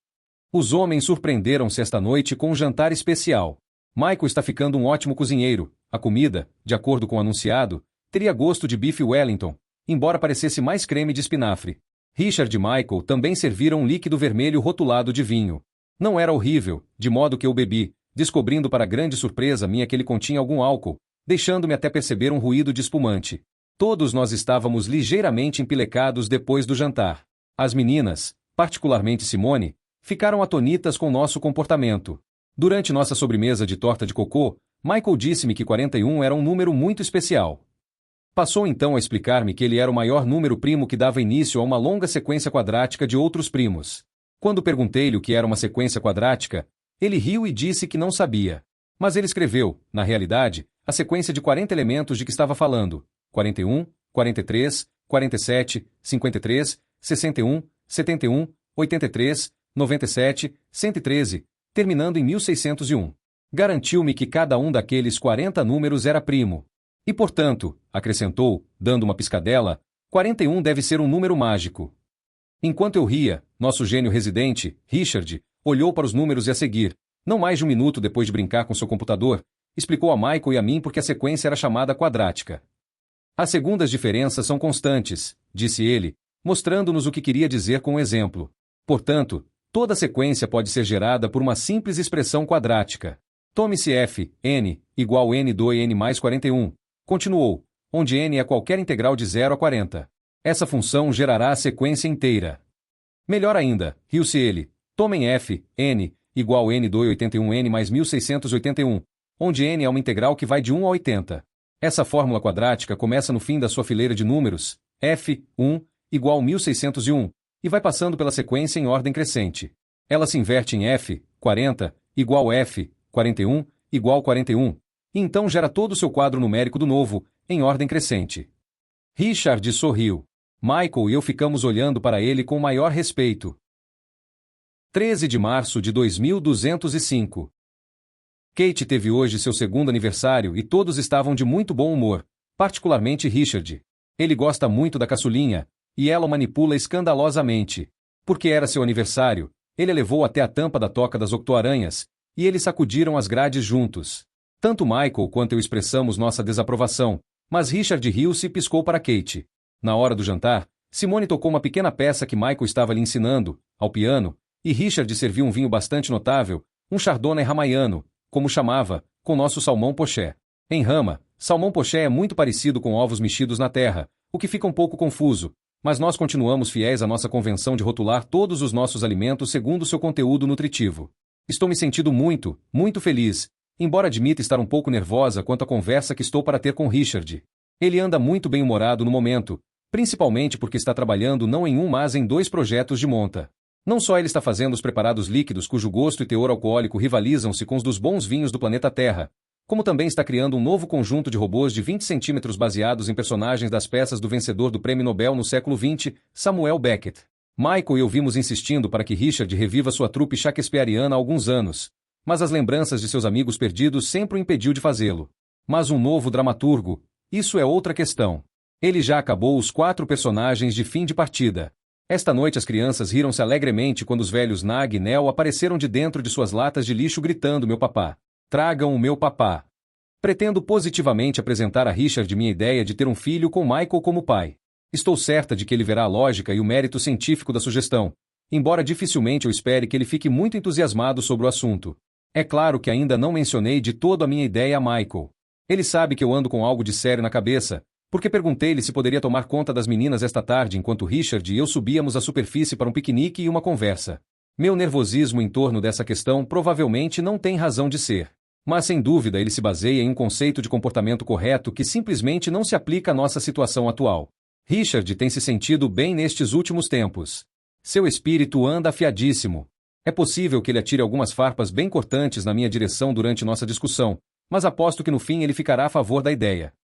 Os homens surpreenderam-se esta noite com um jantar especial. Michael está ficando um ótimo cozinheiro. A comida, de acordo com o anunciado, teria gosto de bife Wellington, embora parecesse mais creme de espinafre. Richard e Michael também serviram um líquido vermelho rotulado de vinho. Não era horrível, de modo que eu bebi, descobrindo para grande surpresa minha que ele continha algum álcool, deixando-me até perceber um ruído de espumante. Todos nós estávamos ligeiramente empilecados depois do jantar. As meninas, particularmente Simone, Ficaram atonitas com nosso comportamento. Durante nossa sobremesa de torta de cocô, Michael disse-me que 41 era um número muito especial. Passou então a explicar-me que ele era o maior número primo que dava início a uma longa sequência quadrática de outros primos. Quando perguntei-lhe o que era uma sequência quadrática, ele riu e disse que não sabia. Mas ele escreveu, na realidade, a sequência de 40 elementos de que estava falando: 41, 43, 47, 53, 61, 71, 83, 97, 113, terminando em 1601. Garantiu-me que cada um daqueles 40 números era primo. E, portanto, acrescentou, dando uma piscadela, 41 deve ser um número mágico. Enquanto eu ria, nosso gênio residente, Richard, olhou para os números e a seguir, não mais de um minuto depois de brincar com seu computador, explicou a Michael e a mim porque a sequência era chamada quadrática. As segundas diferenças são constantes, disse ele, mostrando-nos o que queria dizer com um exemplo. Portanto, toda sequência pode ser gerada por uma simples expressão quadrática. Tome-se f, n, igual n do n mais 41. Continuou, onde n é qualquer integral de 0 a 40. Essa função gerará a sequência inteira. Melhor ainda, riu-se ele, tomem f, n, igual n do 81n mais 1681, onde n é uma integral que vai de 1 a 80. Essa fórmula quadrática começa no fim da sua fileira de números, f, 1, igual 1601, e vai passando pela sequência em ordem crescente. Ela se inverte em f, 40, igual f, 41, igual 41, e então gera todo o seu quadro numérico do novo, em ordem crescente. Richard sorriu. Michael e eu ficamos olhando para ele com maior respeito. 13 de março de 2205. Kate teve hoje seu segundo aniversário e todos estavam de muito bom humor, particularmente Richard. Ele gosta muito da caçulinha, e ela o manipula escandalosamente. Porque era seu aniversário, ele a levou até a tampa da toca das octoaranhas, e eles sacudiram as grades juntos. Tanto Michael quanto eu expressamos nossa desaprovação, mas Richard riu-se e piscou para Kate. Na hora do jantar, Simone tocou uma pequena peça que Michael estava lhe ensinando, ao piano, e Richard serviu um vinho bastante notável, um chardonnay ramaiano, como chamava, com nosso salmão poché. Em Rama, salmão poché é muito parecido com ovos mexidos na terra, o que fica um pouco confuso, mas nós continuamos fiéis à nossa convenção de rotular todos os nossos alimentos segundo seu conteúdo nutritivo. Estou me sentindo muito, muito feliz, embora admita estar um pouco nervosa quanto à conversa que estou para ter com Richard. Ele anda muito bem-humorado no momento, principalmente porque está trabalhando não em um mas em 2 projetos de monta. Não só ele está fazendo os preparados líquidos cujo gosto e teor alcoólico rivalizam-se com os dos bons vinhos do planeta Terra, como também está criando um novo conjunto de robôs de 20 centímetros baseados em personagens das peças do vencedor do Prêmio Nobel no século XX, Samuel Beckett. Michael e eu vimos insistindo para que Richard reviva sua trupe shakespeariana há alguns anos, mas as lembranças de seus amigos perdidos sempre o impediu de fazê-lo. Mas um novo dramaturgo, isso é outra questão. Ele já acabou os 4 personagens de fim de partida. Esta noite as crianças riram-se alegremente quando os velhos Nag e Nell apareceram de dentro de suas latas de lixo gritando meu papá. Tragam o meu papá. Pretendo positivamente apresentar a Richard minha ideia de ter um filho com Michael como pai. Estou certa de que ele verá a lógica e o mérito científico da sugestão, embora dificilmente eu espere que ele fique muito entusiasmado sobre o assunto. É claro que ainda não mencionei de todo a minha ideia a Michael. Ele sabe que eu ando com algo de sério na cabeça, porque perguntei-lhe se poderia tomar conta das meninas esta tarde enquanto Richard e eu subíamos à superfície para um piquenique e uma conversa. Meu nervosismo em torno dessa questão provavelmente não tem razão de ser. Mas sem dúvida ele se baseia em um conceito de comportamento correto que simplesmente não se aplica à nossa situação atual. Richard tem se sentido bem nestes últimos tempos. Seu espírito anda afiadíssimo. É possível que ele atire algumas farpas bem cortantes na minha direção durante nossa discussão, mas aposto que no fim ele ficará a favor da ideia.